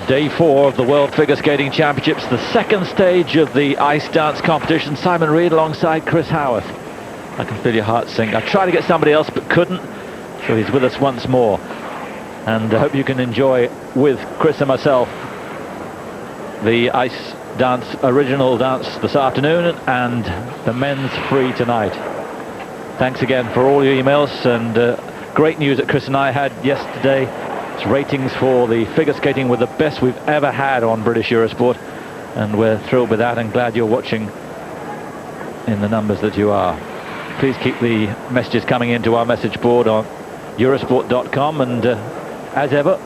Day 4 of the World Figure Skating Championships, the second stage of the ice dance competition. Simon Reed alongside Chris Howarth. I can feel your heart sink. I tried to get somebody else but couldn't, so he's with us once more. And I hope you can enjoy with Chris and myself the ice dance, original dance this afternoon and the men's free tonight. Thanks again for all your emails, and great news that Chris and I had yesterday. It's ratings for the figure skating were the best we've ever had on British Eurosport, and we're thrilled with that and glad you're watching in the numbers that you are. Please keep the messages coming into our message board on Eurosport.com, and as ever,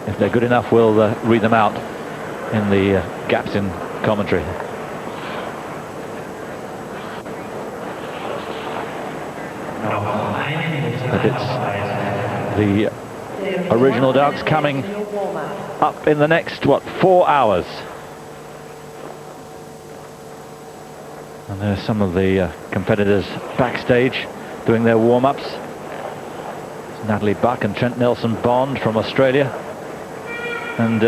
if they're good enough, we'll read them out in the gaps in commentary. But it's the original dance coming up in the next, 4 hours. And there's some of the competitors backstage doing their warm-ups. Natalie Buck and Trent Nelson-Bond from Australia. And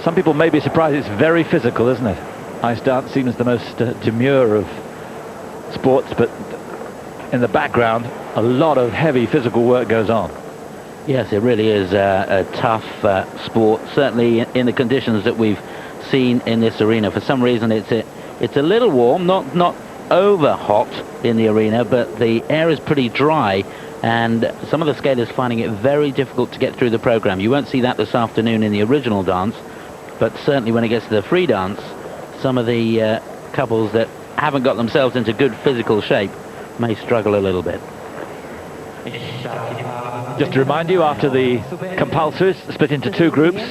some people may be surprised, it's very physical, isn't it? Ice dance seems the most demure of sports, but in the background, a lot of heavy physical work goes on. Yes, it really is a tough sport, certainly in the conditions that we've seen in this arena. For some reason, it's a little warm, not over hot in the arena, but the air is pretty dry, and some of the skaters finding it very difficult to get through the program. You won't see that this afternoon in the original dance, but certainly when it gets to the free dance, some of the couples that haven't got themselves into good physical shape may struggle a little bit. Just to remind you, after the compulsories split into two groups,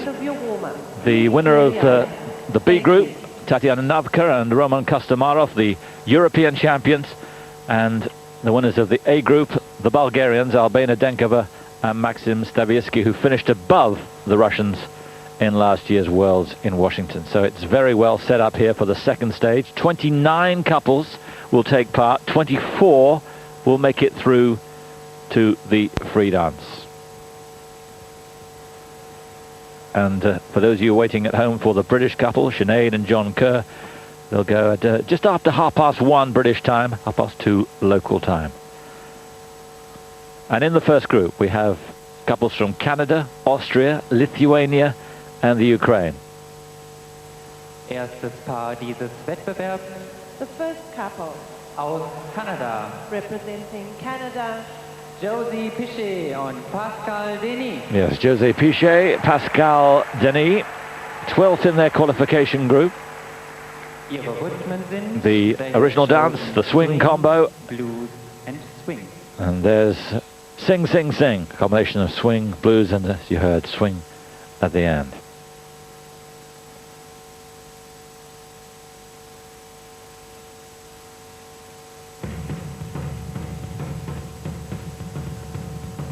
the winner of the B group, Tatiana NAVKA and Roman KOSTOMAROV, the European champions, and the winners of the A group, the Bulgarians, Albena, DENKOVA and Maxim, STAVISKI, who finished above the Russians in last year's Worlds in Washington. So it's very well set up here for the second stage. 29 couples will take part, 24 will make it through to the free dance. And for those of you waiting at home for the British couple, Sinead and John Kerr, they'll go at just after 1:30 British time, 2:30 local time. And in the first group we have couples from Canada, Austria, Lithuania and the Ukraine. Erstes Paar dieses Wettbewerbs. The first couple aus Kanada. representing Canada, Josie Pichet und Pascal Denis. Yes, Jose Pichet, Pascal Denis, 12th in their qualification group. Ihre Rhythmen sind The original dance, the swing combo. Blues and swing. And there's sing, sing, sing, a combination of swing, blues, and as you heard, swing at the end.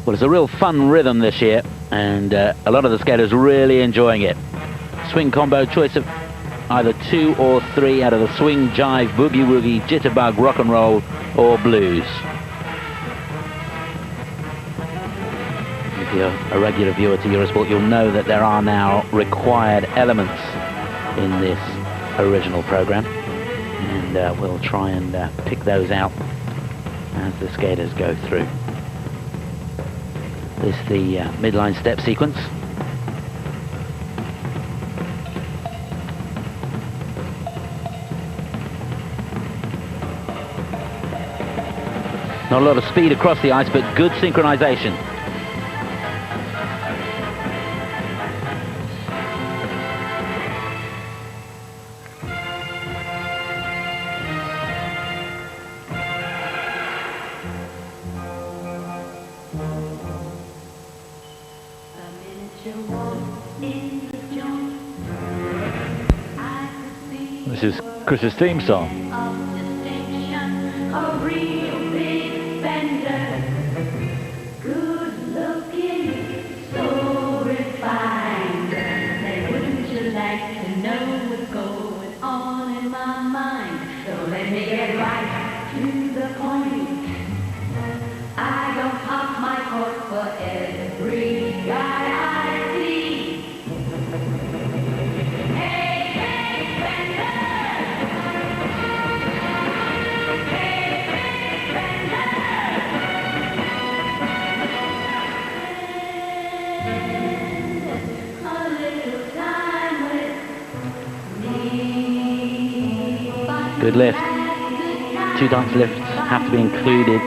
Well, it's a real fun rhythm this year, and a lot of the skaters really enjoying it. Swing combo, choice of either 2 or 3 out of the swing, jive, boogie woogie, jitterbug, rock and roll, or blues. If you're a regular viewer to Eurosport, you'll know that there are now required elements in this original program, and we'll try and pick those out as the skaters go through. This is the midline step sequence. Not a lot of speed across the ice, but good synchronization. This is Chris's theme song. Good lift. 2 dance lifts have to be included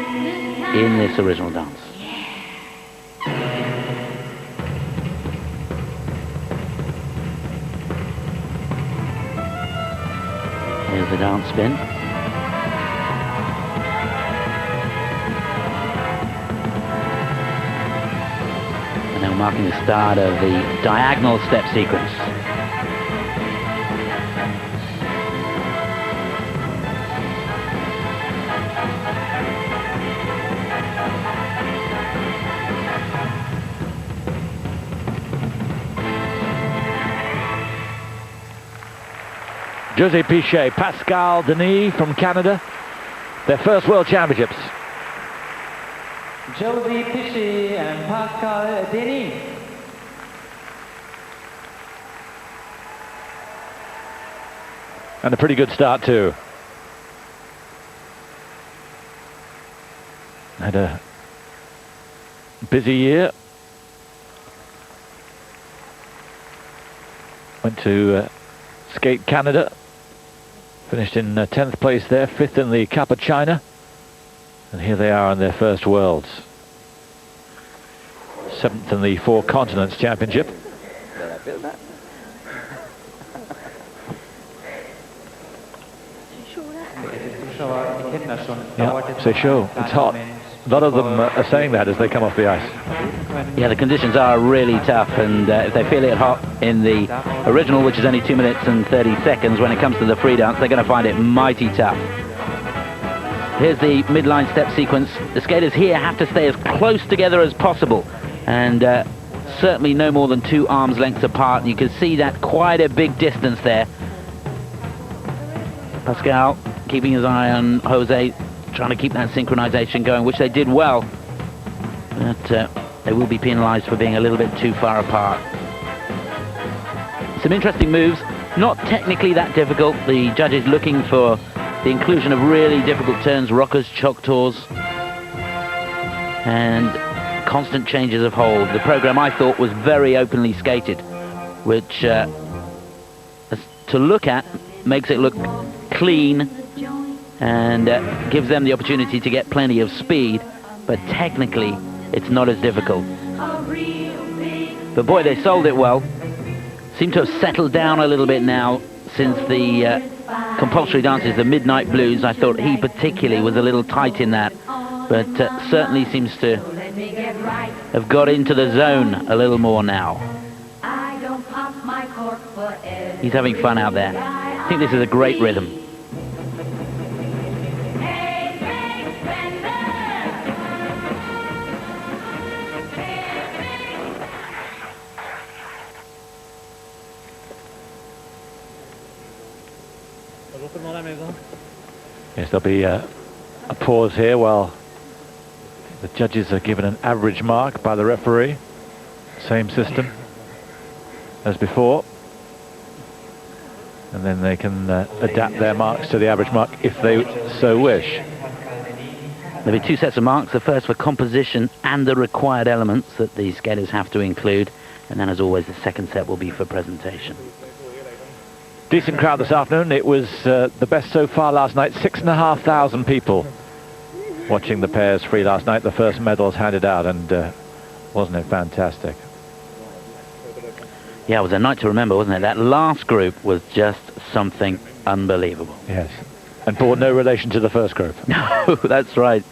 in this original dance. Here's the dance spin. And now marking the start of the diagonal step sequence. José Pichet, Pascal Denis from Canada, their first World Championships. José Pichet and Pascal Denis. And a pretty good start too. Had a busy year. Went to Skate Canada. Finished in 10th place there, 5th in the Cup of China. And here they are in their first Worlds. 7th in the 4 Continents Championship. Yeah, c'est chaud. It's hot. A lot of them are saying that as they come off the ice. Yeah, the conditions are really tough, and if they feel it hot in the original, which is only 2 minutes and 30 seconds, when it comes to the free dance, they're going to find it mighty tough. Here's the midline step sequence. The skaters here have to stay as close together as possible, and certainly no more than 2 arms lengths apart. You can see that quite a big distance there. Pascal keeping his eye on Jose, trying to keep that synchronization going, which they did well, but they will be penalized for being a little bit too far apart. Some interesting moves, not technically that difficult. The judges looking for the inclusion of really difficult turns, rockers, choctaws, and constant changes of hold. The program, I thought, was very openly skated, which to look at makes it look clean and gives them the opportunity to get plenty of speed, but technically it's not as difficult. But boy, they sold it well. Seem to have settled down a little bit now since the compulsory dances, the Midnight Blues. I thought he particularly was a little tight in that, but certainly seems to have got into the zone a little more now. He's having fun out there. I think this is a great rhythm. Yes, there'll be a pause here while the judges are given an average mark by the referee. Same system as before. And then they can adapt their marks to the average mark if they so wish. There'll be 2 sets of marks, the first for composition and the required elements that the skaters have to include, and then as always the second set will be for presentation. Decent crowd this afternoon. It was the best so far last night. 6,500 people watching the pairs free last night. The first medals handed out, and wasn't it fantastic? Yeah, it was a night to remember, wasn't it? That last group was just something unbelievable. Yes, and bore no relation to the first group. No, that's right.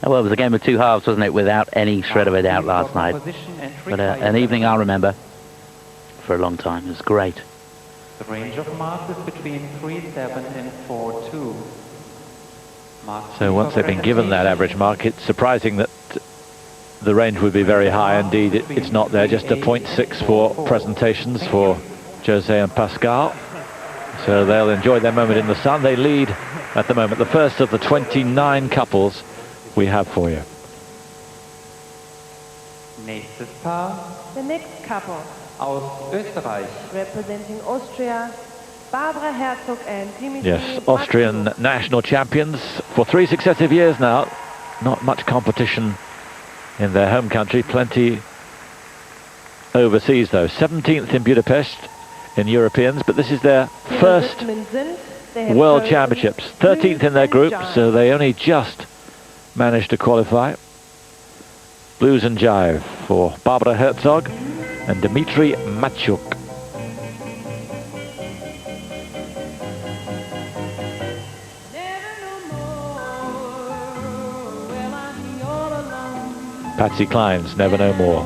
Well, it was a game of 2 halves, wasn't it, without any shred of a doubt last night. But an evening I'll remember for a long time. It was great. The range of marks is between 3.7 and 4.2. So once they've been given that average mark, it's surprising that the range would be very high. Indeed, it's not there. Just a 0.6 for presentations for Jose and Pascal. So they'll enjoy their moment in the sun. They lead at the moment, the first of the 29 couples we have for you. Nächstes Paar. The next couple, Aus Österreich. representing Austria, Barbara Herzog and Dimitri. Yes, Austrian national champions for 3 successive years now. Not much competition in their home country, plenty overseas though. 17th in Budapest in Europeans, but this is their first World Championships. 13th in their group, so they only just managed to qualify. Blues and Jive for Barbara Herzog and Dmitry Matchuk. Patsy Cline's Never No More.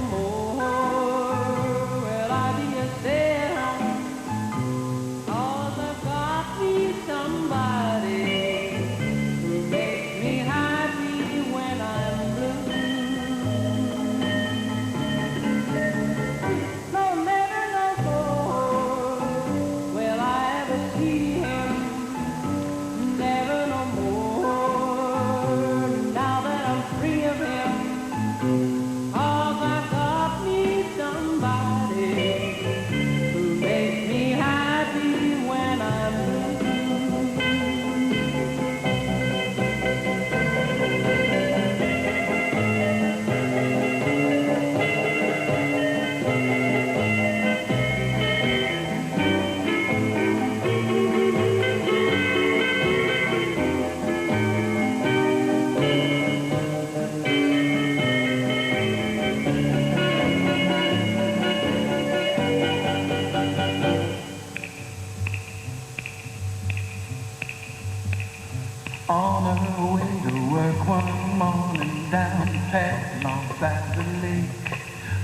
On her way to work one morning down past alongside the lake,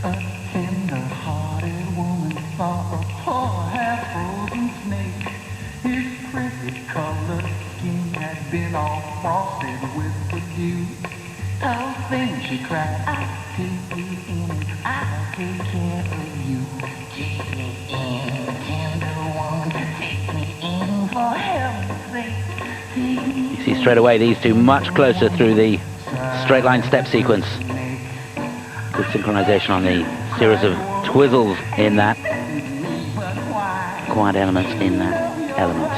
a tender-hearted woman saw a poor half-frozen snake. His pretty-colored skin had been all frosted with the dew. Oh, then she cried, I'll take you in and I'll take care of you. Take me in, tender woman, take me in for heaven's sake. You see straight away these two much closer through the straight line step sequence. Good synchronization on the series of twizzles in that. Quiet elements in that element.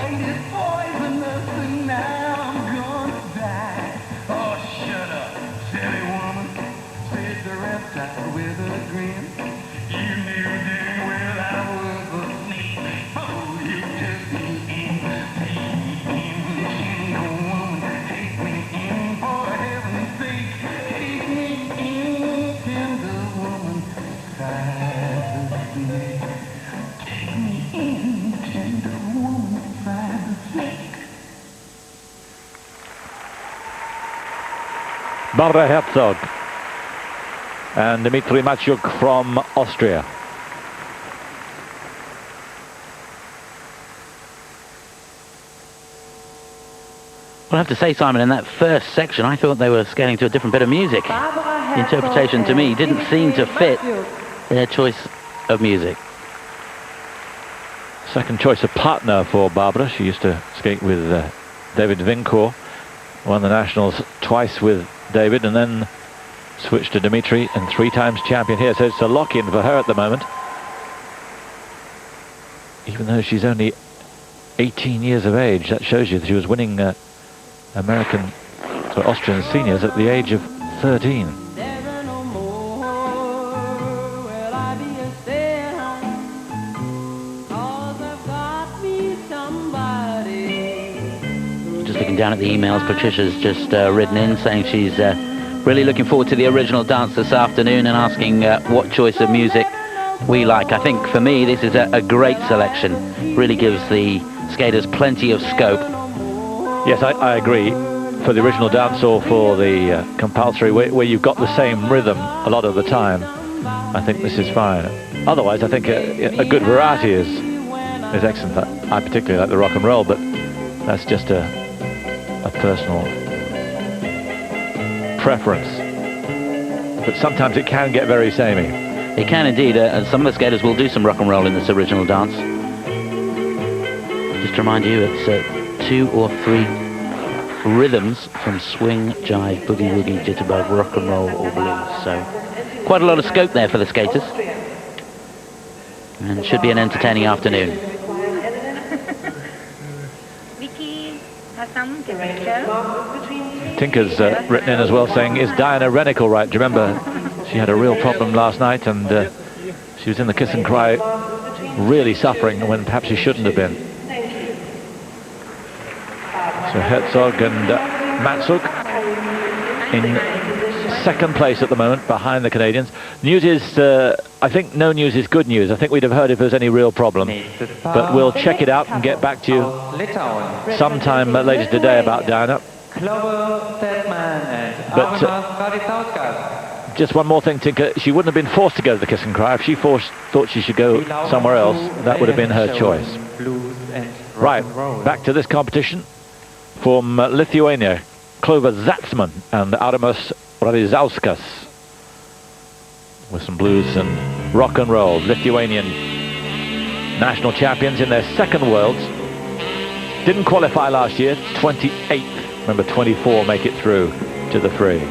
Barbara Herzog and Dmitry Matchuk from Austria. Well, I have to say, Simon, in that first section, I thought they were scaling to a different bit of music. The interpretation, to me, didn't seem to fit their choice of music. Second choice of partner for Barbara. She used to skate with David Vincourt, won the nationals twice with David, and then switched to Dmitry, and 3 times champion here. So it's a lock-in for her at the moment, even though she's only 18 years of age. That shows you that she was winning Austrian seniors at the age of 13. Just looking down at the emails, Patricia's just written in saying she's really looking forward to the original dance this afternoon and asking what choice of music we like. I think for me this is a great selection. Really gives the skaters plenty of scope. Yes, I agree. For the original dance or for the compulsory, where you've got the same rhythm a lot of the time, I think this is fine. Otherwise, I think a good variety is excellent. I particularly like the rock and roll, but that's just a personal preference. But sometimes it can get very samey. It can indeed, and some of the skaters will do some rock and roll in this original dance. Just to remind you, it's 2 or 3 rhythms from swing, jive, boogie woogie, jitterbug, rock and roll or blues. So quite a lot of scope there for the skaters. And it should be an entertaining afternoon. Tinker's written in as well saying, is Diana Renick all right? Do you remember she had a real problem last night, and she was in the kiss and cry really suffering when perhaps she shouldn't have been. So Herzog and Matsuk in second place at the moment, behind the Canadians. News is, I think no news is good news. I think we'd have heard if there's any real problem. But we'll check it out and get back to you sometime later today about Diana. But just one more thing, Tinker. She wouldn't have been forced to go to the kiss and cry. If she thought she should go somewhere else, that would have been her choice. Right, back to this competition. From Lithuania, Klova Zatsman and Artemas Radizauskas, with some blues and rock and roll. Lithuanian national champions in their second Worlds. Didn't qualify last year, 28th. Remember, 24 make it through to the free.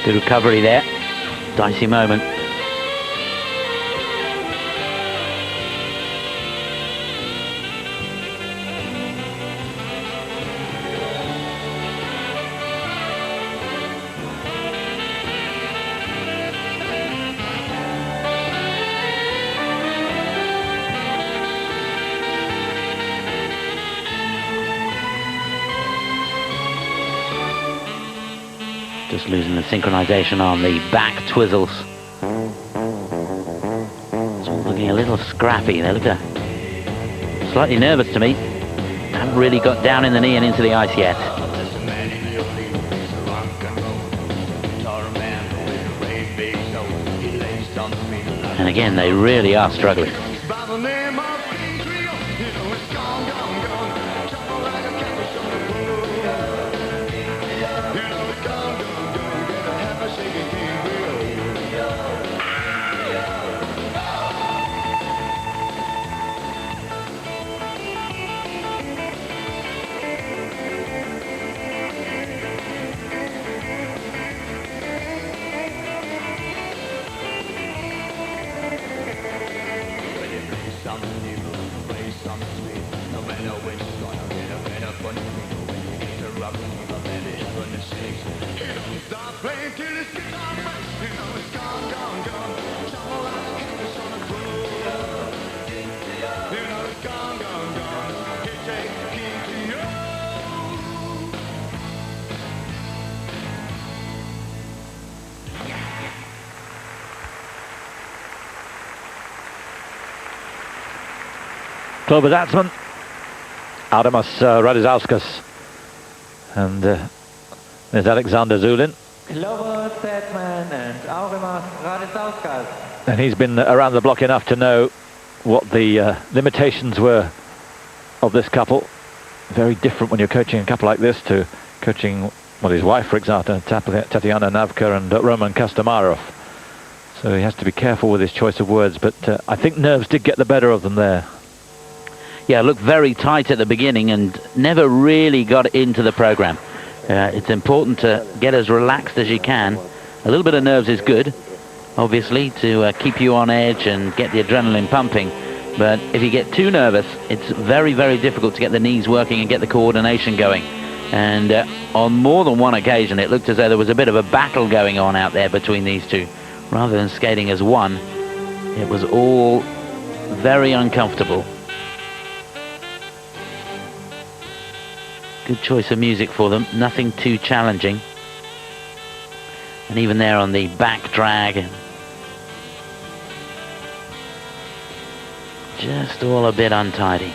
Good recovery there. Dicey moment. Just losing the synchronization on the back twizzles. It's all looking a little scrappy. They look slightly nervous to me. Haven't really got down in the knee and into the ice yet. And again, they really are struggling. Klova Zatsman, Artemas Radizauskas, and there's Alexander Zulin. Klova Zatsman and Artemas Radizauskas. And he's been around the block enough to know what the limitations were of this couple. Very different when you're coaching a couple like this to coaching, well, his wife, for example, Tatiana NAVKA and Roman KOSTOMAROV. So he has to be careful with his choice of words, but I think nerves did get the better of them there. Yeah, looked very tight at the beginning and never really got into the program. It's important to get as relaxed as you can. A little bit of nerves is good, obviously, to keep you on edge and get the adrenaline pumping. But if you get too nervous, it's very, very difficult to get the knees working and get the coordination going. And on more than one occasion, it looked as though there was a bit of a battle going on out there between these two. Rather than skating as one, it was all very uncomfortable. Good choice of music for them, nothing too challenging. And even there on the back drag, just all a bit untidy.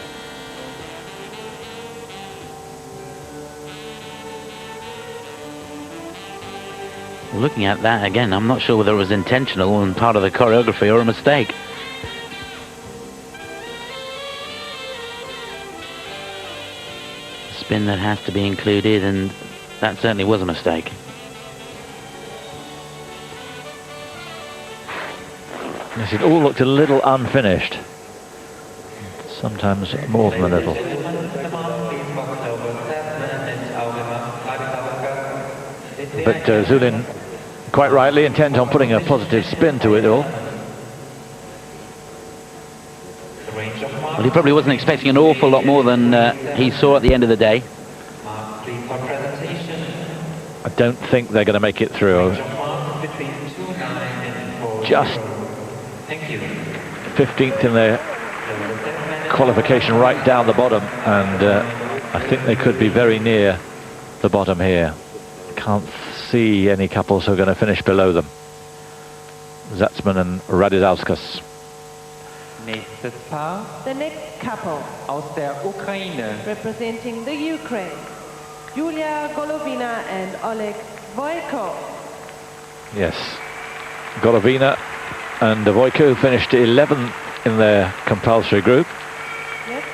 Looking at that again, I'm not sure whether it was intentional and part of the choreography or a mistake. Spin that has to be included, and that certainly was a mistake. Yes, it all looked a little unfinished. Sometimes more than a little. But Zulin, quite rightly, intent on putting a positive spin to it all. Well, he probably wasn't expecting an awful lot more than he saw at the end of the day. I don't think they're going to make it through. Just 15th in their qualification, right down the bottom, and I think they could be very near the bottom here. Can't see any couples who are going to finish below them. Zatzman and Radizauskas. Nächstes Paar The next couple, aus der Ukraine. representing the Ukraine, Julia Golovina and Oleg Voiko. Yes, Golovina and Voiko finished 11th in their compulsory group. Yes.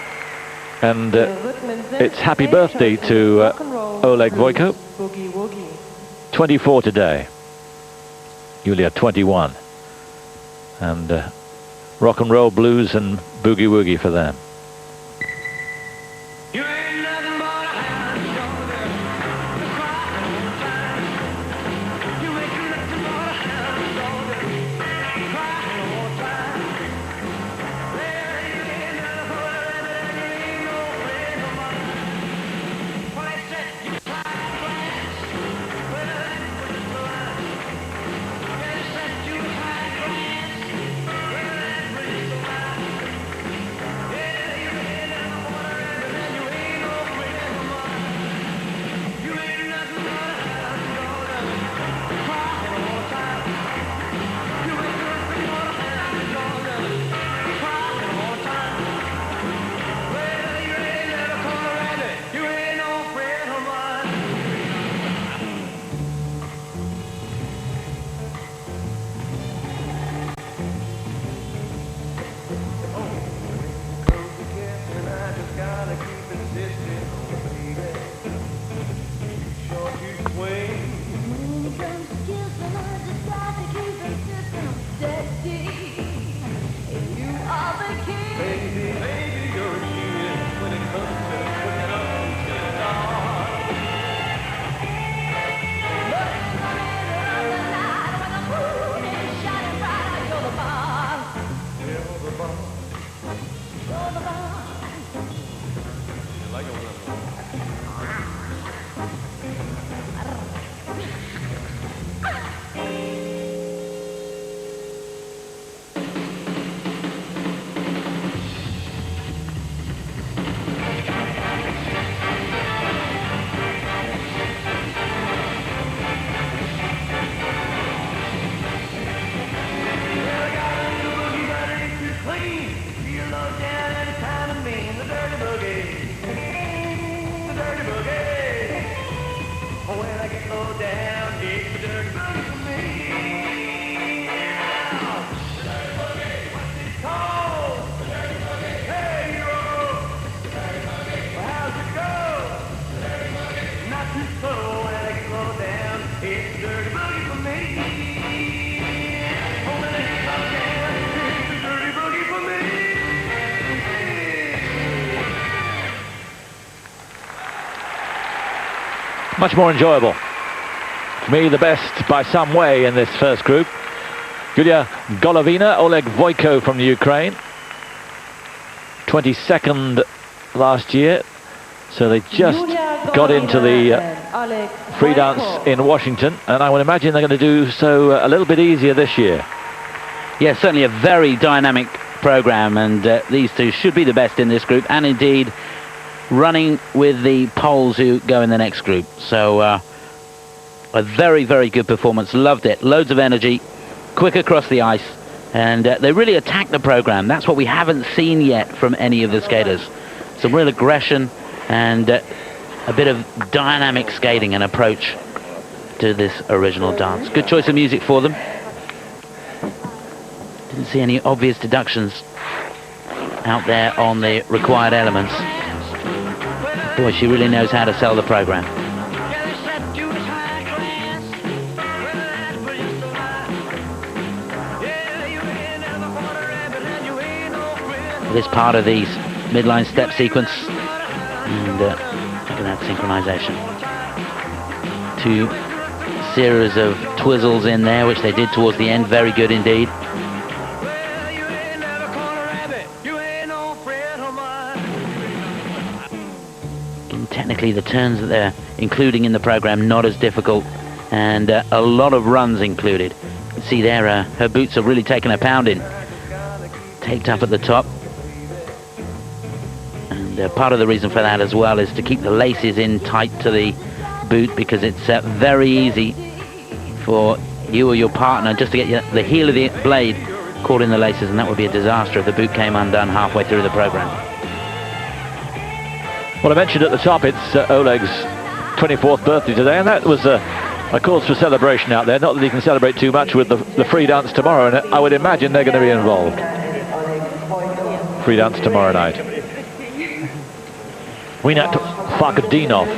And it's happy birthday to Oleg Voiko. Boogie Woogie. 24 today. Julia 21. And rock and roll blues and boogie woogie for them. Much more enjoyable. For me, the best by some way in this first group. Julia Golovina, Oleg Voiko from the Ukraine. 22nd last year. So they just got into the free dance in Washington. And I would imagine they're going to do so a little bit easier this year. Yes, certainly a very dynamic program. And these two should be the best in this group. And indeed, running with the Poles who go in the next group. So a very, very good performance. Loved it. Loads of energy, quick across the ice, and they really attacked the program. That's what we haven't seen yet from any of the skaters. Some real aggression and a bit of dynamic skating and approach to this original dance. Good choice of music for them. Didn't see any obvious deductions out there on the required elements. Boy, she really knows how to sell the program. this part of the midline step sequence. And look at that synchronization. 2 series of twizzles in there, which they did towards the end. Very good indeed. And technically, the turns that they're including in the program not as difficult, and a lot of runs included. You can see there, her boots have really taken a pounding. Taped up at the top. And part of the reason for that as well is to keep the laces in tight to the boot, because it's very easy for you or your partner just to get the heel of the blade caught in the laces, and that would be a disaster if the boot came undone halfway through the program. Well, I mentioned at the top it's Oleg's 24th birthday today, and that was a cause for celebration out there. Not that he can celebrate too much with the free dance tomorrow, and I would imagine they're going to be involved. Free dance tomorrow night. Winat Fakhdinov,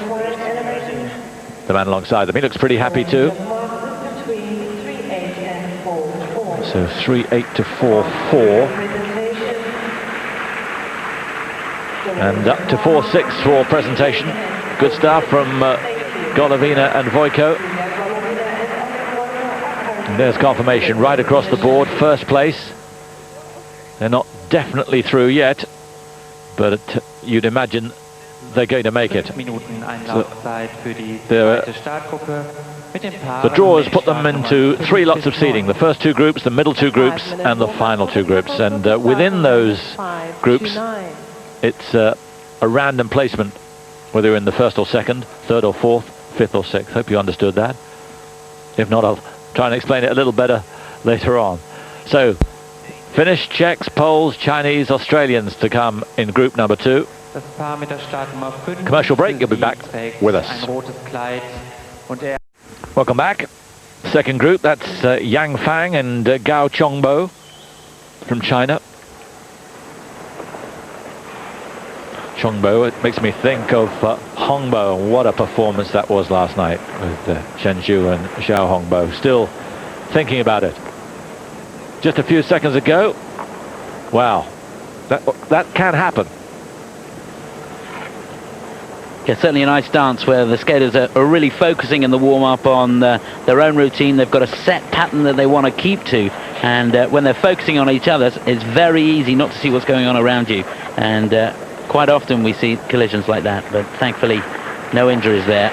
the man alongside them. He looks pretty happy too. So 3-8 to 4-4. And up to 4-6 for presentation. Good stuff from Golovina and Vojko. And there's confirmation right across the board. First place. They're not definitely through yet, but you'd imagine they're going to make it. So the draw has put them into 3 lots of seeding. The first 2 groups, the middle 2 groups, and the final 2 groups. And within those groups, it's a random placement, whether you're in the 1st or 2nd, 3rd or 4th, 5th or 6th. Hope you understood that. If not, I'll try and explain it a little better later on. So, Finnish, Czechs, Poles, Chinese, Australians to come in group number 2. Commercial break, you'll be back with us. Welcome back. Second group, that's Yang Fang and Gao Chongbo from China. Chongbo, it makes me think of Hongbo, and what a performance that was last night with Chen Zhu and Xiao Hongbo. Still thinking about it. Just a few seconds ago. Wow, that can happen. Yeah, certainly a nice dance where the skaters are really focusing in the warm-up on their own routine. They've got a set pattern that they want to keep to, and when they're focusing on each other, it's very easy not to see what's going on around you. And quite often we see collisions like that, but thankfully no injuries there.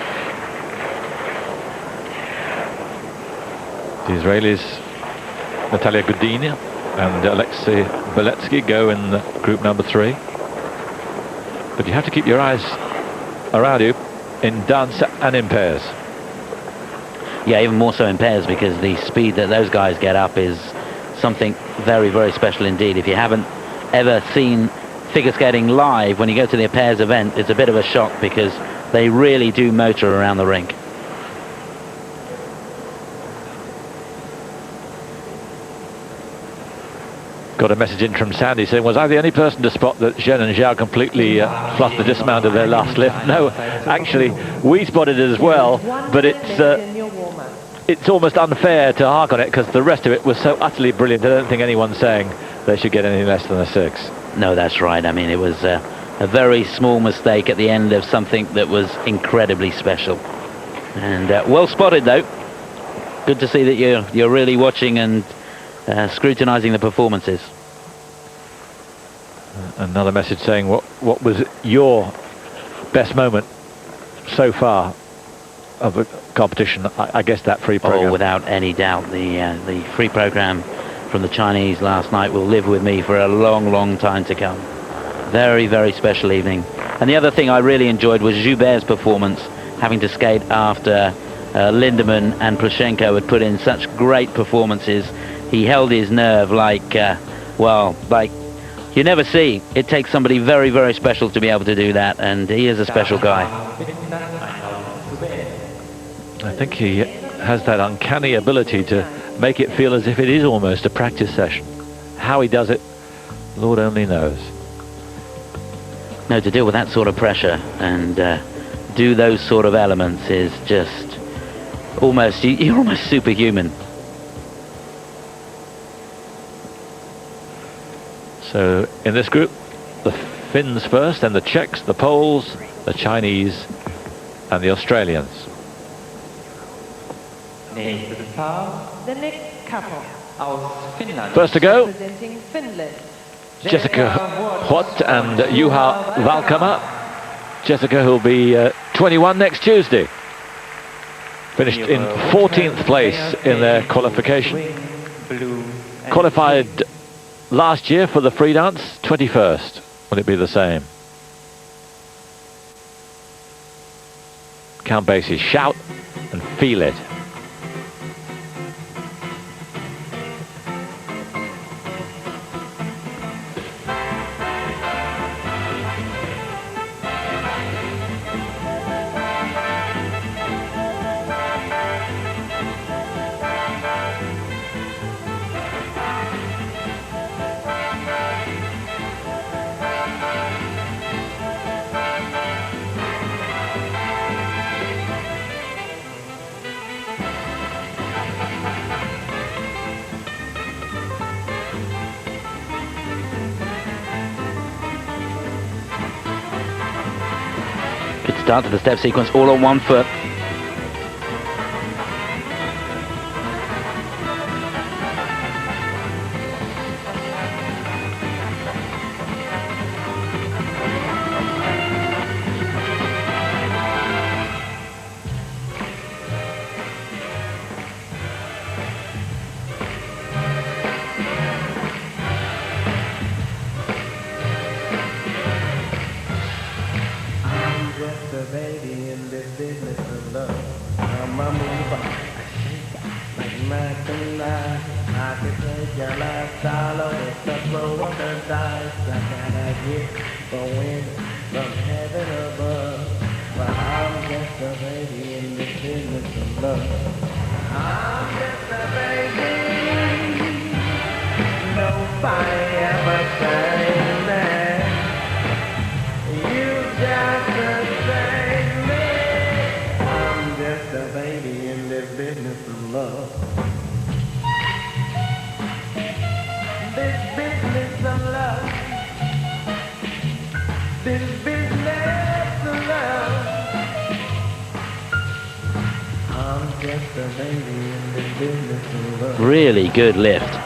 The Israelis, Natalia Gudina and Alexei Beletsky go in group number 3. But you have to keep your eyes around you in dance and in pairs. Yeah, even more so in pairs, because the speed that those guys get up is something very, very special indeed. If you haven't ever seen figure skating live, when you go to the pairs event, it's a bit of a shock, because they really do motor around the rink. Got a message in from Sandy saying, was I the only person to spot that Zhen and Zhao completely fluffed the dismount of their last lift? No, actually, we spotted it as well, but it's almost unfair to hark on it, because the rest of it was so utterly brilliant. I don't think anyone's saying they should get anything less than a 6. No, that's right. I mean, it was a very small mistake at the end of something that was incredibly special. And well spotted, though. Good to see that you're really watching and scrutinizing the performances. Another message saying, what was your best moment so far of the competition? I guess that free program. Oh, without any doubt, the free program from the Chinese last night will live with me for a long, long time to come. Very, very special evening. And the other thing I really enjoyed was Joubert's performance, having to skate after Lindemann and Plushenko had put in such great performances. He held his nerve like, well, like you never see. It takes somebody very, very special to be able to do that, and he is a special guy. I think he has that uncanny ability to make it feel as if it is almost a practice session. How he does it, Lord only knows. No, to deal with that sort of pressure and do those sort of elements is just almost, you're almost superhuman. So in this group, the Finns first, then the Czechs, the Poles, the Chinese, and the Australians. Nächste Paar. The next couple. Aus Finnland. First to go, Representing Finland. Jessica Howarth and Juha Valkama. Jessica, who'll be 21 next Tuesday. Finished in 14th place in their qualification. Qualified last year for the free dance, 21st. Will it be the same? Count Basie, shout and feel it. Start to the step sequence all on one foot. Really good lift.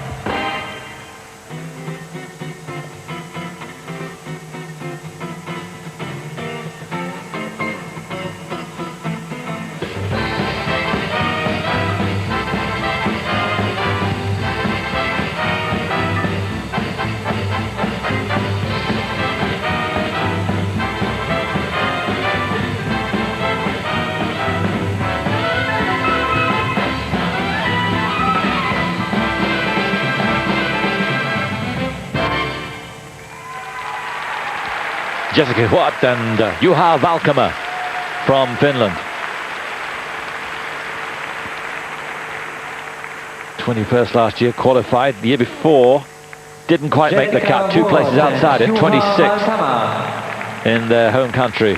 Jessica Howarth and Juha Valkama from Finland. 21st last year, qualified the year before, didn't quite make the cut, 2 places outside it, 26th in their home country.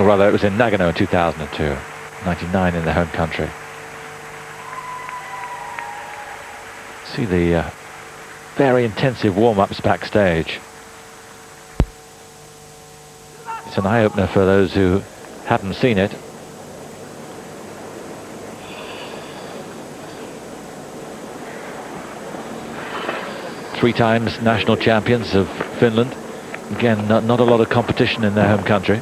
Or rather, it was in Nagano in 2002, 99 in their home country. See the very intensive warm-ups backstage. It's an eye-opener for those who hadn't seen it. Three times national champions of Finland. Again, not a lot of competition in their home country.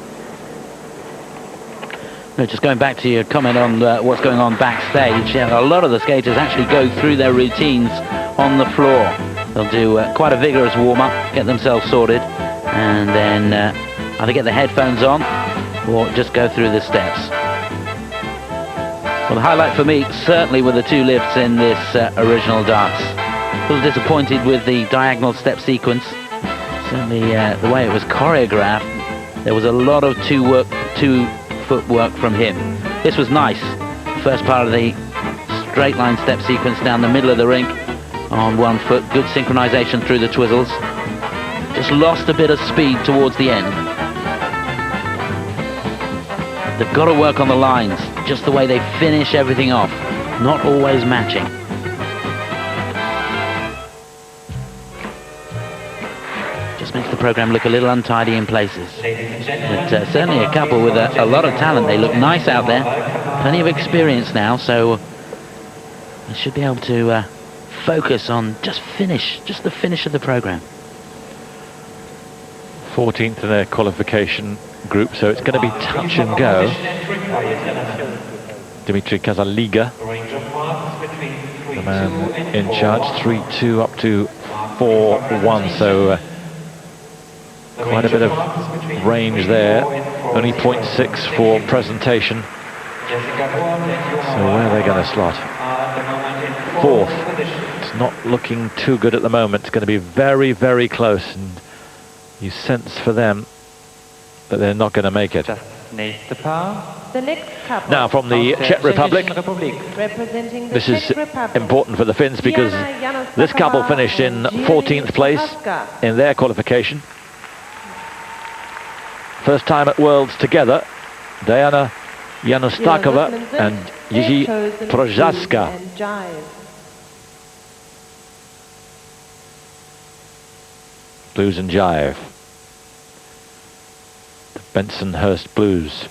No, just going back to your comment on what's going on backstage, a lot of the skaters actually go through their routines on the floor. They'll do quite a vigorous warm-up, get themselves sorted, and then either get the headphones on or just go through the steps. Well, the highlight for me certainly were the 2 lifts in this original dance. A little disappointed with the diagonal step sequence. Certainly the way it was choreographed, there was a lot of two-foot work from him. This was nice. First part of the straight line step sequence down the middle of the rink on 1 foot. Good synchronization through the twizzles. Just lost a bit of speed towards the end. They've got to work on the lines, just the way they finish everything off, not always matching. just makes the program look a little untidy in places. But certainly a couple with a lot of talent. They look nice out there. Plenty of experience now, so they should be able to focus on just the finish of the program. 14th in their qualification group, so it's going to be touch and go. Dimitri Kazaliga, the man in charge, 3-2 up to 4-1, so quite a bit of range there. Only 0.6 for presentation. So where are they going to slot? 4th. It's not looking too good at the moment. It's going to be very, very close, and you sense for them that they're not going to make it. The next couple. Now from the Czech Republic. Representing the This is Czech Republic. important for the Finns because this couple finished in 14th place in their qualification. First time at Worlds together. Diana Janostakova and Jiří Procházka. Blues and Jive. The Bensonhurst Blues.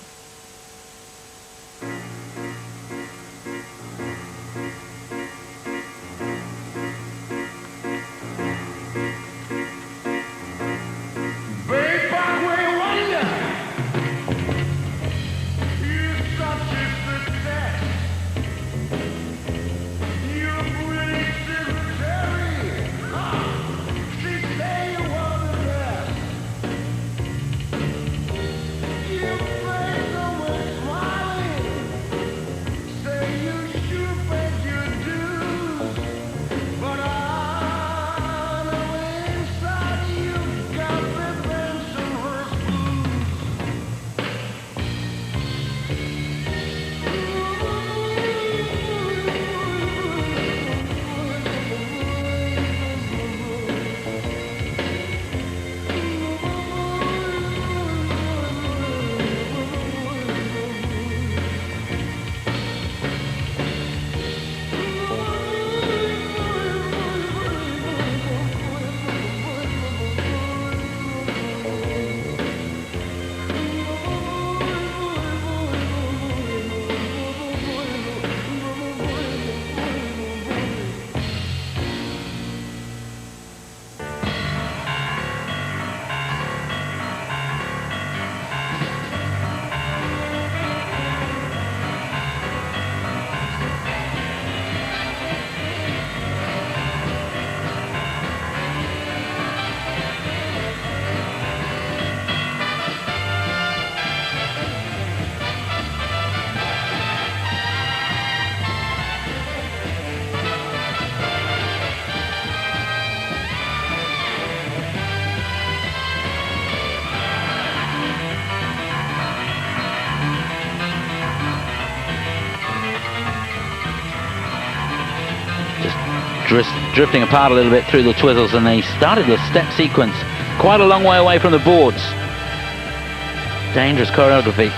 Drifting apart a little bit through the twizzles, and they started the step sequence quite a long way away from the boards. Dangerous choreography.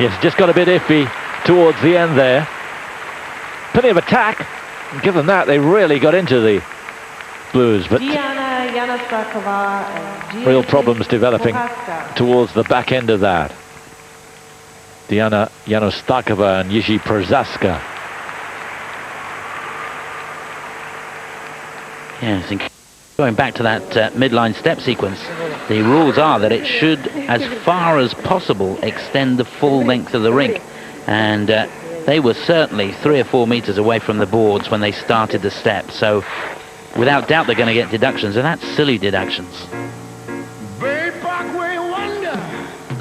Yes, just got a bit iffy towards the end there. Plenty of attack. And given that, they really got into the Blues, but real problems developing towards the back end of that. Diana Janostakova and Jiří Procházka. Yes, going back to that midline step sequence, the rules are that it should, as far as possible, extend the full length of the rink. And they were certainly 3 or 4 meters away from the boards when they started the step. So without doubt they're going to get deductions, and that's silly deductions.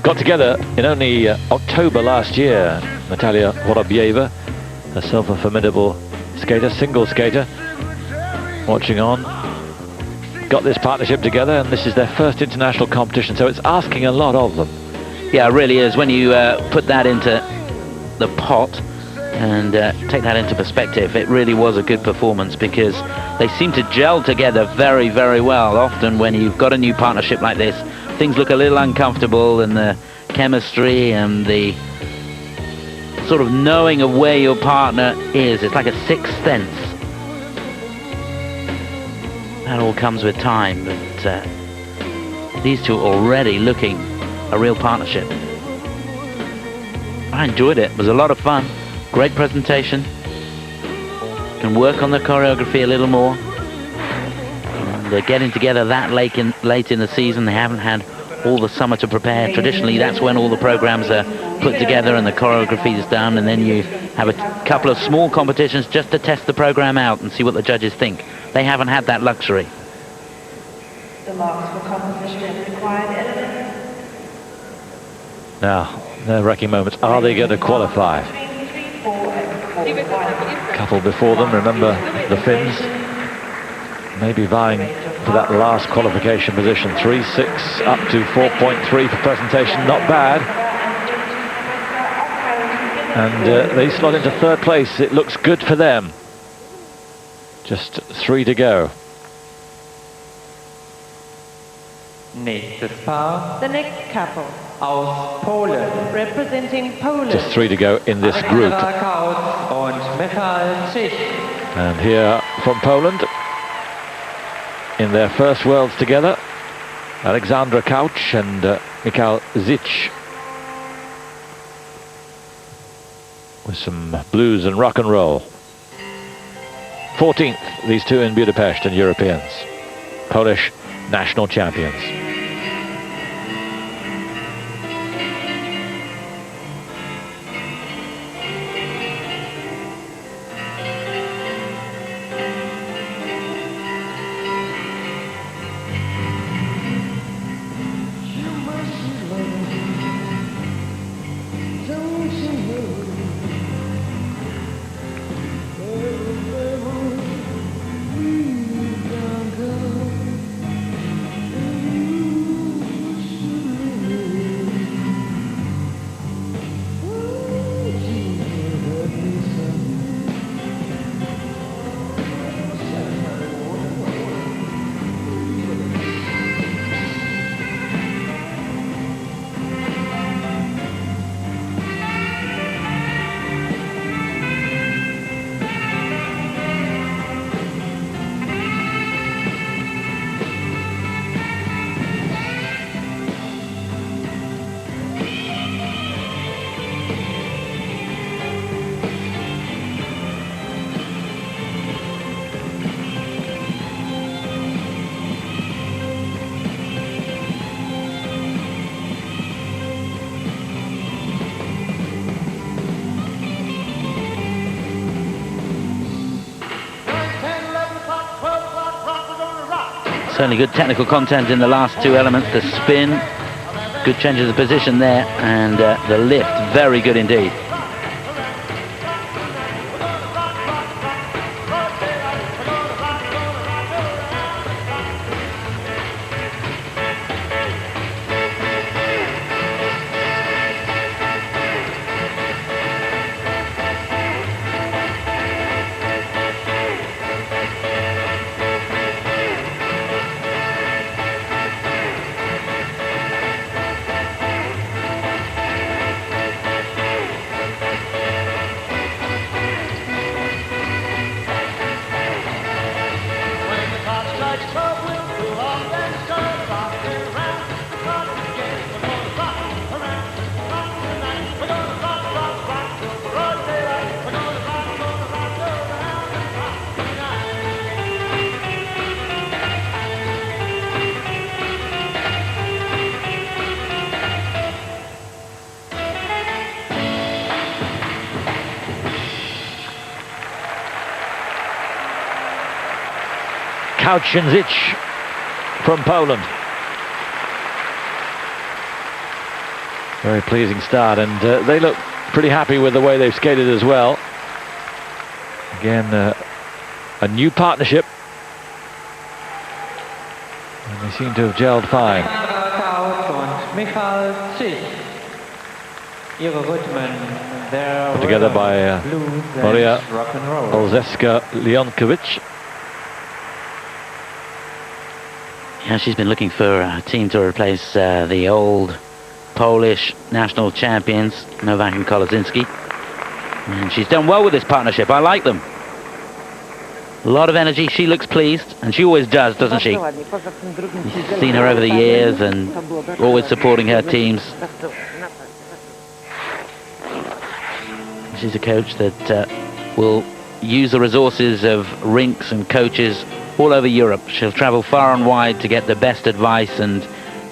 Got together in only October last year. Natalia Vorobyeva, herself a formidable skater, single skater, watching on. Got this partnership together, and this is their first international competition, so it's asking a lot of them. Yeah, it really is. When you put that into the pot and take that into perspective, it really was a good performance because they seem to gel together very, very well. Often when you've got a new partnership like this, things look a little uncomfortable, and the chemistry and the sort of knowing of where your partner is, it's like a sixth sense. That all comes with time, but these two are already looking a real partnership. I enjoyed it. It was a lot of fun. Great presentation. Can work on the choreography a little more. And they're getting together that late in the season. They haven't had all the summer to prepare. Traditionally, that's when all the programs are put together and the choreography is done, and then you have a couple of small competitions just to test the program out and see what the judges think. They haven't had that luxury. The marks for composition required elements. Now, their wrecking moments. Are they going to qualify? Couple before them, remember the Finns, maybe vying for that last qualification position. 3.6 up to 4.3 for presentation, not bad. And they slot into third place. It looks good for them. Just 3 to go. Nächstes Paar The next couple, aus Polen. representing Poland. Just 3 to go in this group. Alexandra Kautz und Michal Czich. And here from Poland, in their first worlds together, Alexandra Couch and Michal Zich, with some blues and rock and roll. 14th, these two in Budapest, and Europeans. Polish national champions. Certainly good technical content in the last two elements. The spin, good changes of position there, and the lift, very good indeed. Couch and Zich from Poland. Very pleasing start, and they look pretty happy with the way they've skated as well. Again, a new partnership, and they seem to have gelled fine. Alexandra Kautz und Michal Czich. Ihre Rhythmen, their Put together by blues and Maria rock and roll. Olszewska-Leonkiewicz. Yeah, she's been looking for a team to replace the old Polish national champions, Nowak and Kolozinski. And she's done well with this partnership. I like them. A lot of energy. She looks pleased, and she always does, doesn't she? You've seen her over the years and always supporting her teams. She's a coach that will use the resources of rinks and coaches all over Europe. She'll travel far and wide to get the best advice and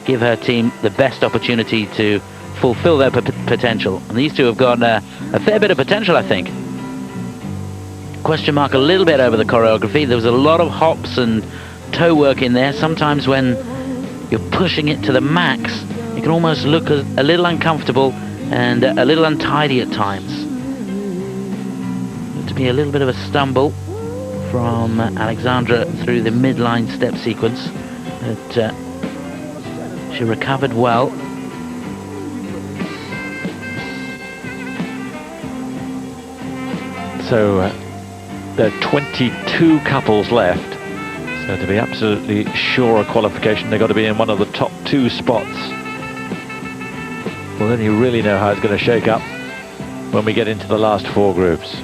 give her team the best opportunity to fulfill their potential. And these two have got a fair bit of potential, I think. Question mark a little bit over the choreography. There was a lot of hops and toe work in there. Sometimes when you're pushing it to the max, it can almost look a little uncomfortable and a little untidy at times. To be a little bit of a stumble from Alexandra through the midline step sequence, but she recovered well. So there are 22 couples left, so to be absolutely sure of qualification, they've got to be in one of the top 2 spots. Well, then you really know how it's going to shake up when we get into the last 4 groups.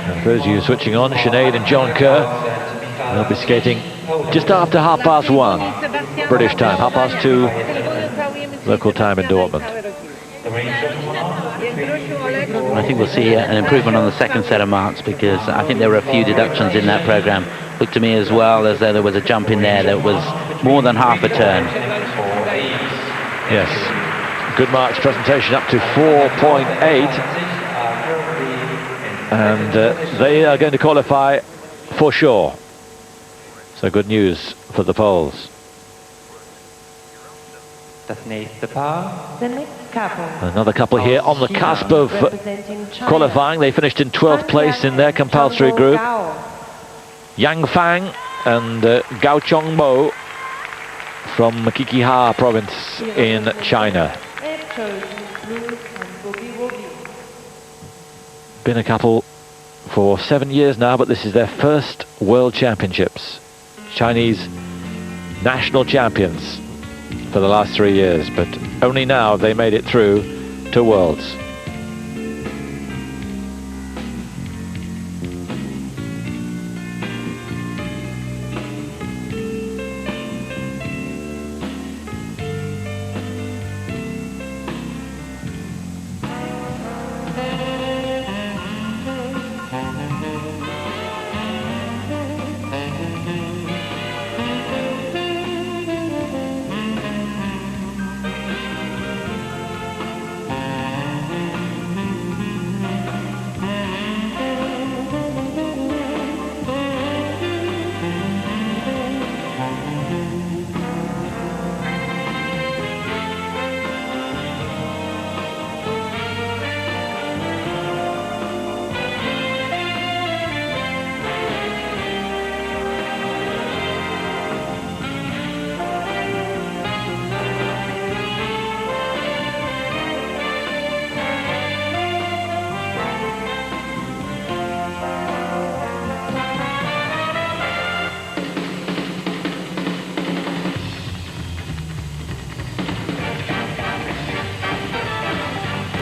And for those of you switching on, Sinead and John Kerr, they'll be skating just after 1:30 British time, 2:30 local time in Dortmund. I think we'll see an improvement on the second set of marks, because I think there were a few deductions in that program. Looked to me as well as though there was a jump in there that was more than half a turn. Yes, good marks presentation up to 4.8, and they are going to qualify for sure. So good news for the Poles. Das nächste Paar. The next couple. Another couple here on the cusp of qualifying. They finished in 12th place in their compulsory group. Yang Fang and Gao Chongmo from Qiqihar province in China. They've chosen blues and Boogie Woogie. Been a couple for 7 years now, but this is their first World Championships. Chinese national champions for the last 3 years, but only now they made it through to Worlds.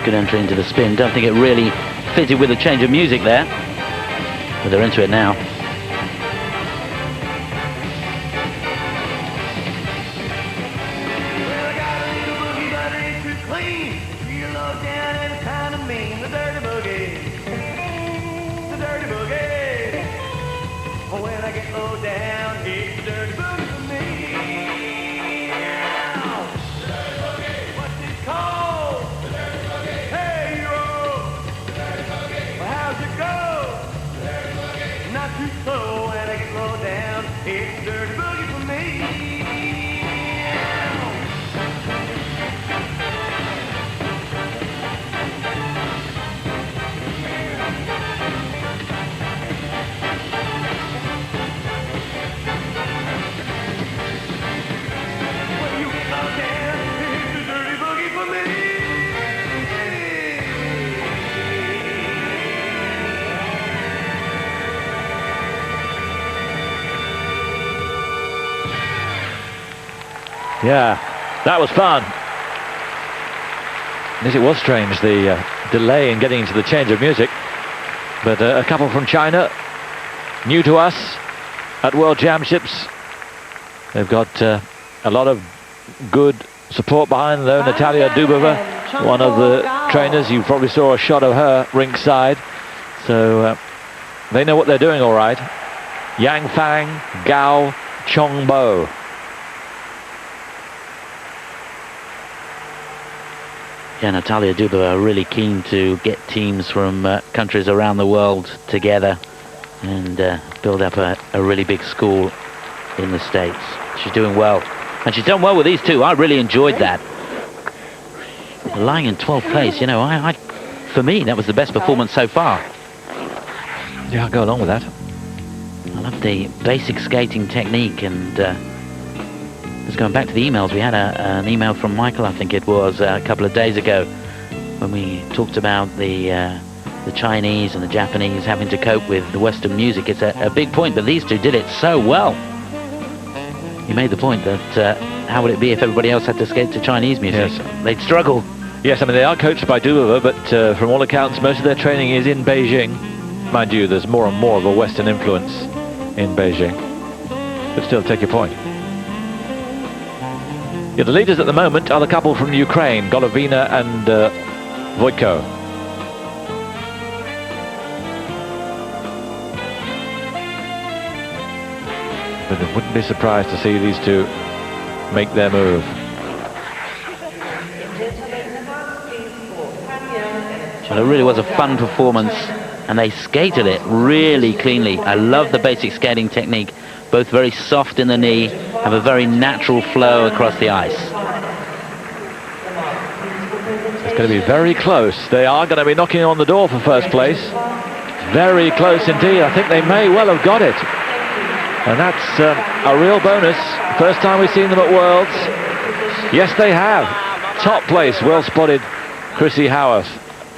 Good entry into the spin. Don't think it really fitted with a change of music there, but they're into it now. Yeah, that was fun. Yes, it was strange, the delay in getting into the change of music. But a couple from China, new to us at World Championships. They've got a lot of good support behind them, though. Natalia Dubova, one of the trainers. You probably saw a shot of her ringside. So they know what they're doing all right. Yang Fang, Gao, Chongbo. Yeah, Natalia Dubova are really keen to get teams from countries around the world together and build up a really big school in the States. She's doing well. And she's done well with these two. I really enjoyed that. Lying in 12th place, you know, for me, that was the best performance so far. Yeah, I'll go along with that. I love the basic skating technique, and just going back to the emails, we had an email from Michael, I think it was, a couple of days ago, when we talked about the Chinese and the Japanese having to cope with the Western music. It's a big point, but these two did it so well. He made the point that how would it be if everybody else had to skate to Chinese music? Yes. They'd struggle. Yes, I mean, they are coached by Dubova, but from all accounts, most of their training is in Beijing. Mind you, there's more and more of a Western influence in Beijing. But still, take your point. Yeah, the leaders at the moment are the couple from Ukraine, Golovina and Voitko. But I wouldn't be surprised to see these two make their move. Well, it really was a fun performance, and they skated it really cleanly. I love the basic skating technique. Both very soft in the knee, have a very natural flow across the ice. It's going to be very close. They are going to be knocking on the door for first place. Very close indeed. I think they may well have got it. And that's a real bonus. First time we've seen them at Worlds. Yes, they have. Top place, well spotted, Chrissy Howarth.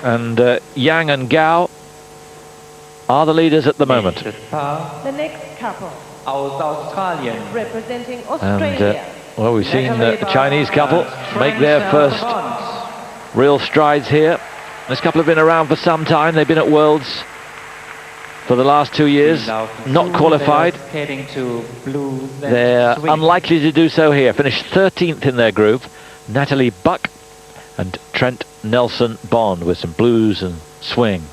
And Yang and Gao are the leaders at the moment. The next couple, Australian. representing Australia. And, well, we've seen the Chinese couple make their first real strides here. This couple have been around for some time. They've been at Worlds for the last 2 years, not qualified. They're unlikely to do so here. Finished 13th in their group. Natalie Buck and Trent Nelson Bond with some blues and swing.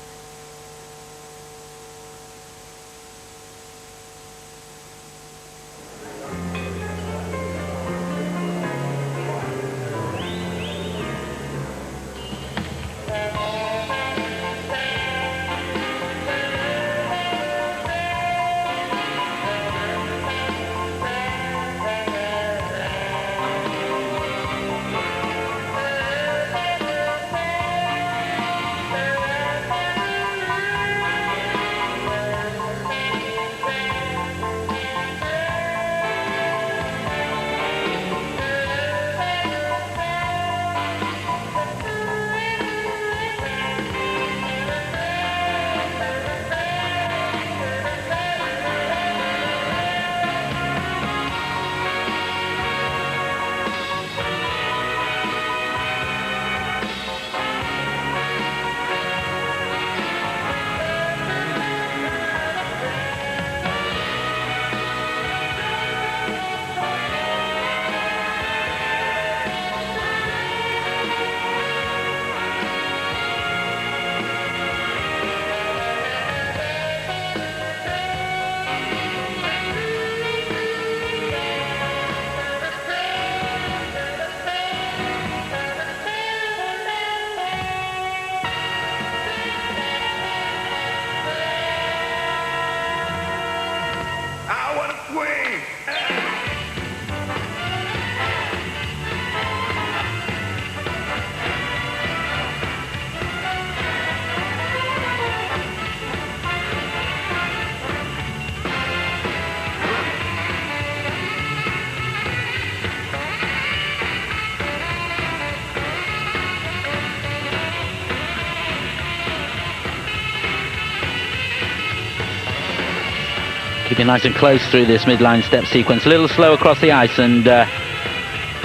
Keeping nice and close through this midline step sequence. A little slow across the ice, and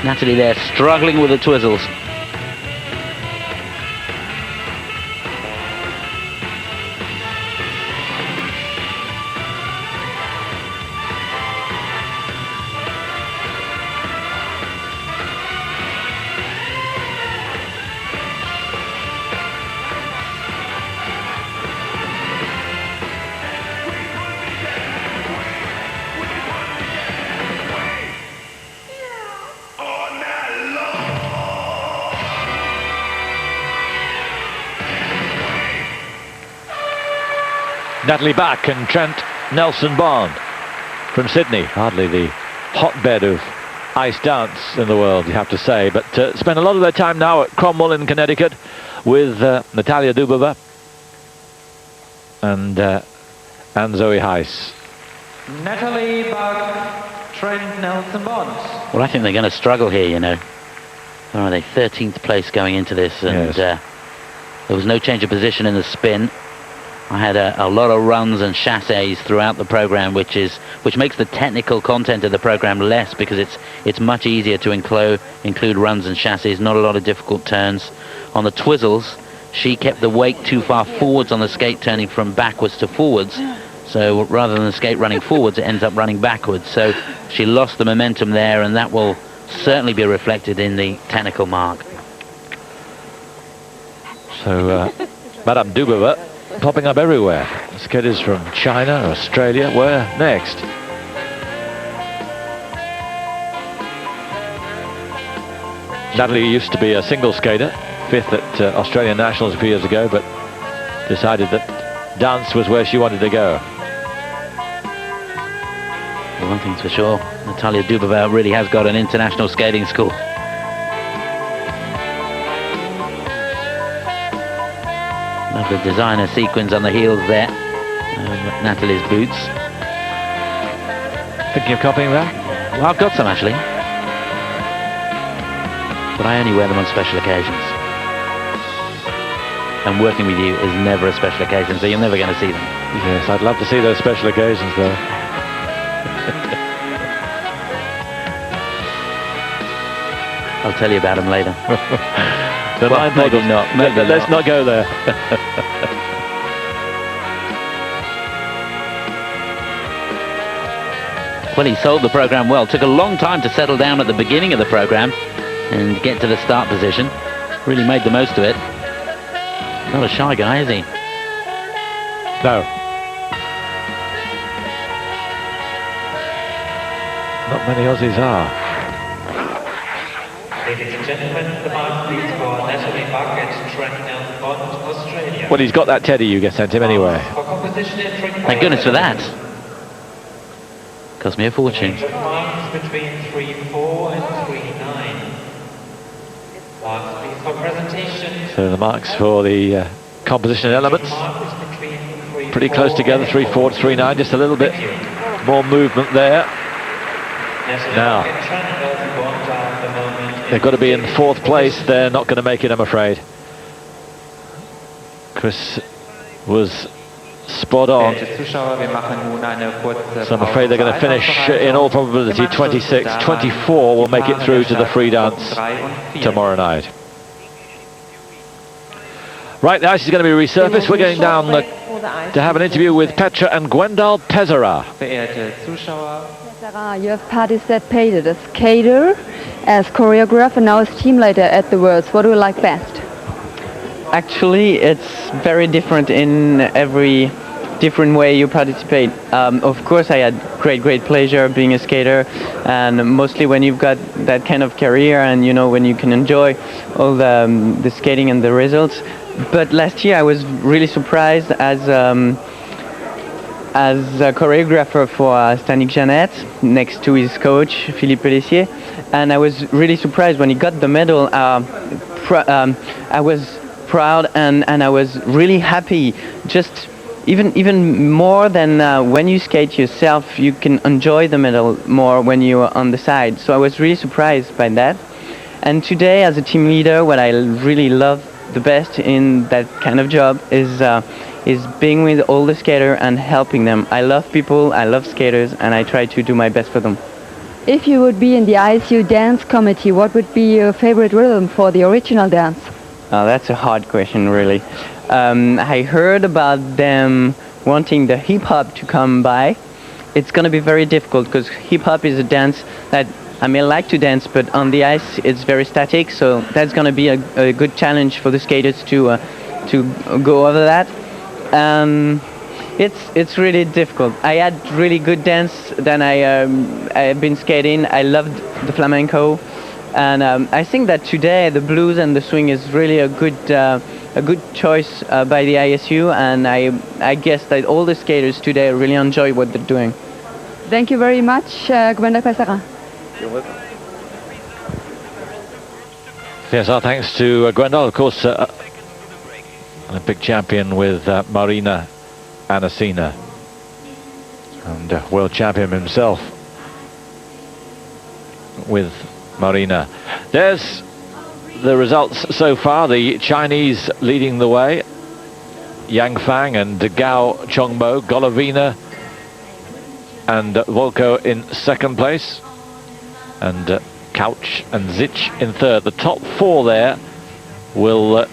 Natalie there struggling with the twizzles. Natalie Back and Trent Nelson-Bond from Sydney. Hardly the hotbed of ice dance in the world, you have to say. But spend a lot of their time now at Cromwell in Connecticut with Natalia Dubova and Zoe Heiss. Natalie Back, Trent Nelson-Bond. Well, I think they're going to struggle here, you know. Where are they? 13th place going into this, and yes. There was no change of position in the spin. I had a lot of runs and chassis throughout the program, which makes the technical content of the program less, because it's much easier to include runs and chassis. Not a lot of difficult turns. On the twizzles, she kept the weight too far forwards on the skate, turning from backwards to forwards. So rather than the skate running forwards, it ends up running backwards. So she lost the momentum there, and that will certainly be reflected in the technical mark. So Madame Dubova popping up everywhere. Skaters from China, Australia. Where next? Natalie used to be a single skater, 5th at Australian Nationals a few years ago, but decided that dance was where she wanted to go. Well, one thing's for sure, Natalia Dubova really has got an international skating school. Love the designer sequins on the heels there. Natalie's boots. Thinking of copying that? Well, I've got some actually, but I only wear them on special occasions. And working with you is never a special occasion, so you're never going to see them. Yes, I'd love to see those special occasions though. I'll tell you about them later. Well, maybe not. Let's not go there. Well, he sold the program well. Took a long time to settle down at the beginning of the program and get to the start position. Really made the most of it. Not a shy guy, is he? No. Not many Aussies are. Ladies and gentlemen, the mark please for Natalie Back and Trent Nelson-Bond, Australia. Well, he's got that teddy you sent him anyway. For composition and trick Thank goodness for that. Cost me a fortune. range of marks between 3.4 and 3.9. Marks please for presentation. So the marks for the composition elements. Mark is between 3.4 Pretty close together, and 3.4 to 3.9, just a little bit more movement there. Natalie Now. Back and Trent Nelson-Bond are at the moment They've got to be in 4th place. They're not going to make it, I'm afraid. Chris was spot on. So I'm afraid they're going to finish, in all probability, 26. 24 will make it through to the free dance tomorrow night. Right, the ice is going to be resurfaced. We're going down to have an interview with Petra and Gwendal Pesara. Pesara, you have participated as skater, as choreographer, and now as team leader at the Worlds. What do you like best? Actually, it's very different in every different way you participate. Of course, I had great pleasure being a skater, and mostly when you've got that kind of career and you know when you can enjoy all the skating and the results. But last year I was really surprised as a choreographer for Stanik Janet next to his coach Philippe Pellissier, and I was really surprised when he got the medal. I was proud and I was really happy. Just even more than when you skate yourself, you can enjoy the medal more when you're on the side. So I was really surprised by that. And today, as a team leader, what I really love the best in that kind of job is being with all the skaters and helping them. I love people, I love skaters, and I try to do my best for them. If you would be in the ISU dance committee, what would be your favorite rhythm for the original dance? That's a hard question, really. I heard about them wanting the hip-hop to come by. It's going to be very difficult because hip-hop is a dance that I may like to dance, but on the ice it's very static, so that's going to be a good challenge for the skaters to go over that. It's really difficult. I had really good dance. Then I've been skating. I loved the flamenco, and I think that today the blues and the swing is really a good choice by the ISU, and I guess that all the skaters today really enjoy what they're doing. Thank you very much, Gwenda Pesara. You're welcome. Yes, our thanks to Gwendal, of course, Olympic champion with Marina Anasina, and world champion himself with Marina. There's the results so far. The Chinese leading the way, Yang Fang and Gao Chongbo, Golovina and Volko in second place, and Couch and Zich in third. The top four there will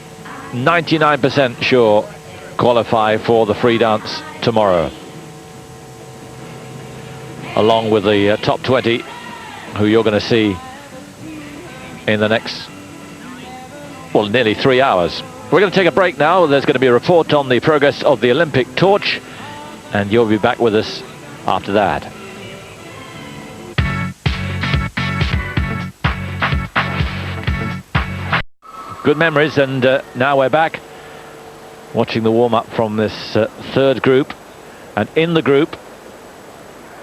99% sure qualify for the free dance tomorrow, along with the top 20 who you're going to see in the next, well, nearly 3 hours. We're going to take a break now. There's going to be a report on the progress of the Olympic torch, and you'll be back with us after that. Good memories, and now we're back watching the warm-up from this third group, and in the group,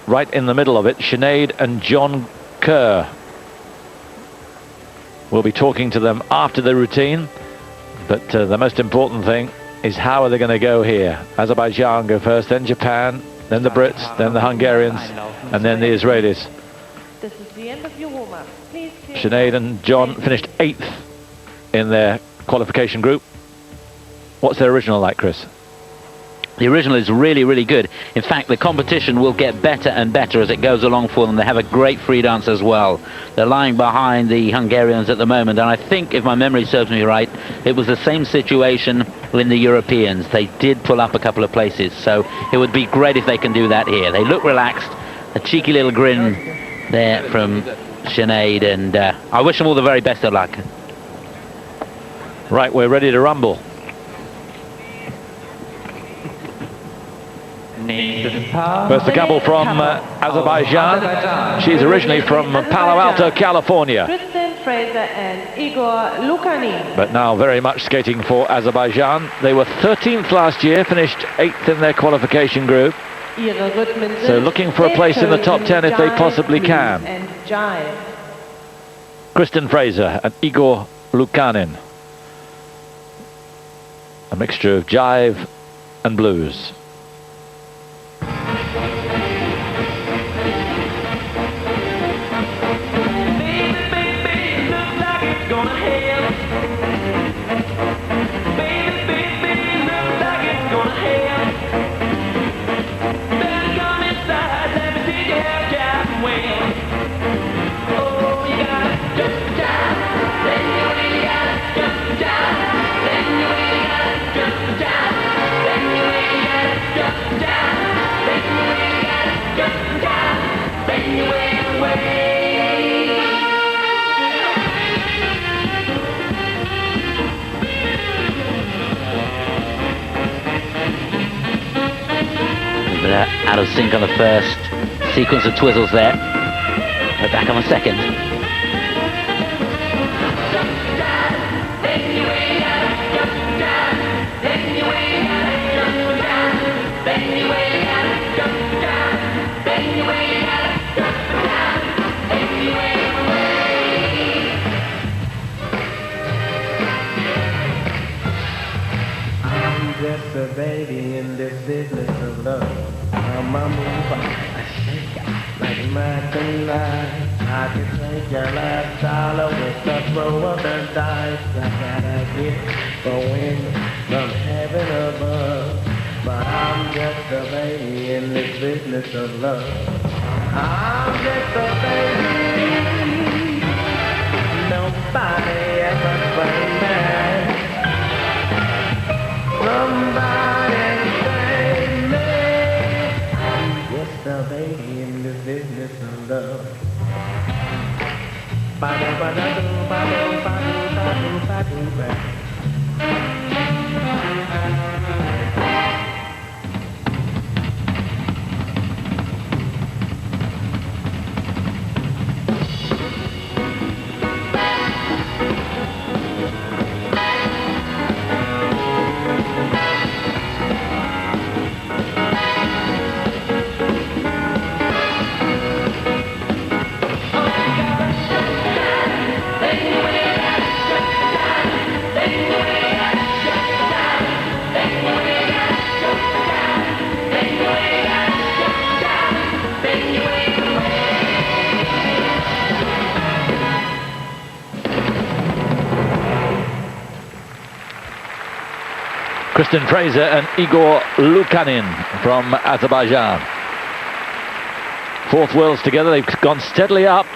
right in the middle of it, Sinead and John Kerr. We'll be talking to them after the routine, but the most important thing is how are they going to go here. Azerbaijan go first, then Japan, then the Brits, then the Hungarians, and then the Israelis. This is the end of your warm-up. Please. Sinead and John finished 8th in their qualification group. What's their original like, Chris? The original is really, really good. In fact, the competition will get better and better as it goes along for them. They have a great free dance as well. They're lying behind the Hungarians at the moment, and I think, if my memory serves me right, it was the same situation in the Europeans. They did pull up a couple of places, so it would be great if they can do that here. They look relaxed, a cheeky little grin there from Sinead, and I wish them all the very best of luck. Right, we're ready to rumble. First, the couple from Azerbaijan. She's originally from Palo Alto, California, Fraser and Igor Lukanin. but now very much skating for Azerbaijan. They were 13th last year, finished 8th in their qualification group. So looking for a place in the top 10 if they possibly can. And Jive. Kristen Fraser and Igor Lukanin. A mixture of jive and blues. Out of sync on the first sequence of twizzles there. We're back on the second. I'm just a baby in this business of love. I'm a move, I shake like my tonight. I can take your last dollar with the throw of the dice. I gotta get the wind from heaven above. But I'm just a baby in this business of love. I'm just a baby. Nobody ever played me. Somebody save me. Just a baby in the business of love. Kristen Fraser and Igor Lukanin from Azerbaijan. Fourth worlds together, they've gone steadily up.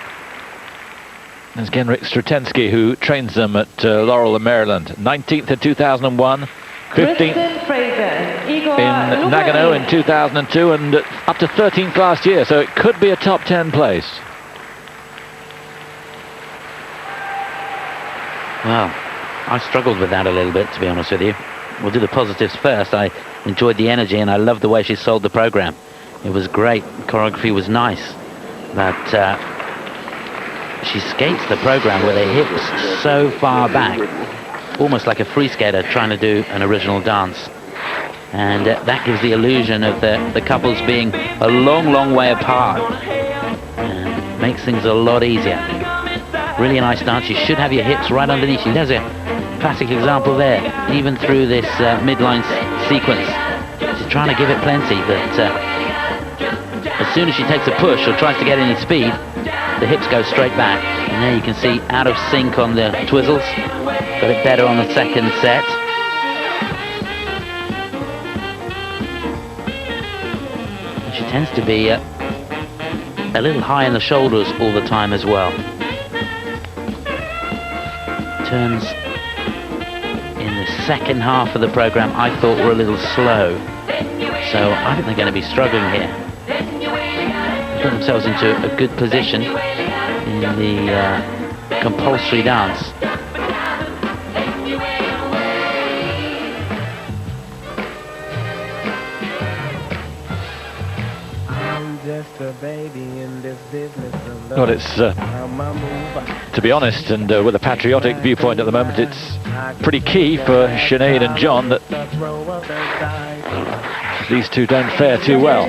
There's Genrik Strutensky, who trains them at Laurel in Maryland. 19th in 2001, 15th in Nagano in 2002, and up to 13th last year, so it could be a top 10 place. Well, I struggled with that a little bit, to be honest with you. We'll do the positives first. I enjoyed the energy and I loved the way she sold the program. It was great. Choreography was nice. But she skates the program with her hips so far back, almost like a free skater trying to do an original dance. And that gives the illusion of the couples being a long, long way apart. And makes things a lot easier. Really nice dance. You should have your hips right underneath you. There's a classic example there, even through this midline sequence. She's trying to give it plenty, but as soon as she takes a push or tries to get any speed, the hips go straight back. And there you can see out of sync on the twizzles. Got it better on the second set. And she tends to be a little high in the shoulders all the time as well. Turns second half of the program I thought were a little slow, so I think they're going to be struggling here. They put themselves into a good position in the compulsory dance. I'm just a baby in this business of love. Well, it's, to be honest, and with a patriotic viewpoint at the moment, it's pretty key for Sinead and John that these two don't fare too well.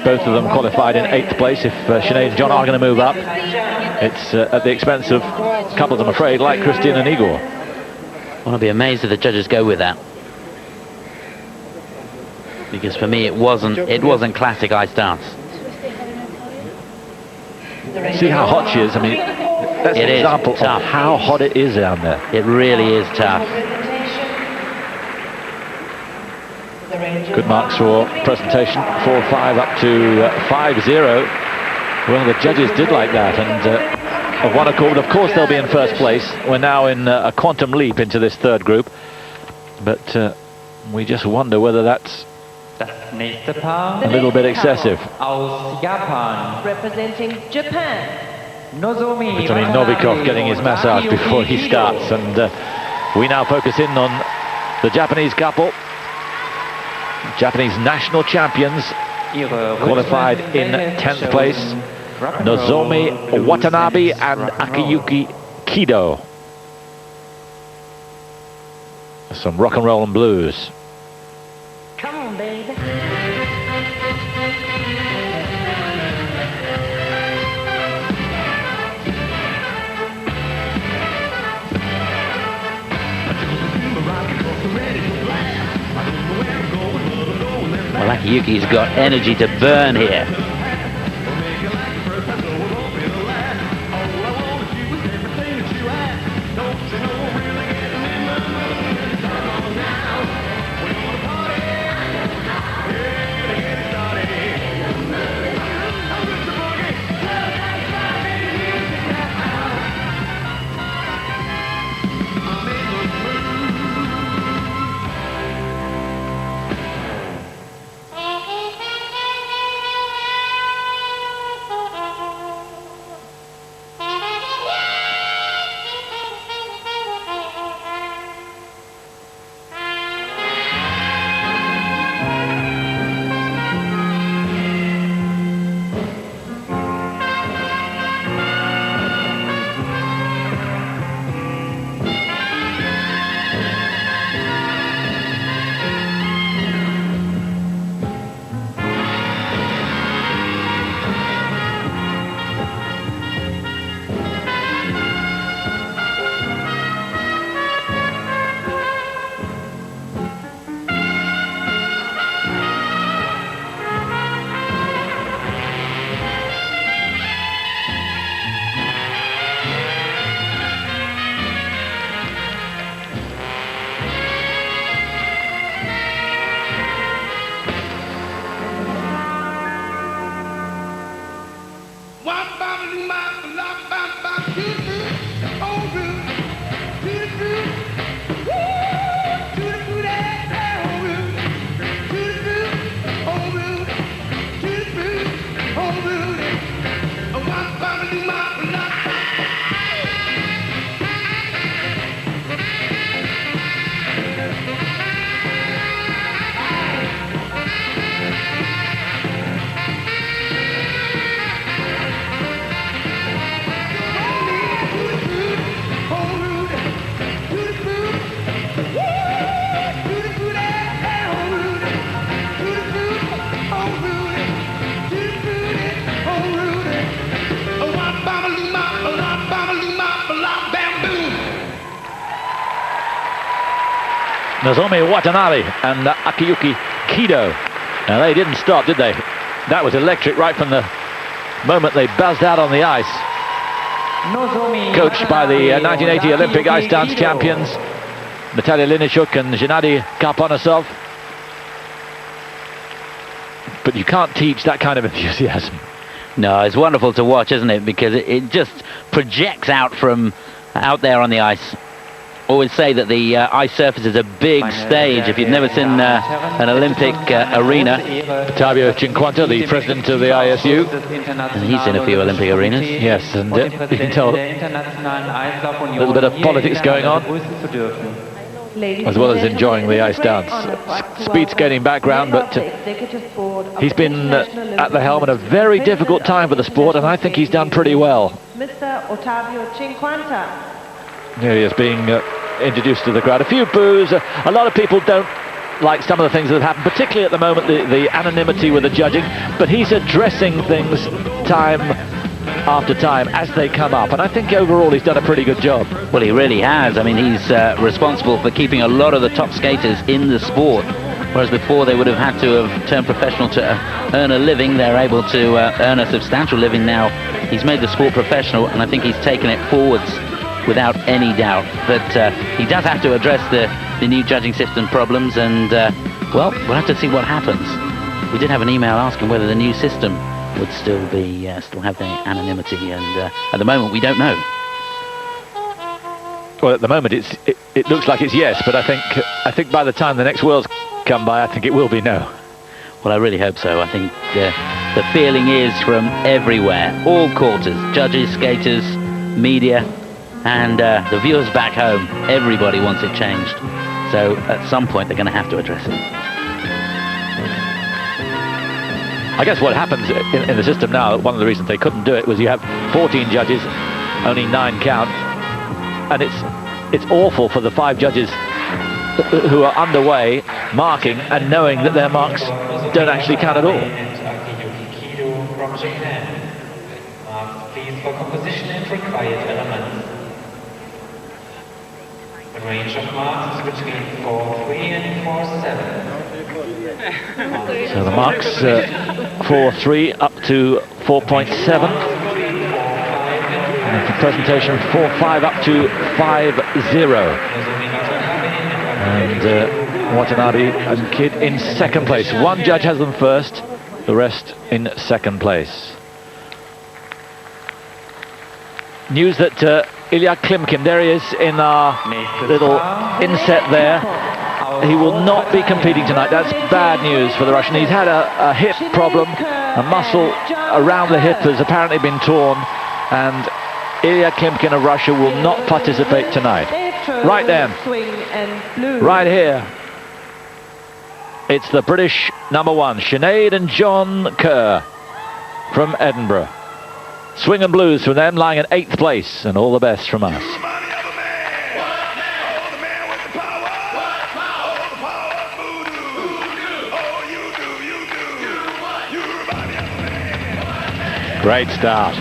Both of them qualified in 8th place. If Sinead and John are going to move up, it's at the expense of couples, I'm afraid, like Christine and Igor. I want to be amazed if the judges go with that, because for me it wasn't classic ice dance. See how hot she is. I mean, that's an example of how hot it is down there. It really is tough. Good marks for presentation. 4-5 up to 5-0. Well, the judges did like that, and of one accord, of course, they'll be in first place. We're now in a quantum leap into this third group, but we just wonder whether that's a little bit excessive. Representing Japan, Vitamin Novikov getting his massage before he starts, and we now focus in on the Japanese couple. Japanese national champions, qualified in 10th place, Nozomi Watanabe and Akiyuki Kido. Some rock and roll and blues. come on, baby. Well, Akiyuki's got energy to burn here. Nozomi Watanabe and Akiyuki Kido. Now they didn't stop, did they? That was electric right from the moment they buzzed out on the ice. Coached by the 1980 Olympic ice dance champions Natalia Linichuk and Gennady Karponosov. But you can't teach that kind of enthusiasm. No, it's wonderful to watch, isn't it? Because it just projects out from out there on the ice. Always say that the ice surface is a big stage. If you've never seen an Olympic arena. Ottavio Cinquanta, the president of the ISU. And he's in a few Olympic arenas. Yes, and you can tell a little bit of politics going on, as well as enjoying the ice dance. Speed skating background, but he's been at the helm in a very difficult time for the sport, and I think he's done pretty well. Mr. Ottavio Cinquanta. Here he is being introduced to the crowd. A few boos. A lot of people don't like some of the things that have happened, particularly at the moment, the anonymity with the judging, but he's addressing things time after time as they come up, and I think overall he's done a pretty good job. Well, he really has. I mean, he's responsible for keeping a lot of the top skaters in the sport, whereas before they would have had to have turned professional to earn a living. They're able to earn a substantial living now. He's made the sport professional, and I think he's taken it forwards without any doubt. But he does have to address the new judging system problems, and well, we'll have to see what happens. We did have an email asking whether the new system would still have the anonymity, and at the moment we don't know. Well, at the moment it looks like it's yes, but I think by the time the next Worlds come by, I think it will be no. Well, I really hope so. I think the feeling is from everywhere, all quarters, judges, skaters, media, and the viewers back home. Everybody wants it changed. So at some point they're going to have to address it. I guess what happens in the system now, one of the reasons they couldn't do it was you have 14 judges, only 9 count, and it's awful for the 5 judges who are underway marking and knowing that their marks don't actually count at all. Please for composition and required elements. The range of marks is between 4.3 and 4.7. So the marks 4.3 up to 4.7. And the presentation 4.5 up to 5.0. And Watanabe and Kid in second place. One judge has them first, the rest in second place. News that Ilya Klimkin, there he is in our little inset there. He will not be competing tonight. That's bad news for the Russian. He's had a hip problem. A muscle around the hip has apparently been torn, and Ilya Klimkin of Russia will not participate tonight. Right then, right here, it's the British #1, Sinead and John Kerr from Edinburgh. Swing and blues from them, lying in 8th place, and all the best from us. Great start.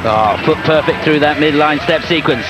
Oh, foot perfect through that midline step sequence.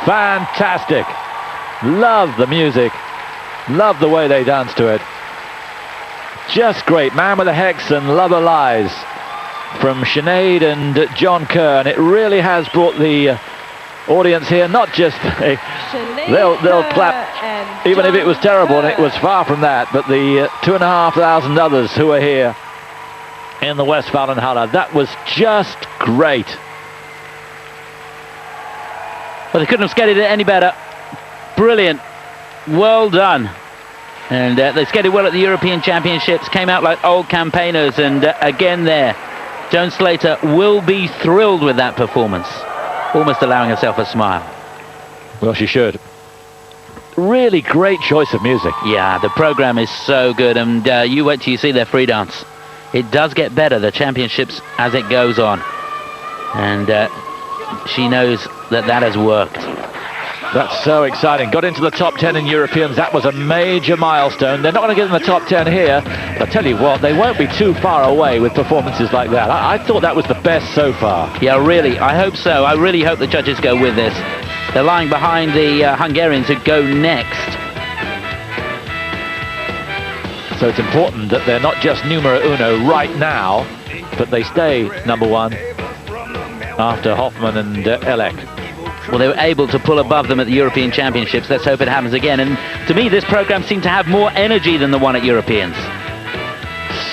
Fantastic. Love the music. Love the way they dance to it. Just great. Man with a Hex and Lover Lies from Sinead and John Kerr. And it really has brought the audience here, not just... they'll clap even if it was terrible, and it was far from that. But the 2,500 others who are here in the Westfalenhalle, that was just great. Well, they couldn't have skated it any better. Brilliant. Well done. And they skated well at the European Championships, came out like old campaigners, and again there, Joan Slater will be thrilled with that performance, almost allowing herself a smile. Well, she should. Really great choice of music. Yeah, the program is so good, and you wait till you see their free dance. It does get better, the championships, as it goes on. And she knows that that has worked. That's so exciting. Got into the top 10 in Europeans. That was a major milestone. They're not going to get in the top 10 here. But I tell you what, they won't be too far away with performances like that. I thought that was the best so far. Yeah, really. I hope so. I really hope the judges go with this. They're lying behind the Hungarians who go next. So it's important that they're not just numero uno right now, but they stay number one after Hoffman and Elek. Well, they were able to pull above them at the European Championships. Let's hope it happens again. And to me, this program seemed to have more energy than the one at Europeans.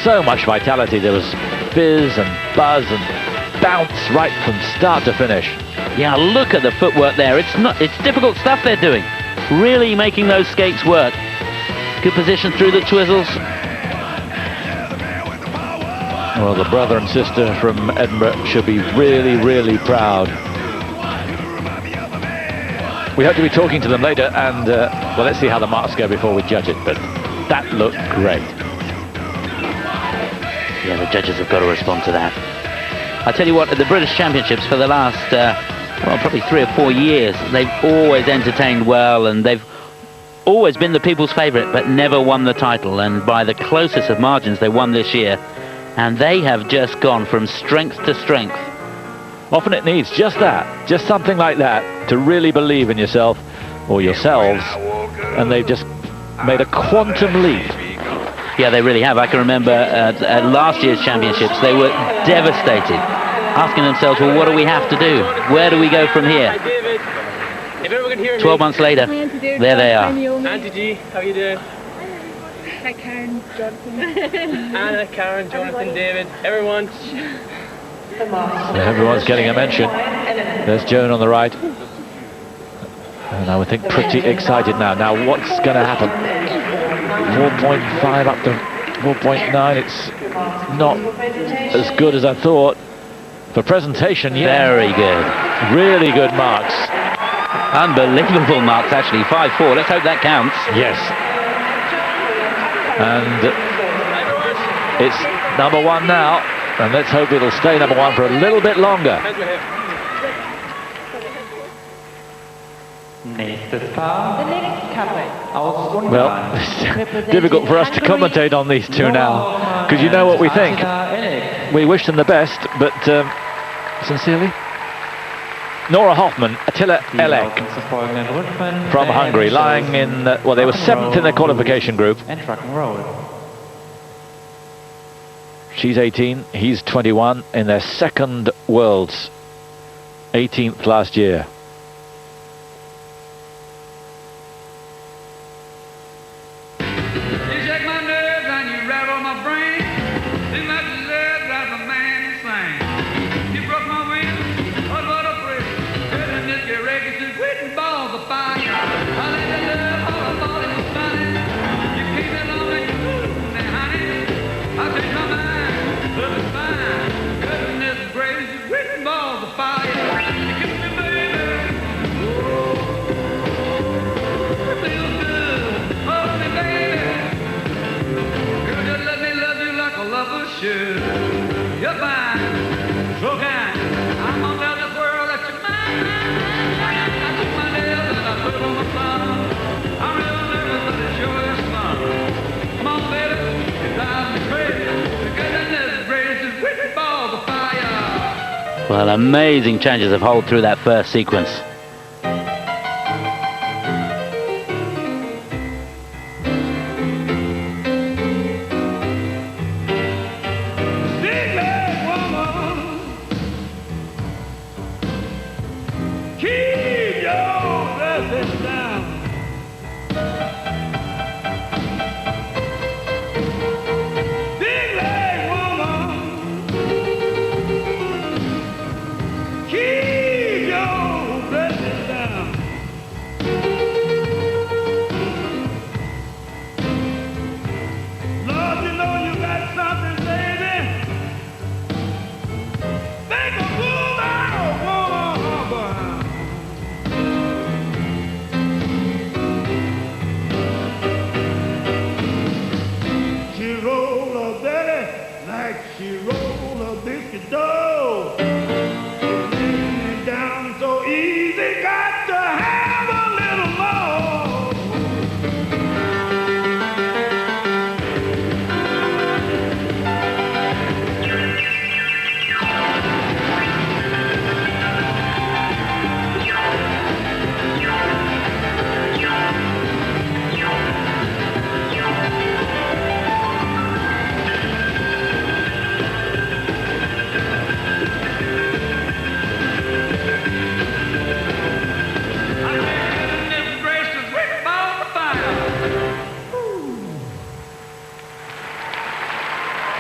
So much vitality. There was fizz and buzz and bounce right from start to finish. Yeah, look at the footwork there. It's difficult stuff they're doing. Really making those skates work. Good position through the twizzles. Well, the brother and sister from Edinburgh should be really, really proud. We hope to be talking to them later, and well, let's see how the marks go before we judge it, but that looked great. Yeah, the judges have got to respond to that. I tell you what, at the British Championships for the last, well, probably 3 or 4 years, they've always entertained well, and they've always been the people's favourite, but never won the title, and by the closest of margins they won this year, and they have just gone from strength to strength. Often it needs just that, just something like that, to really believe in yourself, or yourselves, and they've just made a quantum leap. Yeah, they really have. I can remember at last year's championships, they were devastated, asking themselves, well, what do we have to do? Where do we go from here? 12 months later, there they are. Auntie G, how you doing? Hi, Karen, Jonathan. Anna, Karen, Jonathan, David, everyone. So everyone's getting a mention. There's Joan on the right. And I would think pretty excited now. Now what's going to happen? 4.5 up to 4.9. It's not as good as I thought. For presentation, yeah. Very good. Really good marks. Unbelievable marks, actually. 5.4. Let's hope that counts. Yes. And it's number one now. And let's hope it'll stay number one for a little bit longer. Nächstes Paar. The next couple. Aus Ungarn. Well, it's difficult for us to commentate on these two now, because you know what we think. We wish them the best, but sincerely, Nora Hoffman, Attila Elek from Hungary, lying in, well, they were 7th in their qualification group. And rock and roll. She's 18, he's 21, in their second Worlds, 18th last year. You shake my nerves and you rattle my brain. Too much love drives a man insane. You broke my wings, what a praise. Turning this your records and quitting balls of fire. I let you love all I thought it was funny. You came along and you moved me, honey. I changed my mind, love is fine. Goodness gracious, you quitting balls of fire. You kiss me, baby. It feels good. Hold me, baby. Girl, just let me love you like a lover should. You're fine, so kind. I'm gonna tell this world that you're mine. I took my nails and I put them on my thumb. I'm real nervous, but it sure is fun. Come on, baby, you drive me crazy. The goodness gracious, whipping balls of fire. Well, amazing changes of hold through that first sequence. Big leg woman, keep your blessings down. Big leg woman, keep your blessings down. Lord, you know you got something, baby. Make a move out, woman. She roll her belly like she roll a biscuit dough. She's laying it down so easy, got to have a little more.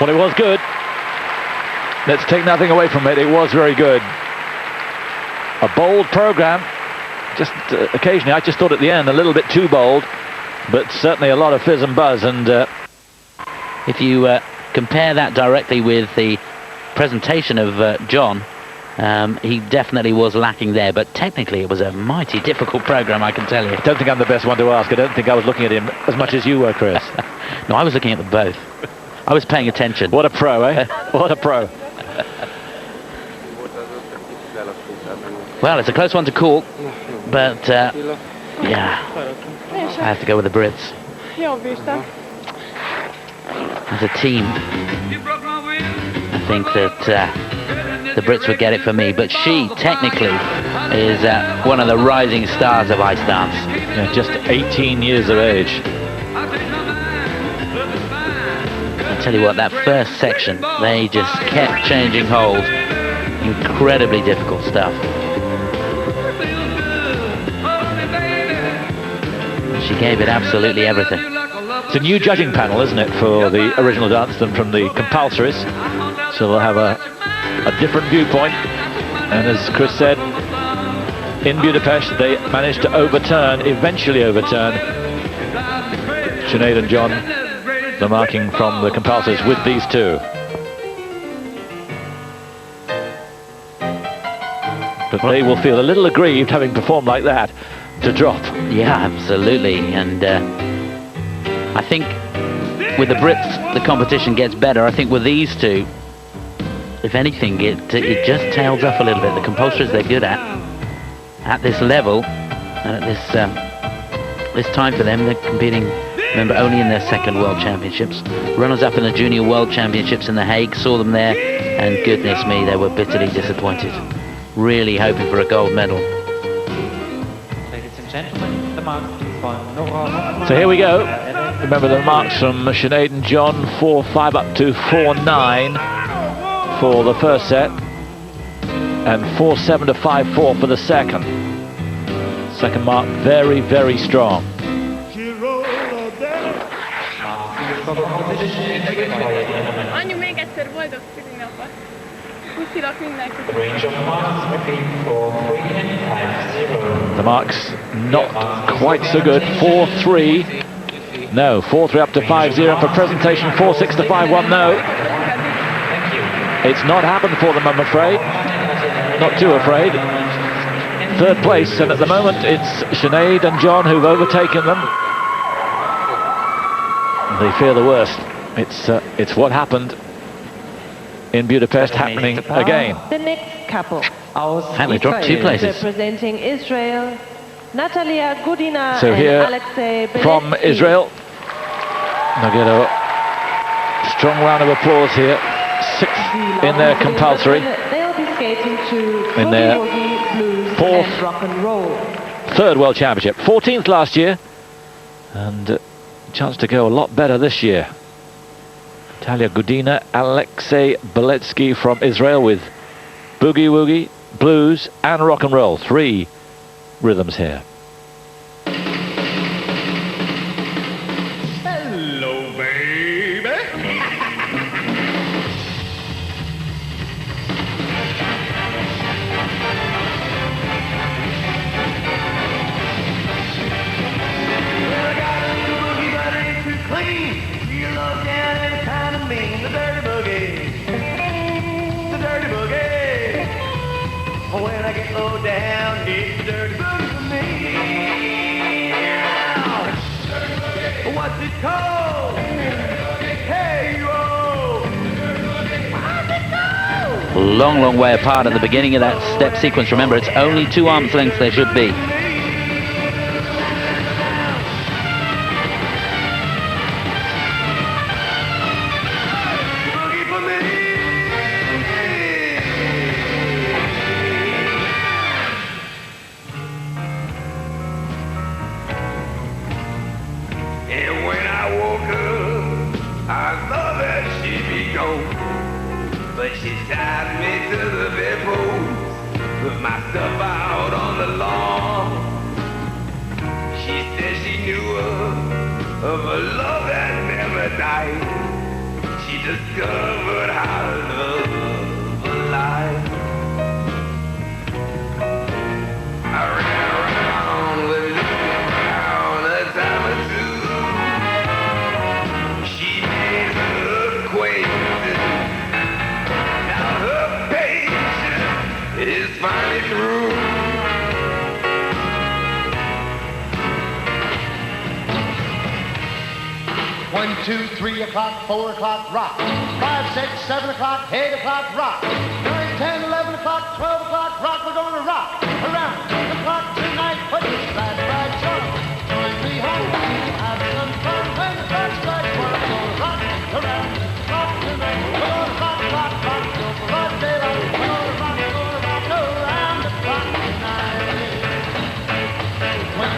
Well, it was good. Let's take nothing away from it. It was very good. A bold program. Just occasionally, I just thought at the end a little bit too bold, but certainly a lot of fizz and buzz. And If you compare that directly with the presentation of John, he definitely was lacking there, but technically it was a mighty difficult program, I can tell you. I don't think I'm the best one to ask. I don't think I was looking at him as much as you were, Chris. No, I was looking at them both. I was paying attention. What a pro, eh? What a pro. Well, it's a close one to call, but yeah, I have to go with the Brits. As a team, I think that the Brits would get it for me, but she technically is one of the rising stars of ice dance. Yeah, just 18 years of age. I tell you what, that first section, they just kept changing holds. Incredibly difficult stuff. She gave it absolutely everything. It's a new judging panel, isn't it, for the original dance than from the compulsories. So we'll have a different viewpoint. And as Chris said, in Budapest, they managed to eventually overturn Sinead and John, the marking from the compulsories with these two. But they will feel a little aggrieved, having performed like that, to drop. Yeah, absolutely. And I think with the Brits, the competition gets better. I think with these two, if anything, it just tails off a little bit. The compulsories they're good at this level, And at this time for them, they're competing, remember, only in their second World Championships. Runners-up in the Junior World Championships in The Hague, saw them there, and goodness me, they were bitterly disappointed. Really hoping for a gold medal. Ladies and gentlemen, the mark for Nora. So here we go. Remember the marks from Sinead and John, 4-5 up to 4-9 for the first set, and 4-7 to 5-4 for the second. Second mark very, very strong. Anyu, még egyszer boldog szülinapot! Puszilak mindenkit! The range of marks would be 4-3 and 5-0. The marks not quite so good. 4-3. No, 4-3 up to 5-0 for presentation. 4-6 to 5-1. No. It's not happened for them, I'm afraid. Not too afraid. Third place, and at the moment it's Sinead and John who've overtaken them. They fear the worst. It's what happened in Budapest happening again. The next couple, aus And they dropped 2 places. representing Israel, Natalia Gudina So and here Alexei from Beletsky. Israel, they'll get a strong round of applause here. 6th in their compulsory. They'll be skating to In their Boogie Woogie, blues fourth and rock and roll. Third World Championship, 14th last year, and chance to go a lot better this year. Natalia Gudina, Alexei Beletsky from Israel with Boogie Woogie, blues and rock and roll. 3 rhythms here. Hello, baby. Well, I got a little boogie, but it ain't too clean. Real low down and kind of mean. The dirty boogie. The dirty boogie. When I get low down, it's the dirty boogie for me. What's it called? Hey, you all. What's it called? Long, long way apart at the beginning of that step sequence. Remember, it's only 2 arms lengths there should be. Boogie for me. And when I woke up, I thought that she'd be gone. But she tied me to the bedpost, put my stuff out on the lawn. She said she knew of a love that never died. She discovered how to love alive. I ran around with looking around a time or two. She made her acquaintance. Now her patience is finally through. 1, 2, 3 o'clock, 4 o'clock, rock. 5, 6, 7 o'clock, 8 o'clock, rock. 9, 10, 11 o'clock, 12 o'clock, rock. We're gonna rock around the clock tonight. Put your glad right on. Join me home. Have some fun when the clock strikes 1. We're gonna rock around the clock tonight. We're gonna rock, rock, rock till broad daylight. We're gonna rock around the clock tonight. When the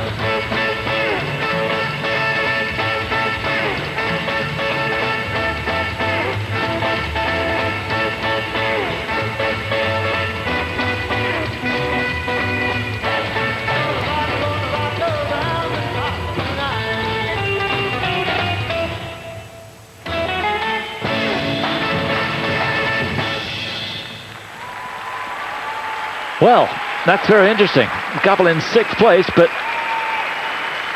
Well, that's very interesting. A couple in 6th place, but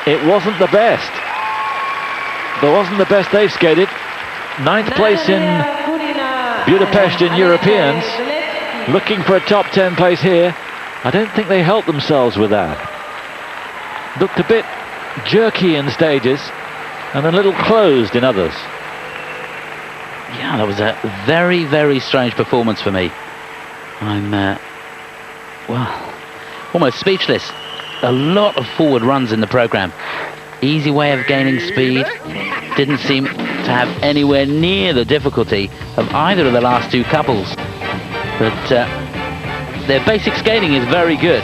it wasn't the best. There wasn't the best they've skated. 9th place in Budapest in Europeans. Looking for a top 10 place here. I don't think they helped themselves with that. Looked a bit jerky in stages and a little closed in others. Yeah, that was a very, very strange performance for me. I'm, well, almost speechless. a lot of forward runs in the program. Easy way of gaining speed. Didn't seem to have anywhere near the difficulty of either of the last two couples. But their basic skating is very good.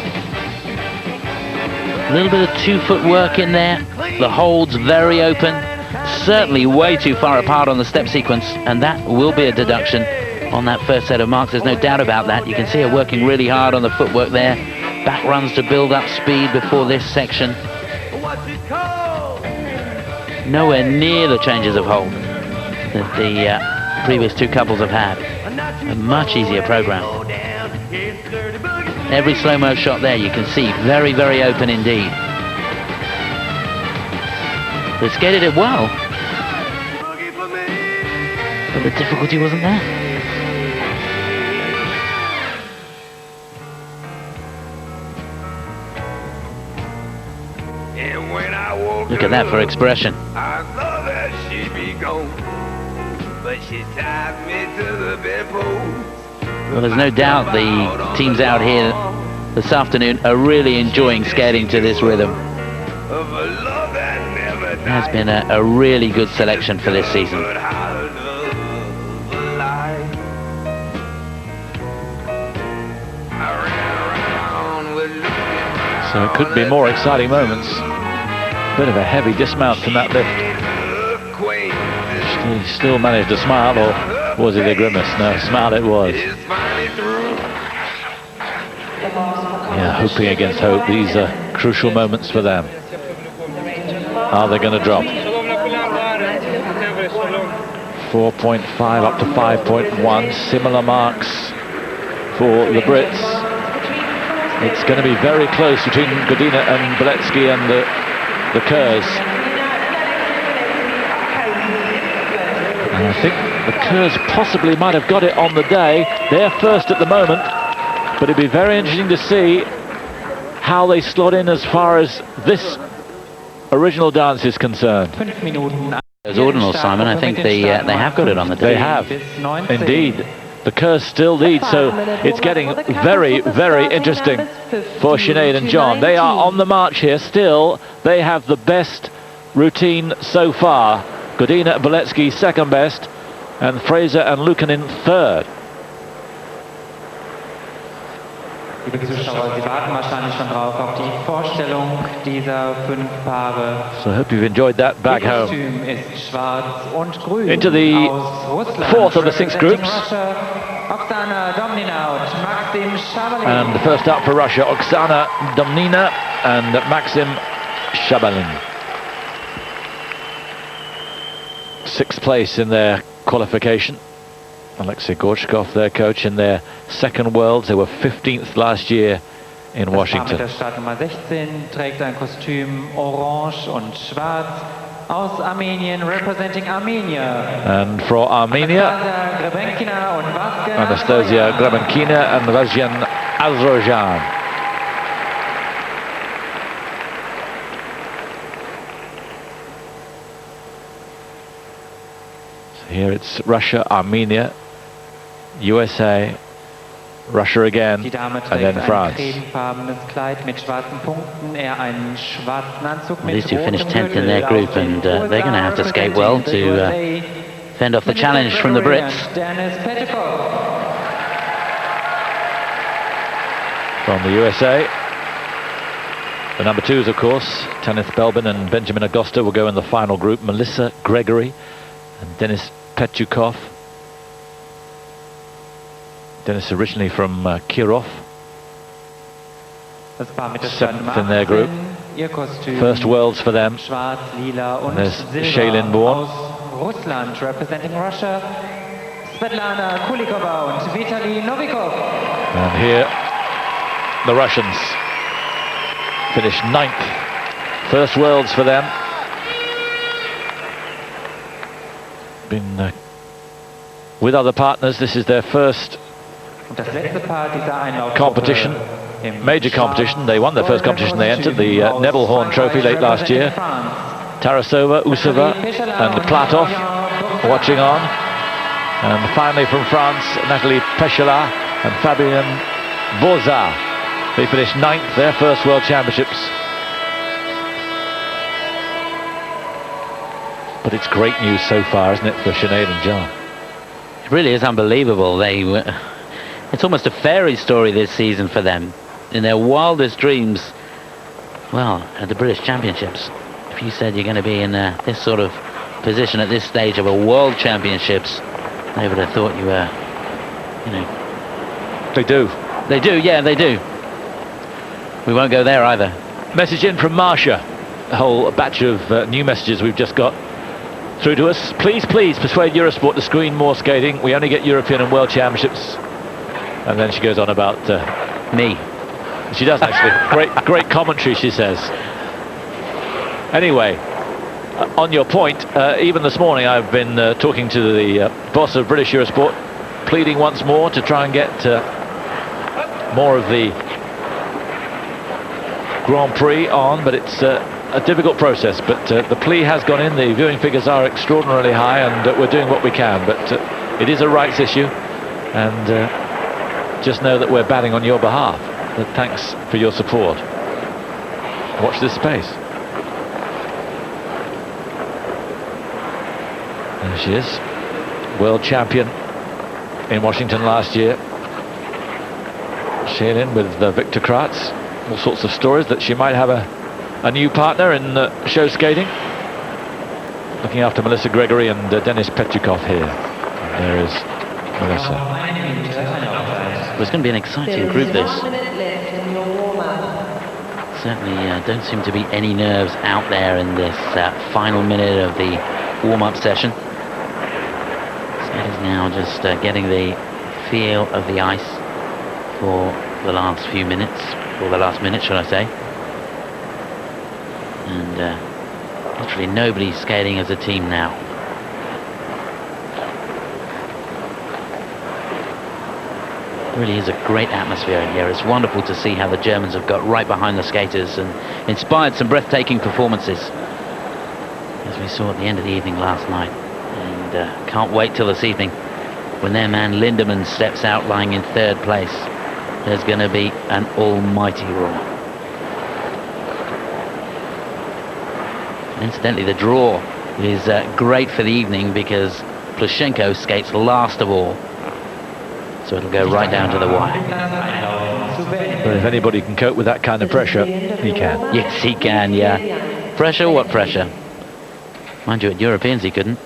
A little bit of 2-foot work in there. The holds very open. Certainly way too far apart on the step sequence, and that will be a deduction on that first set of marks. There's no doubt about that. You can see her working really hard on the footwork there. Back runs to build up speed before this section. Nowhere near the changes of hold that the previous two couples have had. A much easier program. Every slow-mo shot there you can see very, very open indeed. They skated it well, but the difficulty wasn't there. Look at that for expression. I thought that she'd be gone, but she tied me to the bedpost. Well, there's no doubt the teams out here this afternoon are really enjoying skating to this rhythm. It has been a really good selection for this season. So it could be more exciting moments. Bit of a heavy dismount from that lift. He still managed to smile, or was it a grimace? No, smile it was. Yeah, hoping against hope. These are crucial moments for them. Are they going to drop? 4.5 up to 5.1. Similar marks for the Brits. It's going to be very close between Godina and Beletsky and the Kerrs. And I think the Kerrs possibly might have got it on the day. They're first at the moment, but it'd be very interesting to see how they slot in as far as this original dance is concerned. As ordinal, Simon, I think they have got it on the day. They have, indeed. The Kerrs still lead, so it's getting very, very interesting for Sinead and John. They are on the march here still. They have the best routine so far. Godina and Beletsky second best, and Fraser and Lukanin third. Liebe Zuschauer, Sie warten wahrscheinlich schon drauf auf die Vorstellung dieser 5 Paare. So I hope you've enjoyed that back home. Kostüm ist schwarz und grün. Into the fourth of the 6 groups. Oksana Domnina und Maxim Shabalin. And the first up for Russia, Oksana Domnina and Maxim Shabalin. 6th place in their qualification. Alexei Gorchkov, their coach, in their second Worlds. They were 15th last year in Washington. Das Paar mit der Startnummer 16 trägt ein Kostüm orange und schwarz aus Armenien, representing Armenia. And for Armenia, Anastasia Grebenkina and Razjan Azrojan. So here it's Russia, Armenia, USA, Russia again, and then France. These two finished 10th in their group, and they're going to have to skate well to fend off the challenge from the Brits. From the USA, the number 2s, of course, Tanith Belbin and Benjamin Agosto will go in the final group. Melissa Gregory and Denis Petukov. Denis originally from Kirov. 7th in their group. First Worlds for them. And there's Shailin Bourne. Ruslan representing Russia. Svetlana Kulikova and Vitaly Novikov. And here the Russians finished 9th. First Worlds for them. Been with other partners. This is their first competition, major competition. They won their first competition they entered, the Neville Horn Trophy late last year. Tarasova, Usova and Platov watching on. And finally from France, Nathalie Pechola and Fabienne Boza They finished 9th, their first World Championships. But it's great news so far, isn't it, for Sinead and John? It really is unbelievable. It's almost a fairy story this season for them. In their wildest dreams, well, at the British Championships, if you said you're going to be in this sort of position at this stage of a World Championships, they would have thought you were, you know... They do. They do, yeah, they do. We won't go there either. Message in from Marsha. A whole batch of new messages we've just got through to us. Please, please persuade Eurosport to screen more skating. We only get European and World Championships. And then she goes on about me. She does actually. Great commentary, she says. Anyway, on your point, even this morning I've been talking to the boss of British Eurosport, pleading once more to try and get more of the Grand Prix on, but it's a difficult process. But the plea has gone in, the viewing figures are extraordinarily high, and we're doing what we can. But it is a rights issue, and just know that we're batting on your behalf. But thanks for your support. Watch this space. There she is, world champion in Washington last year. Sailing with Victor Kratz. All sorts of stories that she might have a new partner in show skating. Looking after Melissa Gregory and Denis Petrikov here. And there is Melissa. It's going to be an exciting group, this. Certainly don't seem to be any nerves out there in this final minute of the warm-up session. Skaters now just getting the feel of the ice for the last few minutes, or the last minute, should I say. And literally nobody's skating as a team now. It really is a great atmosphere in here. It's wonderful to see how the Germans have got right behind the skaters and inspired some breathtaking performances, as we saw at the end of the evening last night. And can't wait till this evening when their man Lindemann steps out lying in 3rd place. There's going to be an almighty roar. Incidentally, the draw is great for the evening because Plushenko skates last of all. So it'll go right down to the wire. But if anybody can cope with that kind of pressure, he can. Yes, he can, yeah. Pressure? What pressure? Mind you, at Europeans he couldn't.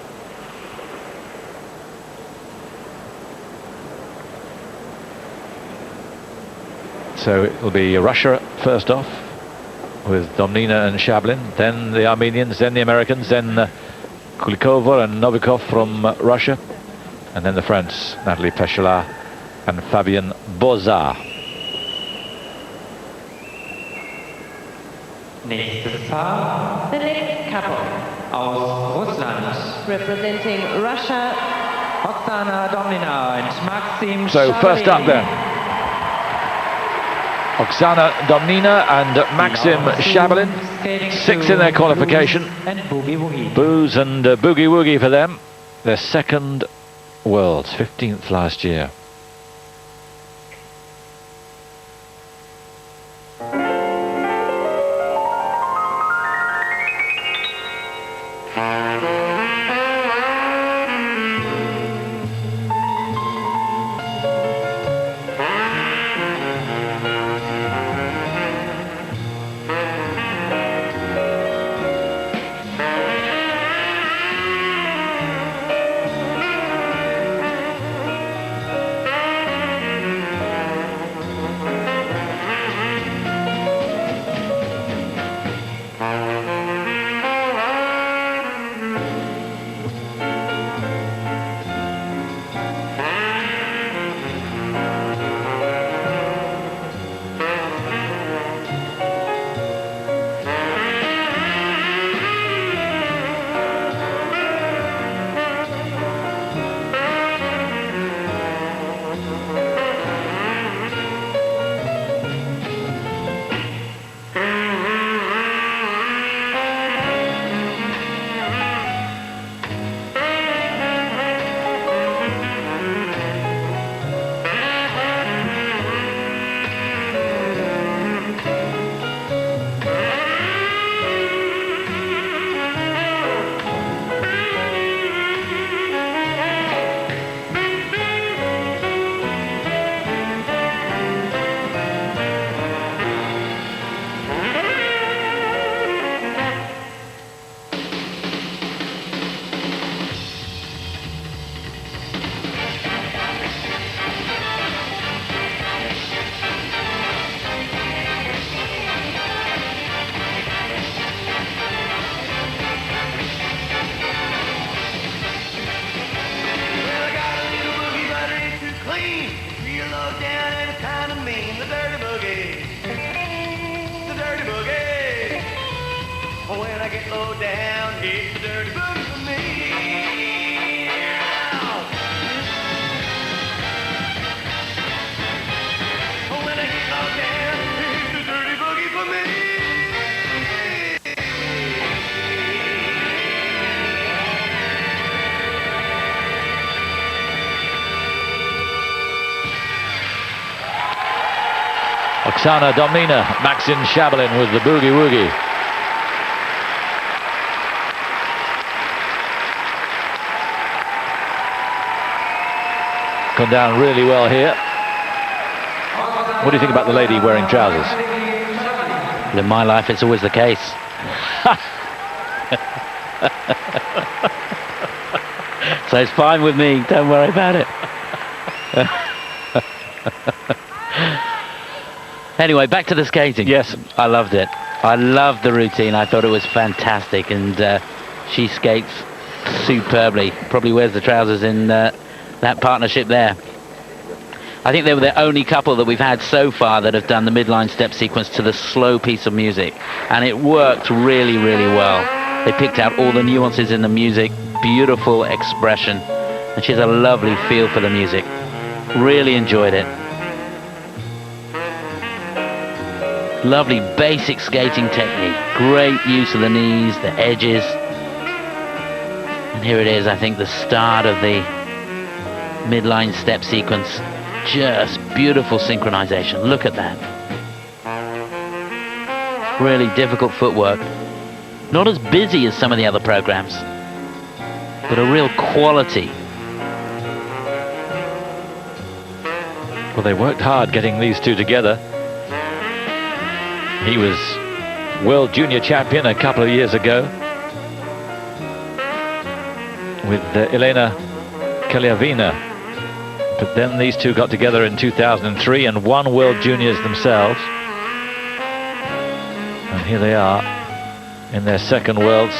So it will be Russia first off, with Domnina and Shablin, then the Armenians, then the Americans, then Kulikova and Novikov from Russia, and then the French, Nathalie Pechola and Fabien Bozard. Nächstes Paar, the next couple, aus Russland. Representing Russia, Oksana Domnina and Maxim So first up then, Oksana Domnina and Maxim Shabalin, 6th in their qualification. And Boogie Woogie. Booze and Boogie Woogie for them. Their 2nd Worlds, 15th last year. When I get low down, it's dirty boogie for me. When I get low down, it's a dirty boogie for me. Oksana Domnina, Maxim Shabalin with the Boogie Woogie. Gone down really well here. What do you think about the lady wearing trousers? In my life, it's always the case. So it's fine with me, don't worry about it. Anyway, back to the skating. Yes. I loved it. I loved the routine. I thought it was fantastic, and she skates superbly. Probably wears the trousers in that partnership there. I think they were the only couple that we've had so far that have done the midline step sequence to the slow piece of music, and it worked really, really well. They picked out all the nuances in the music, beautiful expression, and she has a lovely feel for the music. Really enjoyed it. Lovely basic skating technique, great use of the knees, the edges. And here it is, I think, the start of the midline step sequence. Just beautiful synchronization. Look at that. Really difficult footwork. Not as busy as some of the other programs, but a real quality. Well, they worked hard getting these two together. He was World Junior Champion a couple of years ago with Elena Kaliavina. But then these two got together in 2003 and won World Juniors themselves. And here they are in their second Worlds.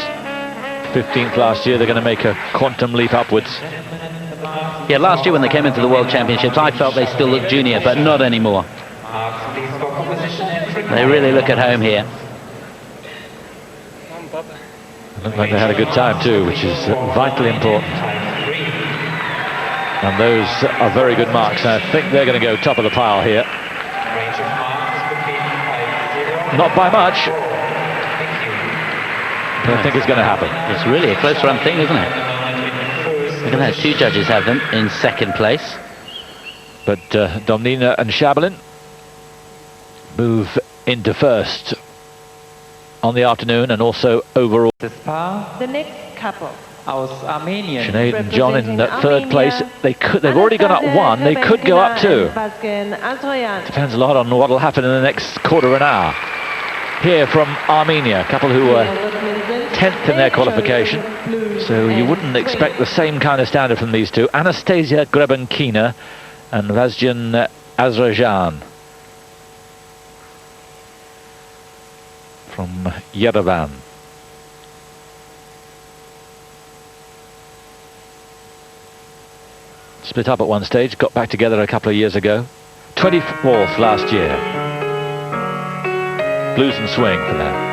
15th last year. They're going to make a quantum leap upwards. Yeah, last year when they came into the World Championships, I felt they still looked junior, but not anymore. They really look at home here. It looked like they had a good time too, which is vitally important. And those are very good marks. I think they're going to go top of the pile here. Not by much. But I think it's going to happen. It's really a close run thing, isn't it? Look at that, two judges have them in second place. But Domnina and Shabalin move into first on the afternoon and also overall. The next couple. Aus Armenien. Sinead and John in third place. They've already gone up one. They could go up two. Depends a lot on what will happen in the next quarter of an hour. Here from Armenia, a couple who were 10th in their qualification. So you wouldn't expect the same kind of standard from these two. Anastasia Grebenkina and Vazjan Azrajan from Yerevan. Split up at one stage, got back together a couple of years ago. 24th last year. Blues and swing for them.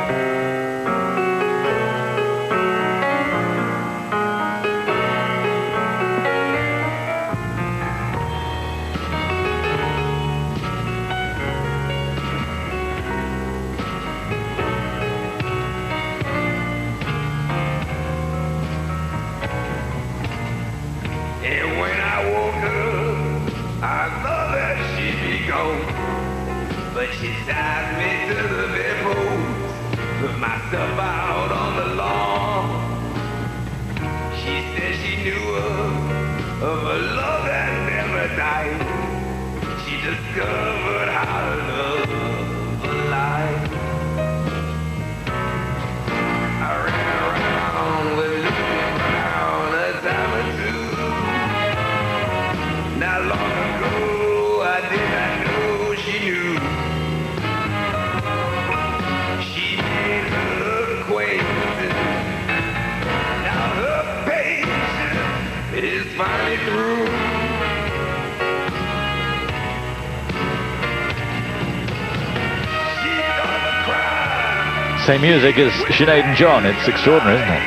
same music as Sinead and John. It's extraordinary, isn't it?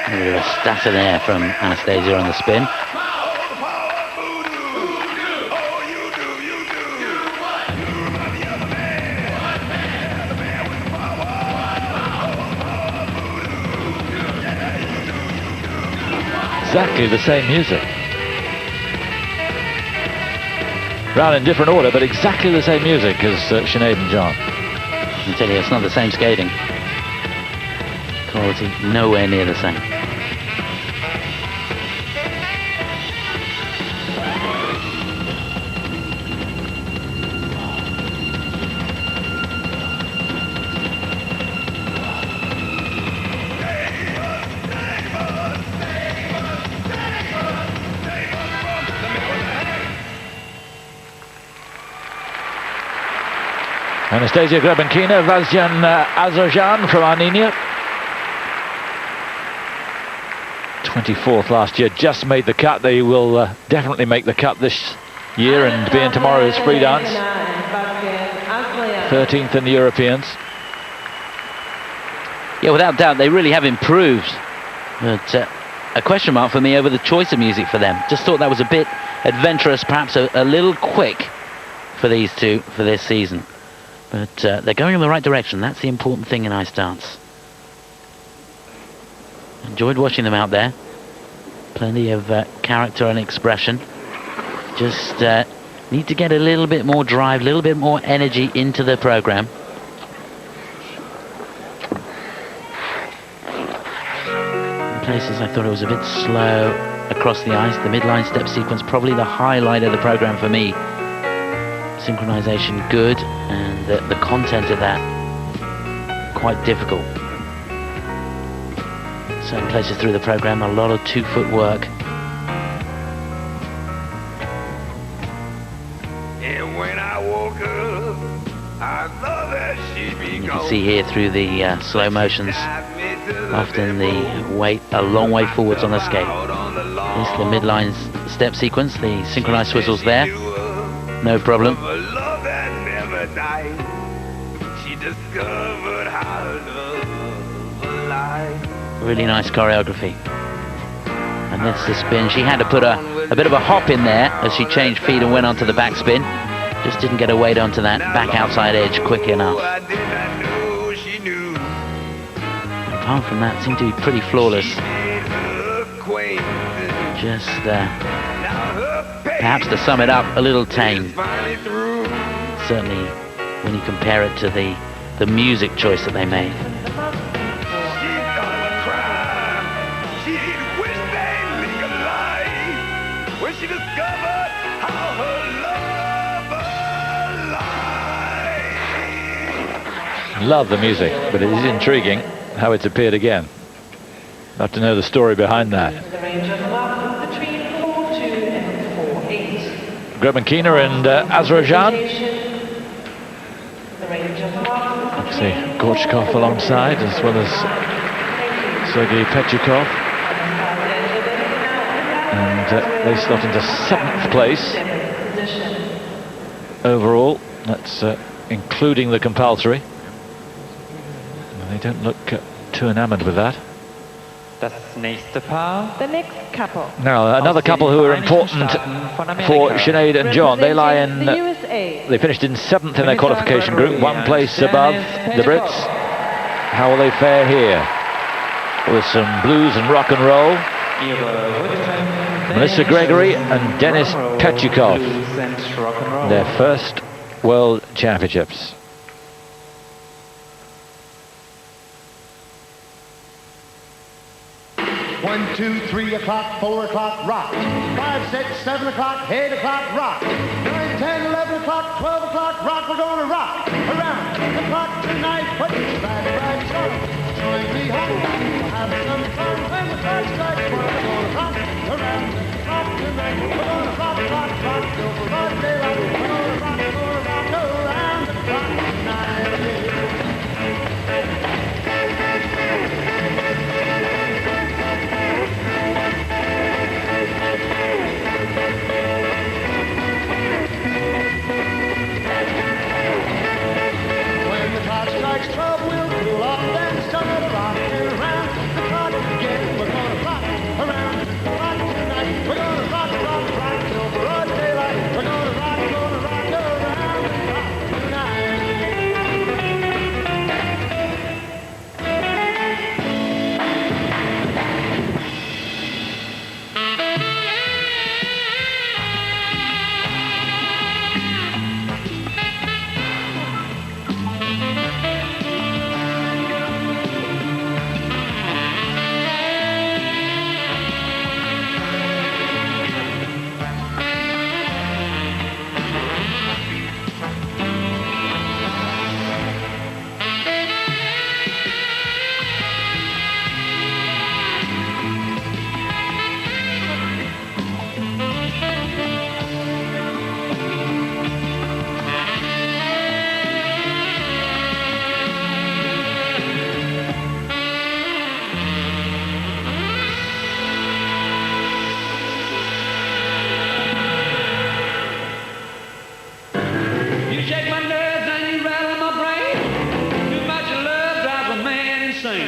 A bit of a stutter there from Anastasia on the spin. Exactly the same music. Round in different order, but exactly the same music as Sinead and John. I tell you, it's not the same skating. Quality nowhere near the same. Anastasia Grebenkina, Vazyan Azarjan from Armenia. 24th last year, just made the cut. They will definitely make the cut this year and be in tomorrow's free dance. 13th in the Europeans. Yeah, without doubt, they really have improved. But a question mark for me over the choice of music for them. Just thought that was a bit adventurous, perhaps a little quick for these two for this season. But they're going in the right direction. That's the important thing in ice dance. Enjoyed watching them out there. Plenty of character and expression. Just need to get a little bit more drive, a little bit more energy into the program. In places I thought it was a bit slow across the ice. The midline step sequence, probably the highlight of the program for me. Synchronization good, and the content of that quite difficult. Certain places through the program, a lot of 2-foot work. And when I woke up, I thought that she'd be You can see here through the slow motions, often the weight a long way forwards on the skate. Here's the midline step sequence, the synchronized swizzles there. No problem. Really nice choreography. And that's the spin. She had to put a bit of a hop in there as she changed feet and went onto the back spin. Just didn't get her weight onto that back outside edge quick enough. Apart from that, seemed to be pretty flawless. Just perhaps to sum it up, a little tame. Certainly when you compare it to the music choice that they made. Love the music, but it is intriguing how it's appeared again. I'd have to know the story behind that. Grebenkina and Azarjan. Obviously, Gorchkov alongside, as well as Sergei Petchikov. And they slot into 7th place overall. That's including the compulsory. They don't look too enamored with that. Das nächste Paar. The next couple. Now, another couple who are important for Sinead and John. They lie in. They finished in 7th in their qualification group, 1 place above the Brits. How will they fare here? With some blues and rock and roll. Melissa Gregory and Denis Petchikov. Their first World Championships. 1, 2, 3 o'clock, 4 o'clock, rock. 5, 6, 7 o'clock, 8 o'clock, rock. 9, 10, 11 o'clock, 12 o'clock, rock. We're gonna rock around the clock tonight. Put your back on. Join me home. We'll have some fun when the clock strikes 1. We're gonna rock around the clock tonight. We're gonna rock till broad daylight. We're gonna rock around the clock tonight.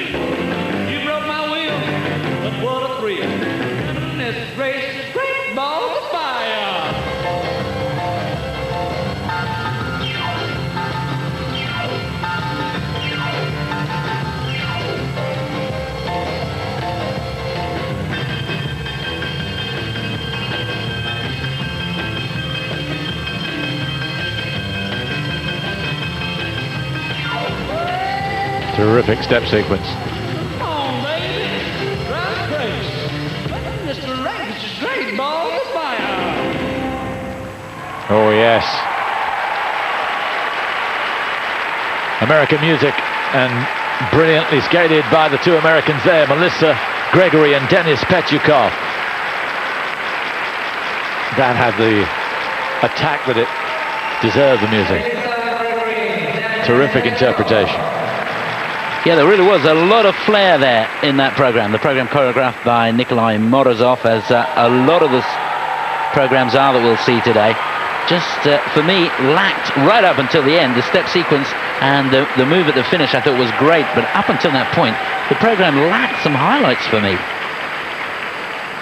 You broke my will, but what a thrill. This race is great balls of fire. Terrific step sequence. Come on, baby. Drive crazy. Mr. Race is great balls of fire. Oh yes. American music and brilliantly skated by the two Americans there, Melissa Gregory and Denis Petyukov. That had the attack that it deserved, the music. Terrific interpretation. Yeah, there really was a lot of flair there in that program. The program choreographed by Nikolai Morozov, as a lot of the programs are that we'll see today. Just, for me, lacked right up until the end. The step sequence and the move at the finish I thought was great, but up until that point, the program lacked some highlights for me.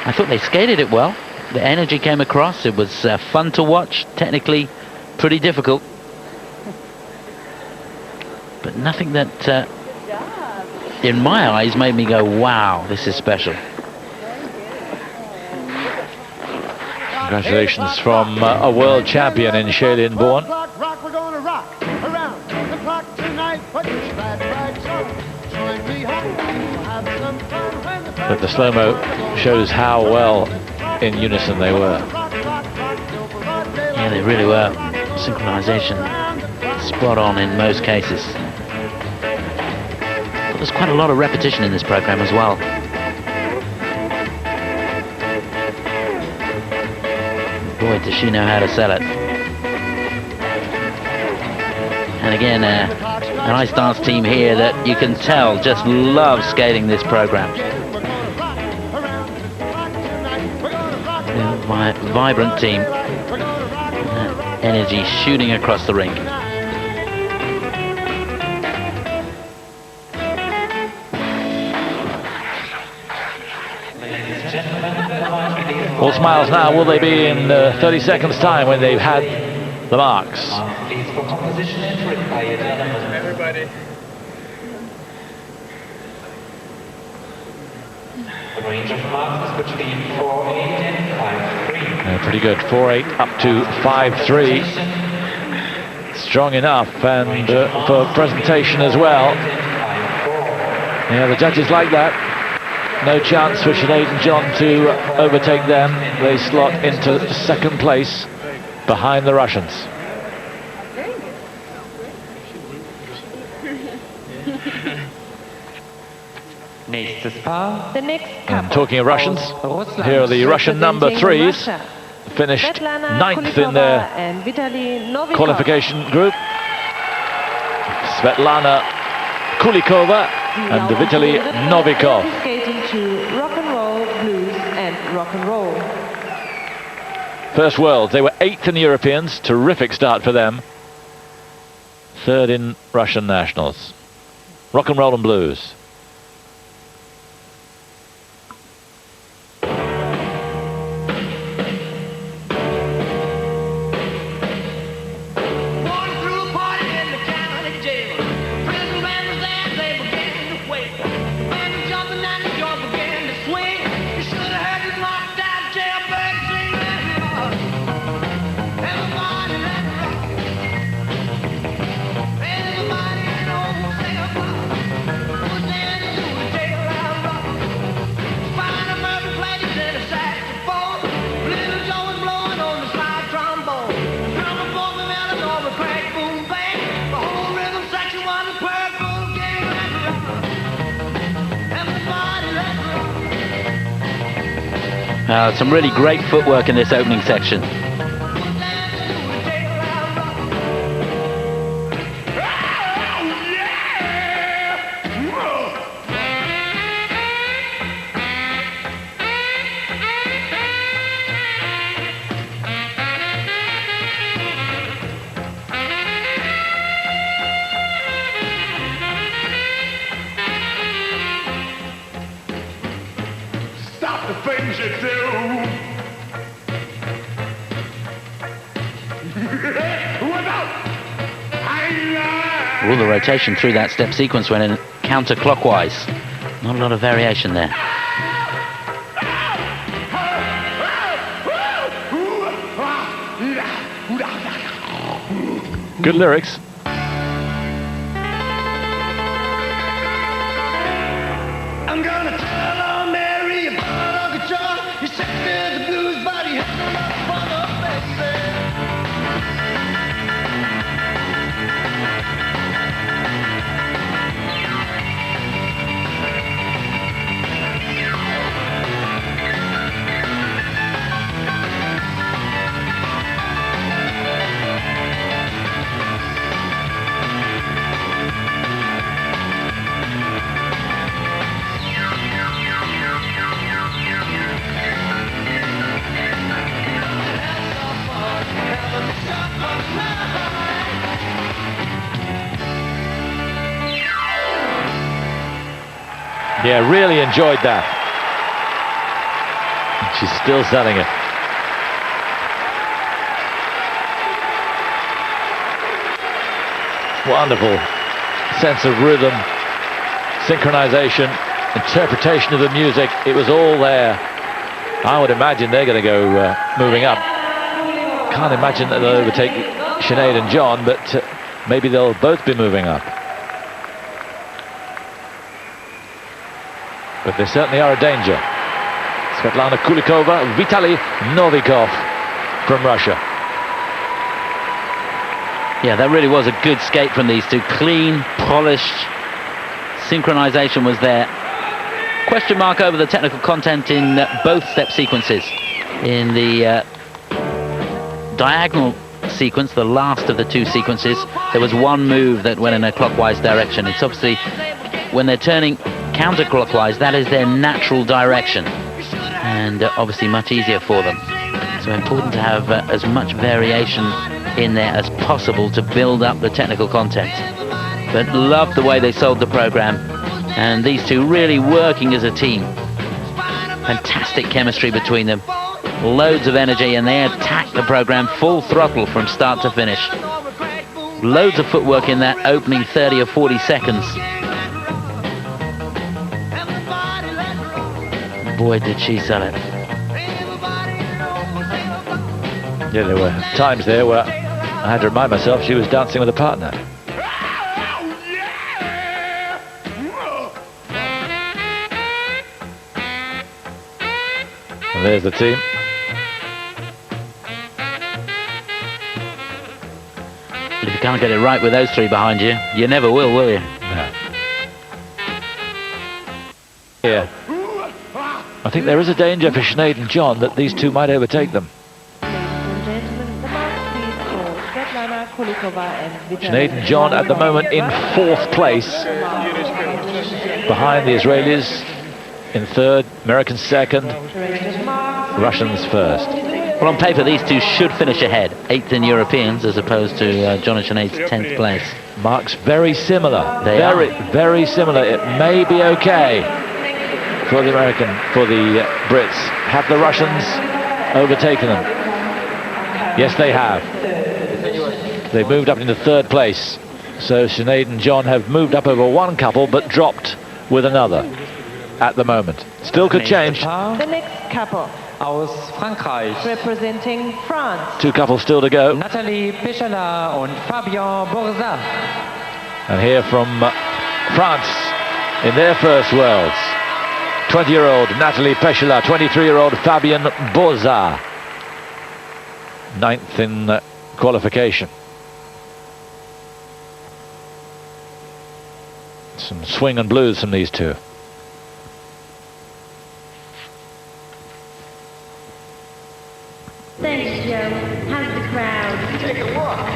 I thought they skated it well. The energy came across. It was fun to watch, technically pretty difficult. But nothing that... in my eyes, made me go, wow, this is special. Congratulations from a world champion in Shailene Bourne. Rock, we're gonna rock around the clock tonight. Put your glad rags on. Join me home. We'll have some fun when the But the slow-mo shows how well in unison they were. Yeah, they really were. Synchronization spot on in most cases. But there's quite a lot of repetition in this program as well. Boy, does she know how to sell it. And again, an ice dance team here that you can tell just loves skating this program. My vibrant team. Energy shooting across the rink. All smiles now. Will they be in 30 seconds time when they've had the marks? Everybody. The range of marks is between 4.8 and 5.3. Pretty good. 4.8 up to 5.3. Strong enough, and for presentation as well. Yeah, the judges like that. No chance for Sinead and John to overtake them. They slot into second place behind the Russians. Nächstes Paar. The next And talking of Russians, here are the Russian number threes. Finished ninth in their qualification group. Svetlana Kulikova and Vitaly Novikov. Skating to rock and roll, blues and rock and roll. First Worlds, they were 8th in the Europeans. Terrific start for them. 3rd in Russian nationals. Rock and roll and blues. Some really great footwork in this opening section. the things you do. All the rotation through that step sequence went in counterclockwise. Not a lot of variation there. Good lyrics. I'm gonna tell on Mary about Uncle John. He said there's the blues, but he had no mother, baby. Yeah, really enjoyed that. She's still selling it. Wonderful sense of rhythm, synchronization, interpretation of the music. It was all there. I would imagine they're going to go moving up. Can't imagine that they'll overtake Sinead and John, but maybe they'll both be moving up. But they certainly are a danger. Svetlana Kulikova, Vitaly Novikov from Russia. Yeah, that really was a good skate from these two. Clean, polished, synchronization was there. Question mark over the technical content in both step sequences. In the diagonal sequence, the last of the two sequences, there was one move that went in a clockwise direction. It's obviously, when they're turning counterclockwise, that is their natural direction, and obviously much easier for them. So important to have as much variation in there as possible to build up the technical content. But love the way they sold the program, and these two really working as a team. Fantastic chemistry between them, loads of energy, and they attack the program full throttle from start to finish. Loads of footwork in that opening 30 or 40 seconds. Boy, did she sell it. Yeah, there were times there where I had to remind myself she was dancing with a partner. And there's the team. If you can't get it right with those three behind you, you never will you? No. Yeah. I think there is a danger for Sinead and John that these two might overtake them. Sinead and John at the moment in 4th place, behind the Israelis in 3rd, Americans 2nd, Russians 1st. Well, on paper, these two should finish ahead, 8th in Europeans as opposed to John and Sinead's 10th place. Marks very similar. They very similar. It may be okay for the Brits. Have the Russians overtaken them? Yes, they have. They've moved up into 3rd place. So Sinead and John have moved up over one couple, but dropped with another at the moment. Still could change. The next couple. Aus Frankreich. Representing France. 2 couples still to go. Nathalie Péchala und Fabien Bourza. And here from France in their first worlds. 20-year-old Nathalie Péchala, 23-year-old Fabien Bourza. 9th in qualification. Some swing and blues from these two. Thanks, Joe. How's the crowd? Take a walk.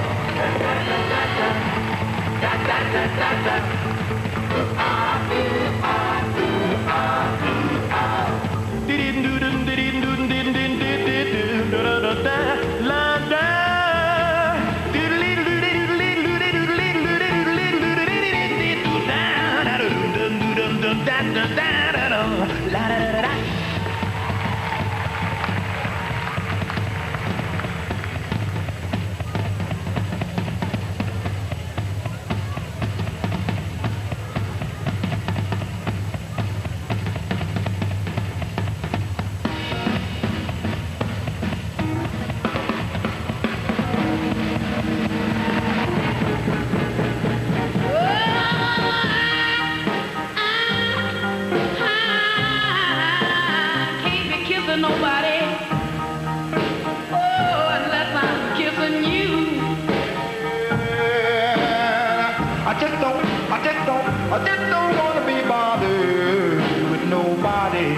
I just don't want to be bothered with nobody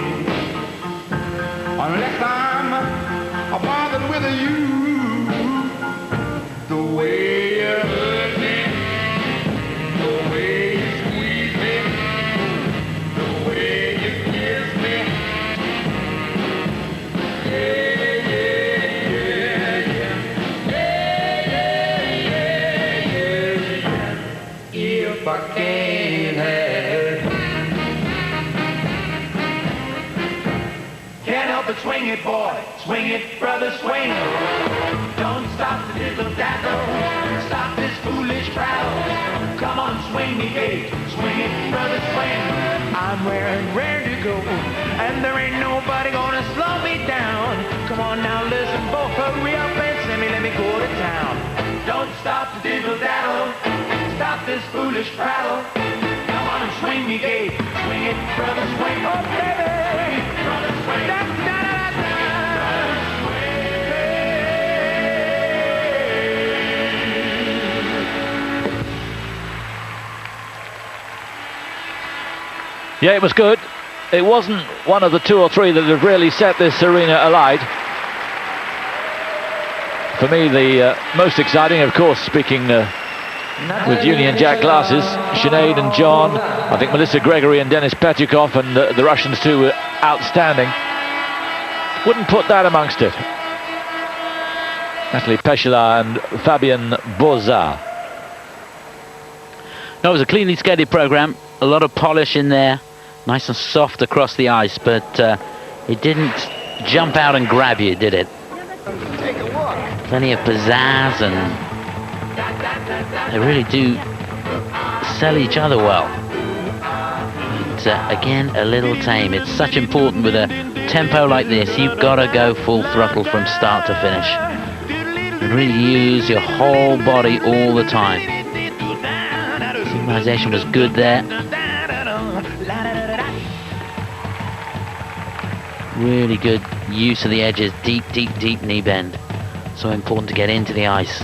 unless I'm bothered with you. The way you hurt me, the way you squeeze me, the way you kiss me. Yeah, yeah, yeah, yeah. Yeah, yeah, yeah, yeah. If I can't have, can't help but swing it, boy. Swing it, brother, swing. Don't stop the diddle-daddle. Stop this foolish prattle. Come on, swing me, Kate. Swing it, brother, swing. I'm ready to go, and there ain't nobody gonna slow me down. Come on now, listen, both hurry up and send me, let me go to town. Don't stop the diddle-daddle. Stop this foolish prattle. Come on and swing me, Kate. Swing it, brother, swing. Oh, baby, brother, swing. Da-da-da-da. Yeah, it was good. It wasn't one of the two or three that have really set this arena alight. For me, the most exciting, of course, speaking with Union Jack glasses, Sinead and John, I think Melissa Gregory and Denis Petyukov, and the Russians too were outstanding. Wouldn't put that amongst it. Natalie Peshila and Fabian Boza. No, it was a cleanly skated program, a lot of polish in there, nice and soft across the ice, but it didn't jump out and grab you, did it? Take a look. Plenty of pizzazz, and they really do sell each other well. But again, a little tame. It's such important with a tempo like this. You've got to go full throttle from start to finish. And really use your whole body all the time. Synchronization was good there. Really good use of the edges, deep, deep, deep knee bend. So important to get into the ice.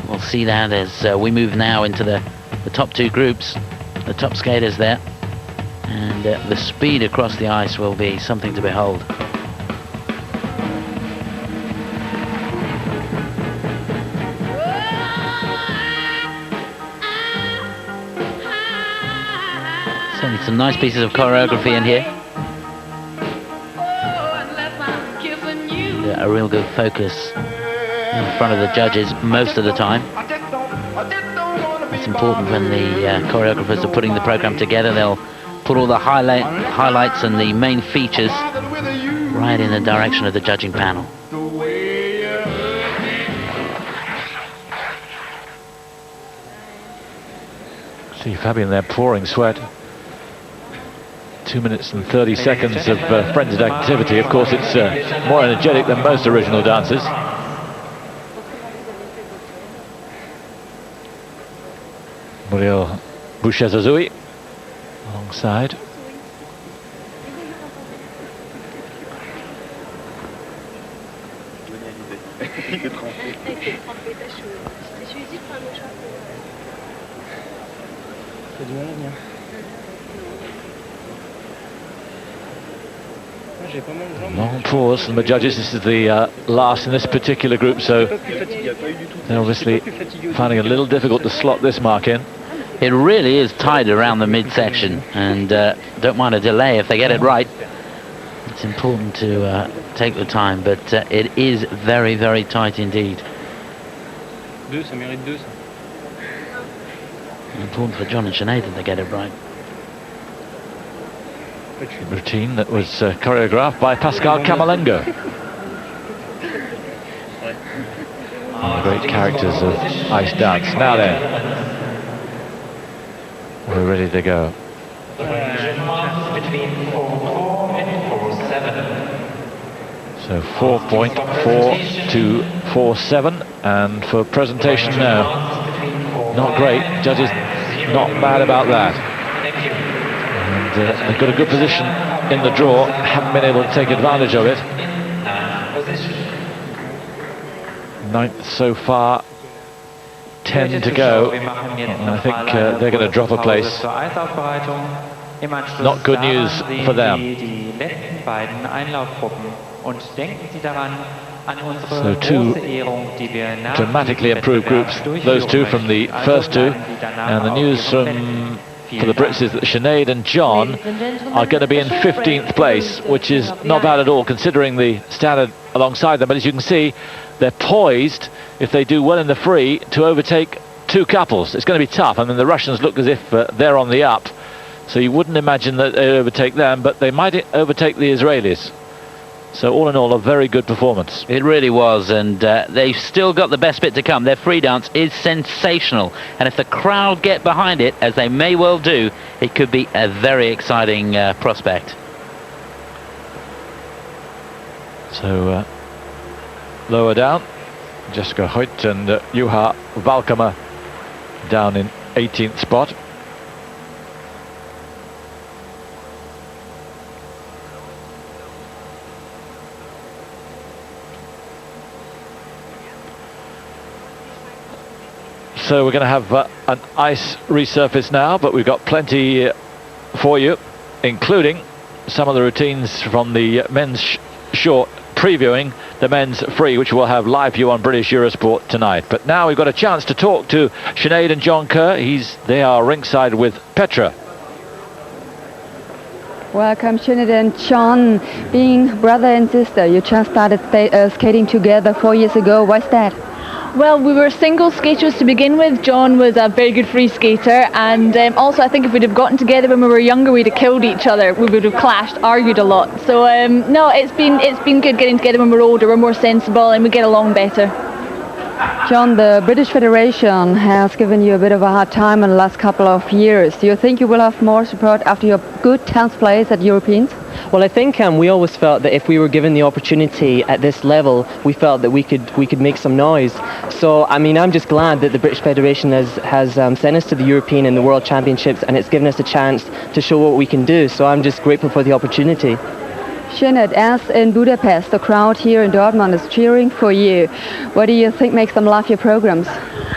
We'll see that as we move now into the top two groups, the top skaters there. And the speed across the ice will be something to behold. Certainly some nice pieces of choreography in here. A real good focus in front of the judges most of the time. It's important when the choreographers are putting the program together. They'll put all the highlights and the main features right in the direction of the judging panel. See Fabian there pouring sweat. 2 minutes and 30 seconds of frenzied activity. Of course, it's more energetic than most original dances. Muriel Bouchez-Azui alongside. Long pause from the judges. This is the last in this particular group, so they're obviously finding it a little difficult to slot this mark in. It really is tight around the midsection, and don't mind a delay if they get it right. It's important to take the time, but it is very, very tight indeed. Important for John and Sinead that they get it right. Routine that was choreographed by Pascal Camelengo. One of the great characters of ice dance. Now then, we're ready to go. So 4.4 to 4.7, and for presentation now, not great. Judges not mad about that. And they've got a good position in the draw, haven't been able to take advantage of it. Ninth so far, 10 to go. And I think they're going to drop a place. Not good news for them. So two dramatically improved groups, those two from the first two. And the news for the Brits is that Sinead and John are going to be in 15th place, which is not bad at all considering the standard alongside them. But as you can see, they're poised, if they do well in the free, to overtake two couples. It's going to be tough. I mean, the Russians look as if they're on the up, so you wouldn't imagine that they overtake them, but they might overtake the Israelis. So all in all, a very good performance. It really was, and they've still got the best bit to come. Their free dance is sensational, and if the crowd get behind it, as they may well do, it could be a very exciting prospect. So lower down, Jessica Hoyt and Juha Valkama down in 18th spot. So we're going to have an ice resurface now, but we've got plenty for you, including some of the routines from the men's short, previewing the men's free, which we'll have live view on British Eurosport tonight. But now we've got a chance to talk to Sinead and John Kerr. They are ringside with Petra. Welcome, Sinead and John. Being brother and sister, you just started skating together 4 years ago. Why's that? Well, we were single skaters to begin with. John was a very good free skater, and also I think if we'd have gotten together when we were younger, we'd have killed each other. We would have clashed, argued a lot. So no, it's been good getting together when we're older. We're more sensible and we get along better. John, the British Federation has given you a bit of a hard time in the last couple of years. Do you think you will have more support after your good 10th place at Europeans? Well, I think we always felt that if we were given the opportunity at this level, we felt that we could make some noise. So, I mean, I'm just glad that the British Federation has sent us to the European and the World Championships, and it's given us a chance to show what we can do. So I'm just grateful for the opportunity. Sinead, as in Budapest, the crowd here in Dortmund is cheering for you. What do you think makes them love your programs?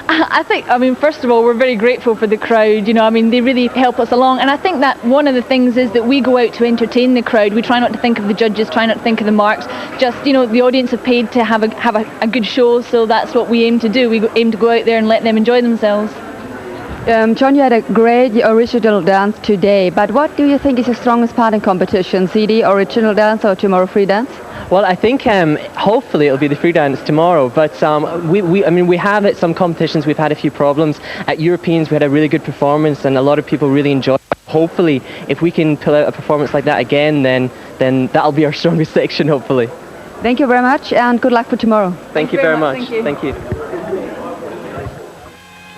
I mean, first of all, we're very grateful for the crowd. You know, I mean, they really help us along. And I think that one of the things is that we go out to entertain the crowd. We try not to think of the judges, try not to think of the marks. Just, you know, the audience have paid to have a good show, so that's what we aim to do. We aim to go out there and let them enjoy themselves. John, you had a great original dance today, but what do you think is your strongest part in competition? CD, original dance, or tomorrow free dance? Well, I think hopefully it'll be the free dance tomorrow, but I mean, we have at some competitions, we've had a few problems. At Europeans, we had a really good performance and a lot of people really enjoyed it. Hopefully, if we can pull out a performance like that again, then that'll be our strongest section, hopefully. Thank you very much, and good luck for tomorrow. Thank you very much. Thank you.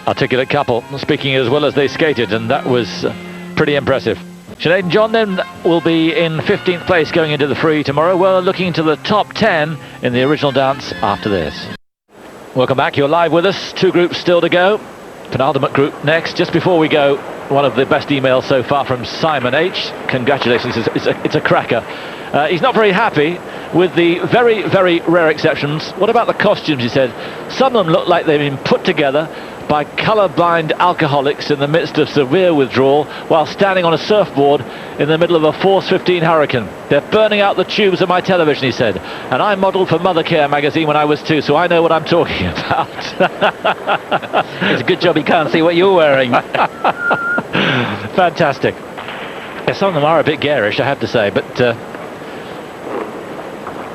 Articulate couple, speaking as well as they skated, and that was pretty impressive. Sinead and John then will be in 15th place going into the free tomorrow. We're looking to the top 10 in the original dance after this. Welcome back, you're live with us. Two groups still to go. Penultimate group next. Just before we go, one of the best emails so far from Simon H. Congratulations, it's a cracker. He's not very happy with the very, very rare exceptions. What about the costumes, he said? Some of them look like they've been put together by colour-blind alcoholics in the midst of severe withdrawal while standing on a surfboard in the middle of a Force 15 hurricane. They're burning out the tubes of my television, he said. And I modelled for Mother Care magazine when I was 2, so I know what I'm talking about. It's a good job he can't see what you're wearing. Fantastic. Yeah, some of them are a bit garish, I have to say, but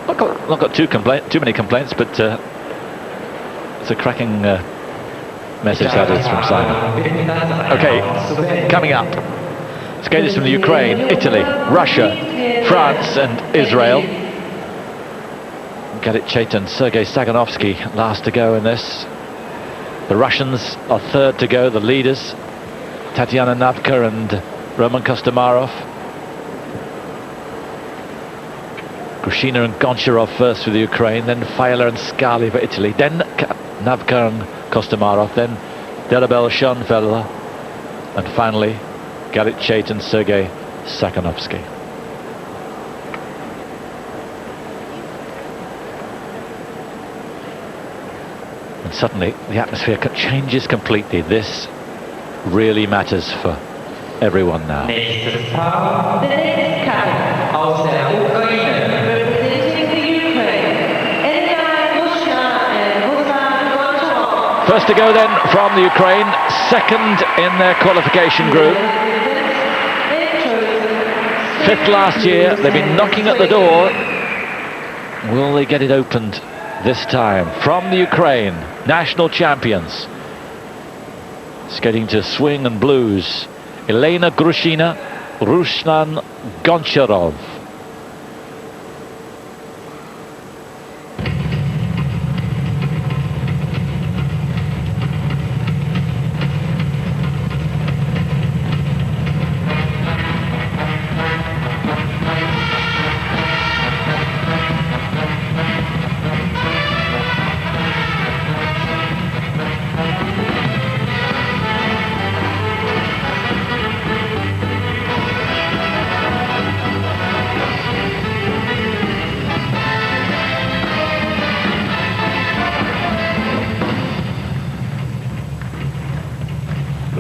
not got too many complaints, but it's a cracking message that is from Simon. Okay, coming up, skaters from the Ukraine, Italy, Russia, France and Israel. Kati, CHAIT and Sergei SAKHNOVSKI last to go in this. The Russians are third to go, the leaders, Tatiana, NAVKA and Roman KOSTOMAROV. GRUSHINA and GONCHAROV first for the Ukraine, then Faila and Scali for Italy, then NAVKA and KOSTOMAROV, then DELOBEL, SCHOENFELDER, and finally Kati, CHAIT and Sergei SAKHNOVSKI. And suddenly the atmosphere changes completely. This really matters for everyone now. Nächstes Paar, der nächste Couple aus der Ukraine, representing the Ukraine, Elena and Ruslan. First to go then from the Ukraine, second in their qualification group. Fifth last year, they've been knocking at the door. Will they get it opened this time? From the Ukraine, national champions. Skating to swing and blues. Elena GRUSHINA, Ruslan GONCHAROV.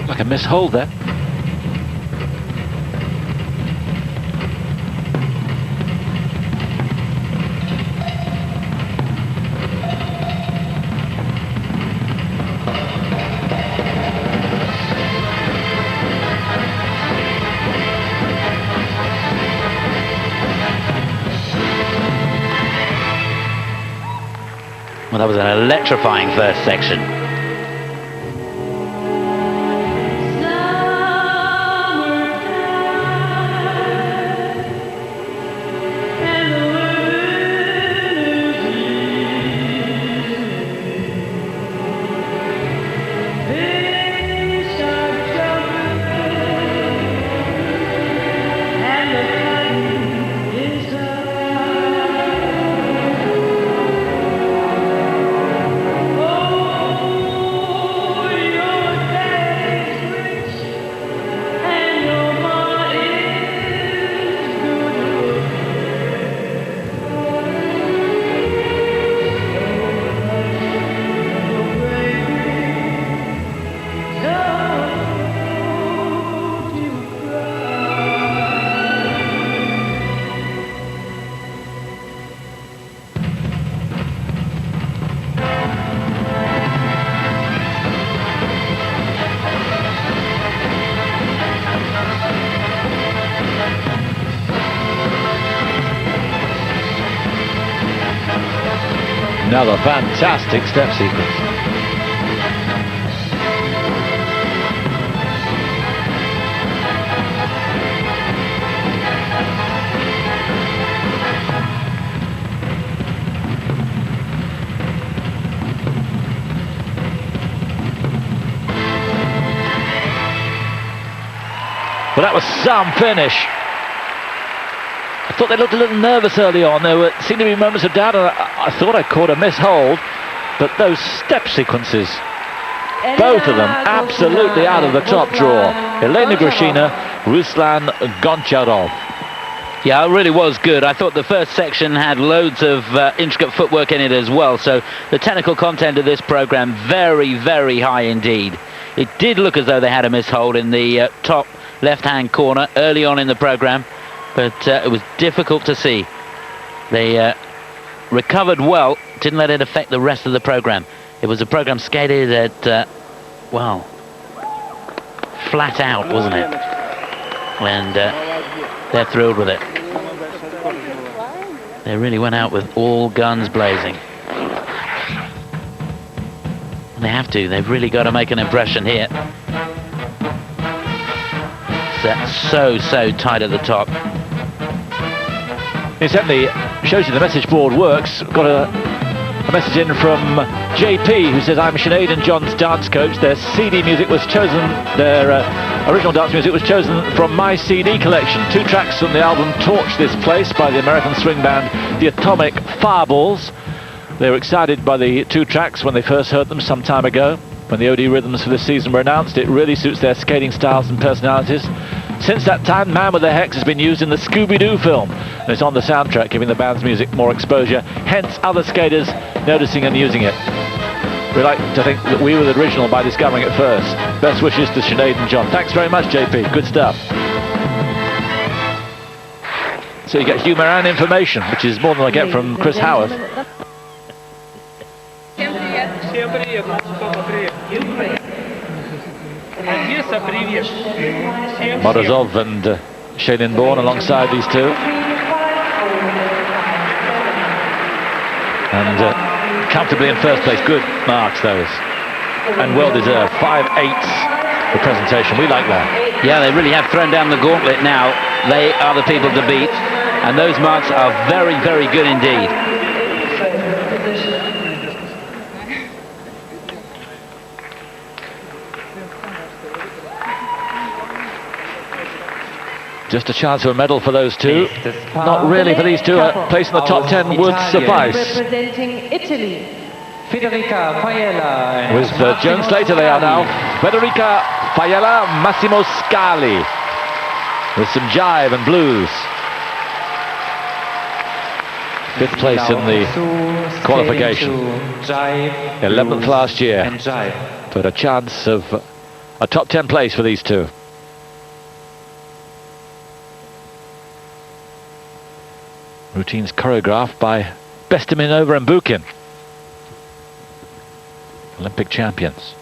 Like a mishold there. Well, that was an electrifying first section. Another fantastic step sequence. Well, that was some finish. I thought they looked a little nervous early on. There seemed to be moments of doubt, and I thought I caught a mishold. But those step sequences, both of them absolutely out of the top drawer. Elena GRUSHINA, Ruslan GONCHAROV. Yeah, it really was good. I thought the first section had loads of intricate footwork in it as well. So the technical content of this program, very, very high indeed. It did look as though they had a mishold in the top left-hand corner early on in the program. But it was difficult to see. They recovered well, didn't let it affect the rest of the program. It was a program skated at, well, flat out, wasn't it? And they're thrilled with it. They really went out with all guns blazing. They have to. They've really got to make an impression here. So tight at the top. It certainly shows you the message board works. Got a message in from JP who says, I'm Sinead and John's dance coach. Their CD music was chosen, their original dance music was chosen from my CD collection. 2 tracks from the album Torch This Place by the American swing band The Atomic Fireballs. They were excited by the 2 tracks when they first heard them some time ago. When the OD rhythms for this season were announced, it really suits their skating styles and personalities. Since that time, Man with the Hex has been used in the Scooby-Doo film, and it's on the soundtrack, giving the band's music more exposure, hence other skaters noticing and using it. We like to think that we were the original by discovering it first. Best wishes to Sinead and John. Thanks very much, JP. Good stuff. So you get humour and information, which is more than I get from Chris Howarth. Morozov and Shailene Bourne alongside these two. And comfortably in first place. Good marks, those. And well deserved. 5/8 the presentation. We like that. Yeah, they really have thrown down the gauntlet now. They are the people to beat. And those marks are very, very good indeed. Just a chance for a medal for those two. Not really for these two. A place in the top 10 would suffice. Representing Italy. Federica Faiella. With Joan Slater they are now. Federica Faiella, Massimo Scali. With some jive and blues. 5th place in the qualification. 11th last year. But a chance of a top 10 place for these two. Routines choreographed by Bestiminova and Bukin, Olympic champions.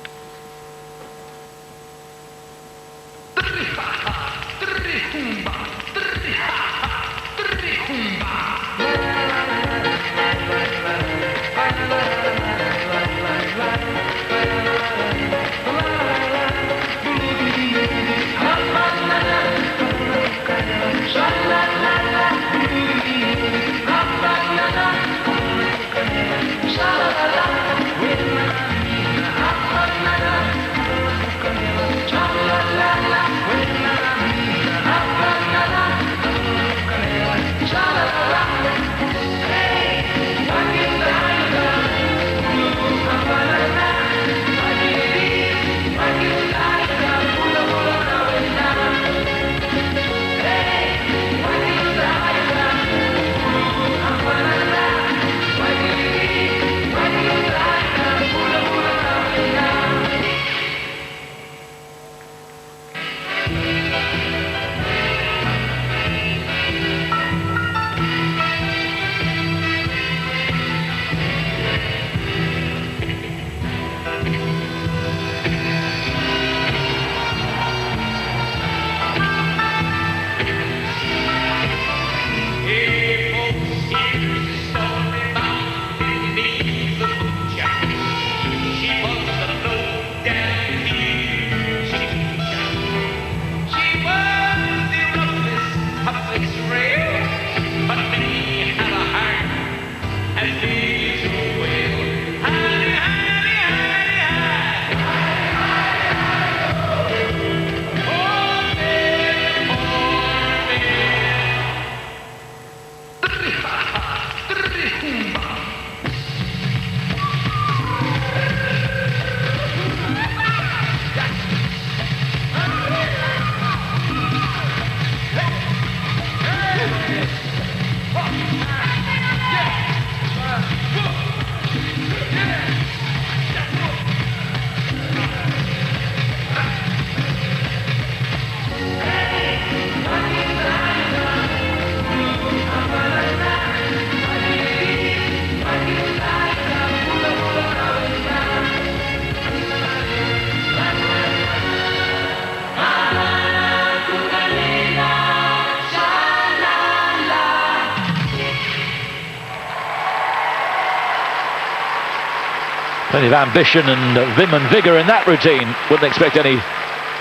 Plenty of ambition and vim and vigour in that routine. Wouldn't expect any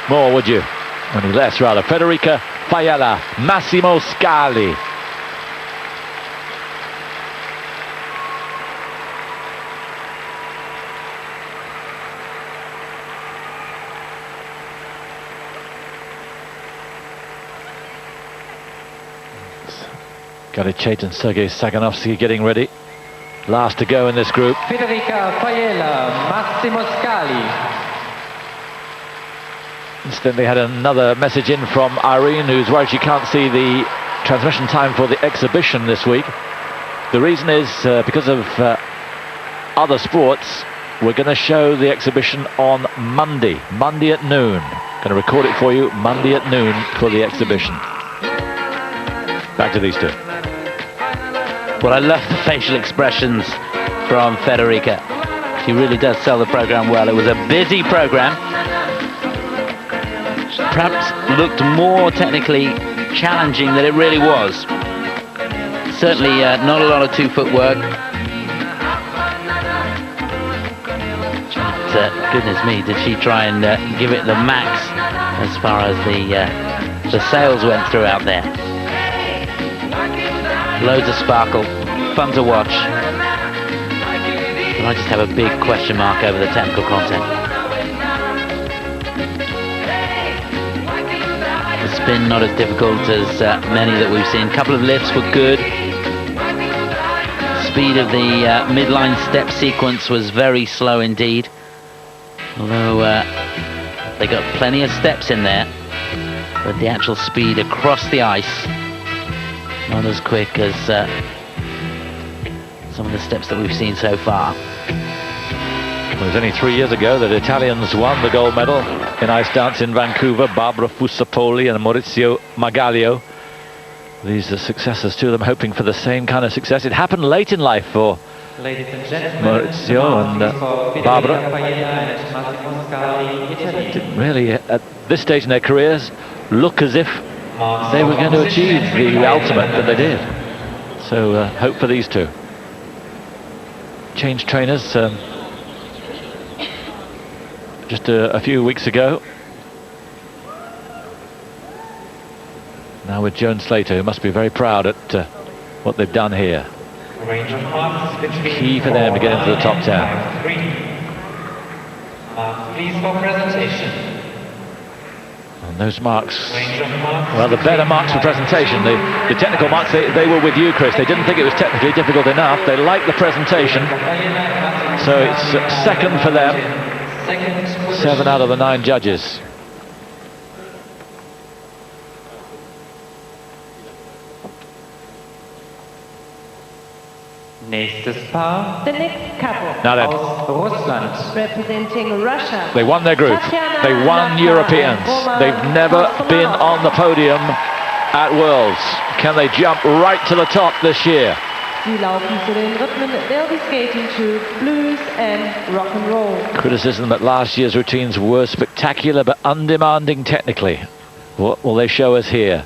more, would you? Any less, rather. Federica Faiella, Massimo Scali. CHAIT and Sergei SAKHNOVSKI getting ready. Last to go in this group. Federica Faiella, Massimo Scali. Incidentally, had another message in from Irene, who's worried she can't see the transmission time for the exhibition this week. The reason is because of other sports. we're going to show the exhibition on Monday at noon. Going to record it for you Monday at noon for the exhibition. Back to these two. Well, I love the facial expressions from Federica. She really does sell the program well. It was a busy program. Perhaps looked more technically challenging than it really was. Certainly not a lot of two-foot work. But, goodness me, did she try and give it the max as far as the sails went through out there. Loads of sparkle, fun to watch. And I just have a big question mark over the technical content. The spin not as difficult as many that we've seen. A couple of lifts were good. Speed of the midline step sequence was very slow indeed. Although they got plenty of steps in there, but the actual speed across the ice not as quick as some of the steps that we've seen so far. It was only 3 years ago that Italians won the gold medal in ice dance in Vancouver. Barbara Fussapoli and Maurizio Magalio. These are successors to them, hoping for the same kind of success. It happened late in life for Maurizio and Barbara. Didn't really, at this stage in their careers, look as if they were going to achieve the ultimate, that they did. So hope for these two. Changed trainers just a few weeks ago. Now with Joan Slater, who must be very proud at what they've done here. Key for them to get into the top 10. Please for presentation. And those marks, well, the better marks for presentation. The technical marks, they were with you, Chris. They didn't think it was technically difficult enough. They liked the presentation. So it's second for them. 7 out of the 9 judges. Nächstes Paar. The next couple. Now then. Aus Russland. Representing Russia. They won their group. Tatiana, They won NAVKA, Europeans. They've never been on the podium at Worlds. Can they jump right to the top this year? Sie laufen zu den Rhythmen. They'll be skating to blues and rock and roll. Criticism that last year's routines were spectacular but undemanding technically. What will they show us here?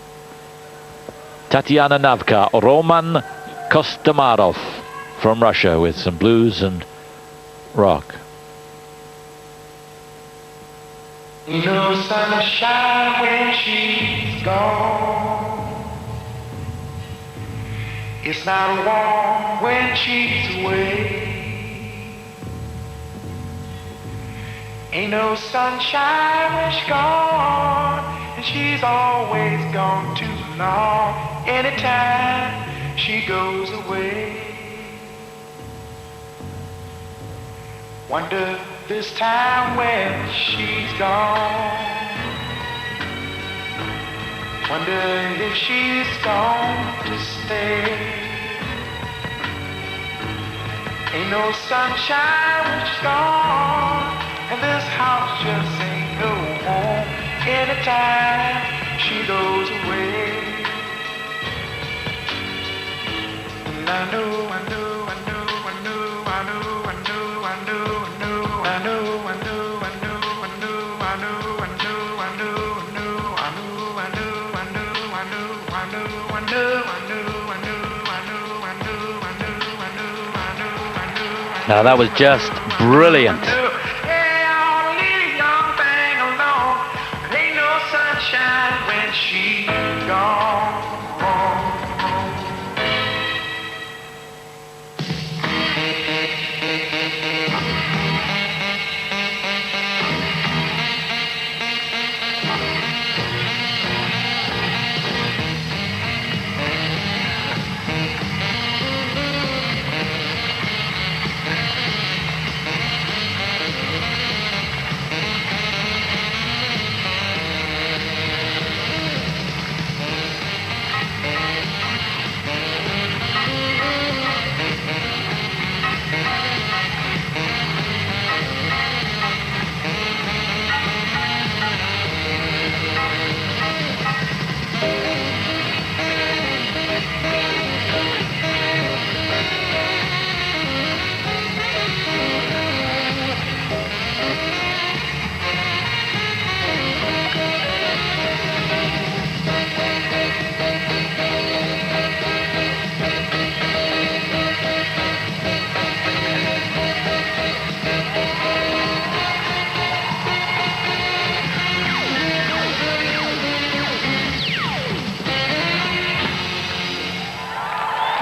Tatiana NAVKA, Roman KOSTOMAROV from Russia with some blues and rock. No sunshine when she's gone. It's not warm when she's away. Ain't no sunshine when she's gone, and she's always gone too long. Anytime she goes away. Wonder this time when she's gone. Wonder if she's gone to stay. Ain't no sunshine when she's gone, and this house just ain't no home. Anytime she goes away. And I know, I know, I know, I know, I know, I know, I know, I know, I know, I know, I know, I know, I know, I know, I know. Now that was just brilliant.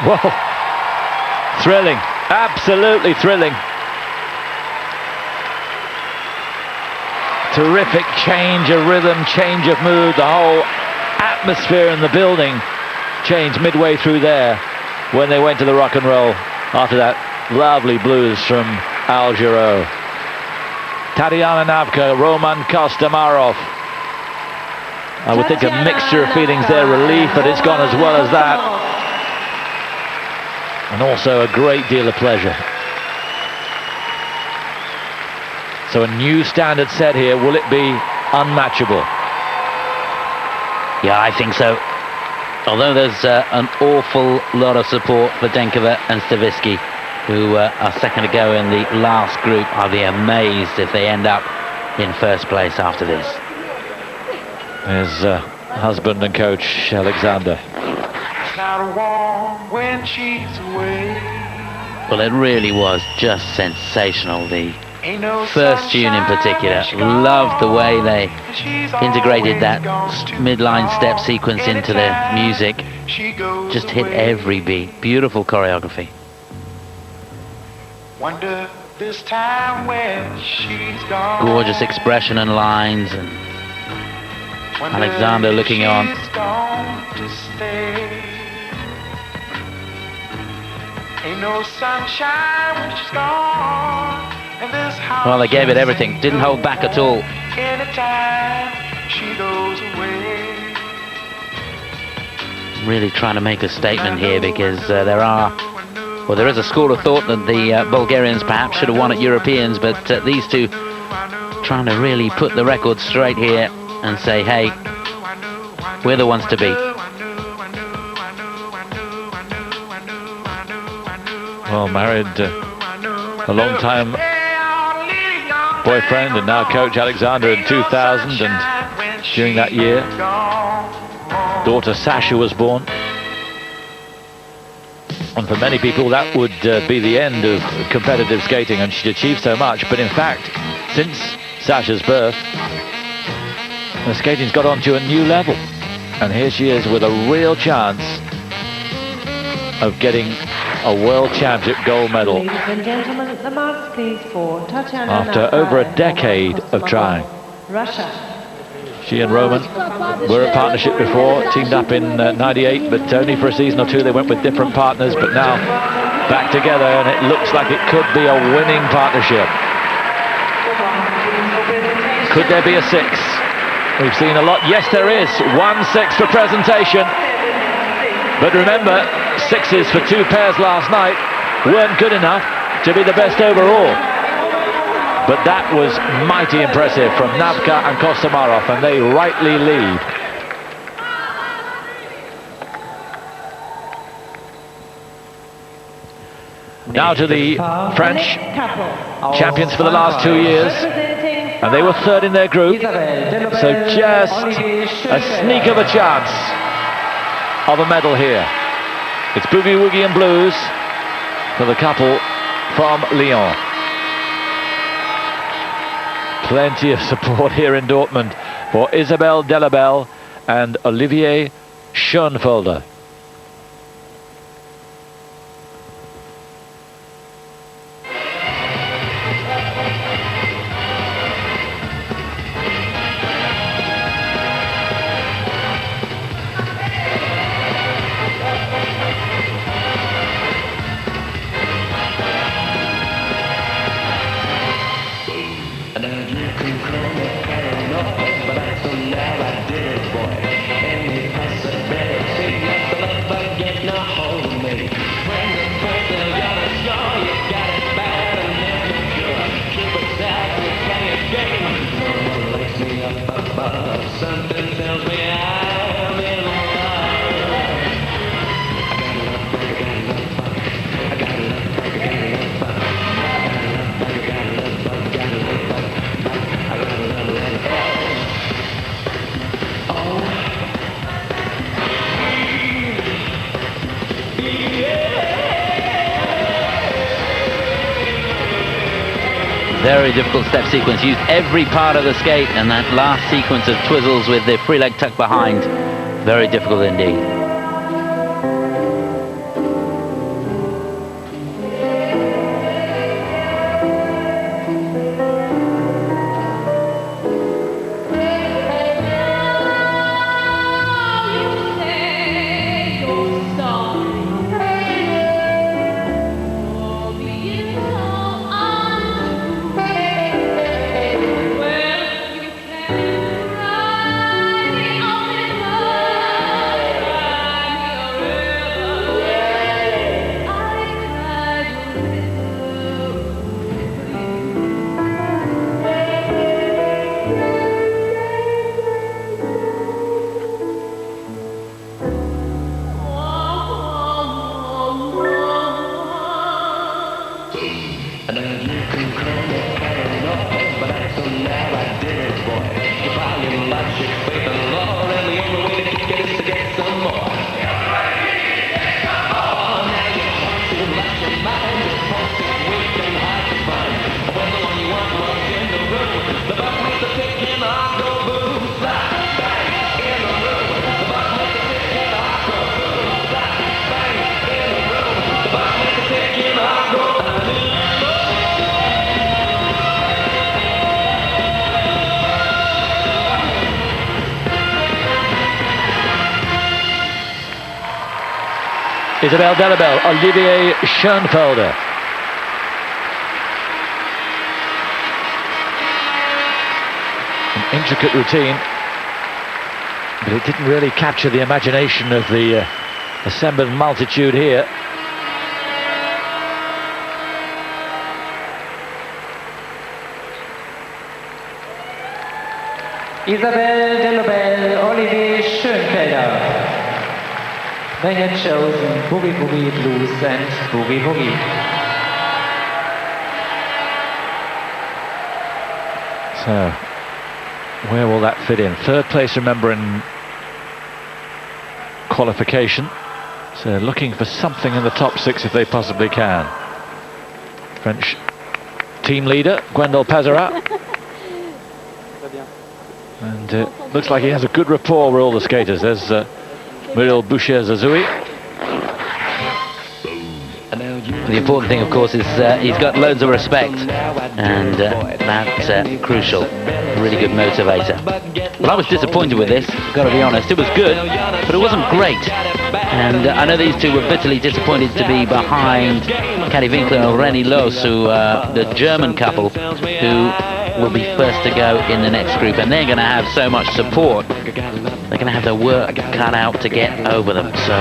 Whoa. Thrilling. Absolutely thrilling. Terrific change of rhythm, change of mood. The whole atmosphere in the building changed midway through there when they went to the rock and roll after that lovely blues from Algero. Tatiana NAVKA, Roman KOSTOMAROV. I would think a mixture of feelings there, relief, but it's gone as well as that. And also a great deal of pleasure. So a new standard set here. Will it be unmatchable? Yeah, I think so. Although there's an awful lot of support for DENKOVA and STAVISKI, who are second to go in the last group. I'll be amazed if they end up in first place after this. His husband and coach, Alexander. Well, it really was just sensational. The first tune in particular, loved the way they integrated that midline step sequence into their music. Just hit every beat. Beautiful choreography. Wonder this time when she's gone. Gorgeous expression and lines, and Alexander looking on. Ain't no sunshine when she's gone. Well, they gave it everything, didn't hold back at all. Anytime she goes away. Really trying to make a statement here, because there is a school of thought that the Bulgarians perhaps should have won at Europeans, but these two trying to really put the record straight here and say, hey, we're the ones to beat. Well, married a long time boyfriend and now coach Alexander in 2000, and during that year daughter Sasha was born, and for many people that would be the end of competitive skating, and she'd achieved so much. But in fact, since Sasha's birth, the skating's got onto a new level, and here she is with a real chance of getting a World Championship gold medal. Ladies and gentlemen, the marks please for Tatiana After NAVKA over a and decade of trying. Russia. She and Roman were a partnership before, teamed up in 98, but only for a season or two. They went with different partners, but now back together, and it looks like it could be a winning partnership. Could there be a six? We've seen a lot. Yes, there is. 1-6 for presentation. But remember, sixes for two pairs last night weren't good enough to be the best overall. But that was mighty impressive from NAVKA and KOSTOMAROV, and they rightly lead. Now to the French champions for the last 2 years, and they were third in their group, so just a sneak of a chance of a medal here. It's Boogie Woogie and Blues for the couple from Lyon. Plenty of support here in Dortmund for Isabelle DELOBEL and Olivier Schoenfelder. Very difficult step sequence, used every part of the skate, and that last sequence of twizzles with the free leg tucked behind, very difficult indeed. Isabelle DELOBEL, Olivier Schoenfelder. An intricate routine, but it didn't really capture the imagination of the assembled multitude here. Isabelle DELOBEL, Olivier Schoenfelder. They had chosen Boogie Woogie, Blues and Boogie Woogie. So, where will that fit in? Third place, remember, in qualification. So looking for something in the top 6 if they possibly can. French team leader, Gwendal Pazarat. And looks like he has a good rapport with all the skaters. There's Muriel Boucher-Zazoui. The important thing, of course, is he's got loads of respect, and that's crucial. Really good motivator. Well, I was disappointed with this, got to be honest. It was good, but it wasn't great. And I know these two were bitterly disappointed to be behind Kati Winkler and Rene LOHSE, the German couple, who will be first to go in the next group, and they're going to have so much support. They're going to have their work cut out to get over them. So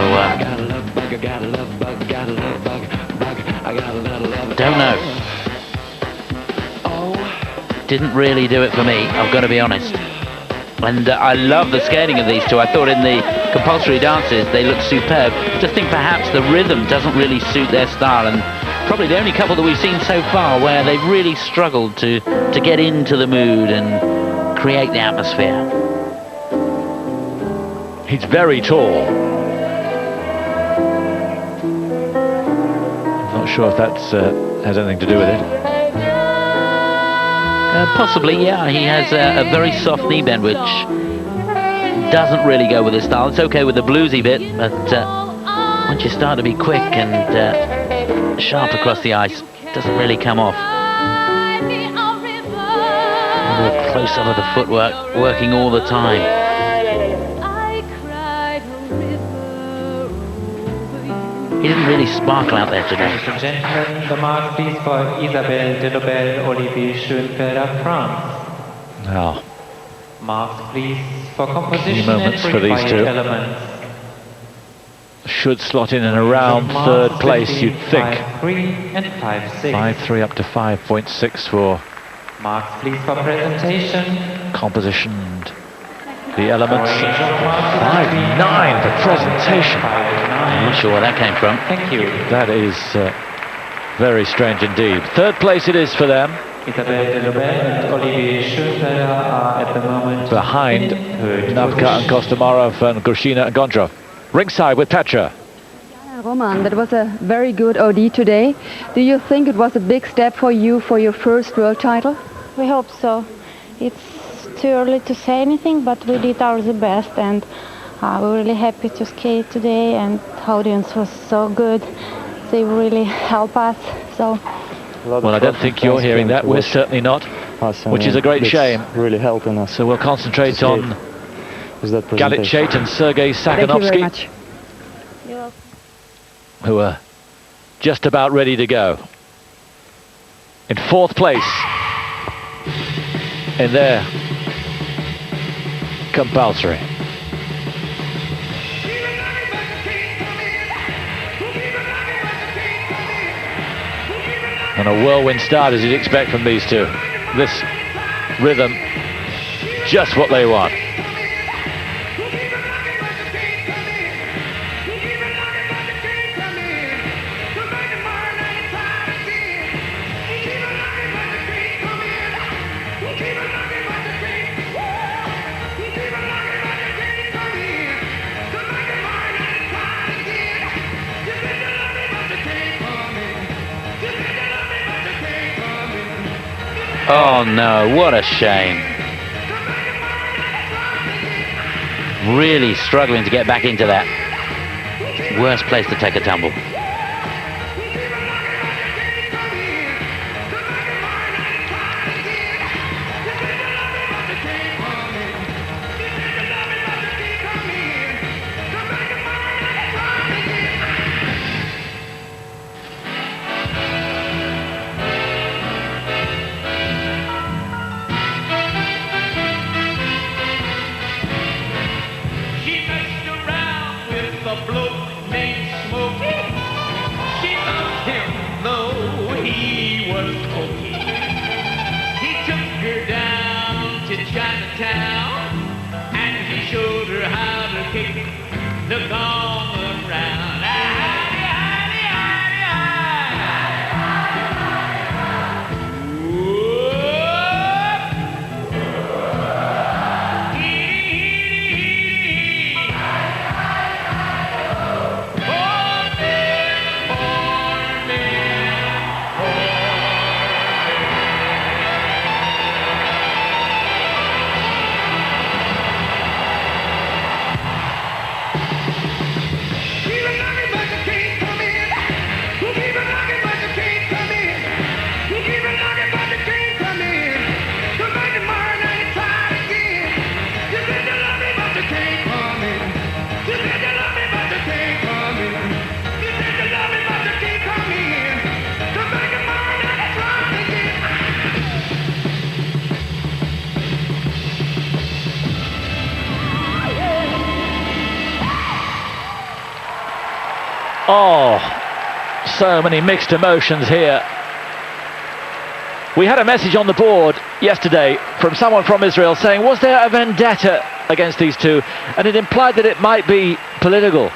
don't know. Didn't really do it for me, I've got to be honest. And I love the skating of these two. I thought in the compulsory dances they looked superb. Just think perhaps the rhythm doesn't really suit their style, and probably the only couple that we've seen so far where they've really struggled to get into the mood and create the atmosphere. He's very tall. I'm not sure if that has anything to do with it. Possibly, yeah. He has a very soft knee bend, which doesn't really go with his style. It's okay with the bluesy bit, but once you start to be quick and sharp across the ice, it doesn't really come off. A close-up of the footwork, working all the time. He didn't really sparkle out there today. Ladies and gentlemen, the marks please for Isabelle DELOBEL, Olivier Schoenfelder, France. Now, marks please for composition key moments and for these two. elements. Should slot in and around third place, you'd think. 5-3 and 5-6. 5-3 up to 5.6 for marks please for presentation. Composition and the elements. 5-9 for presentation. I'm not sure where that came from. Thank you. That is very strange indeed. Third place it is for them. Isabelle DELOBEL and Olivier Schoenfelder are at the moment behind NAVKA and KOSTOMAROV and GRUSHINA and GONCHAROV. Ringside with Petra. Roman, that was a very good OD today. Do you think it was a big step for you for your first world title? We hope so. It's too early to say anything, but we did our best, and we're really happy to skate today, and the audience was so good. They really helped us. So. Well, I don't think you're hearing that. We're certainly not, which is a great shame. Really helping us. So we'll concentrate on Galit CHAIT and Sergei SAKHNOVSKI, who are just about ready to go. In fourth place in their compulsory. And a whirlwind start, as you'd expect from these two. This rhythm, just what they want. Oh no, what a shame. Really struggling to get back into that. Worst place to take a tumble. a bloke named Smokey. She loved him though he was pokey. He took her down to Chinatown and he showed her how to kick the gong around. Oh, so many mixed emotions here. We had a message on the board yesterday from someone from Israel saying, was there a vendetta against these two? And it implied that it might be political.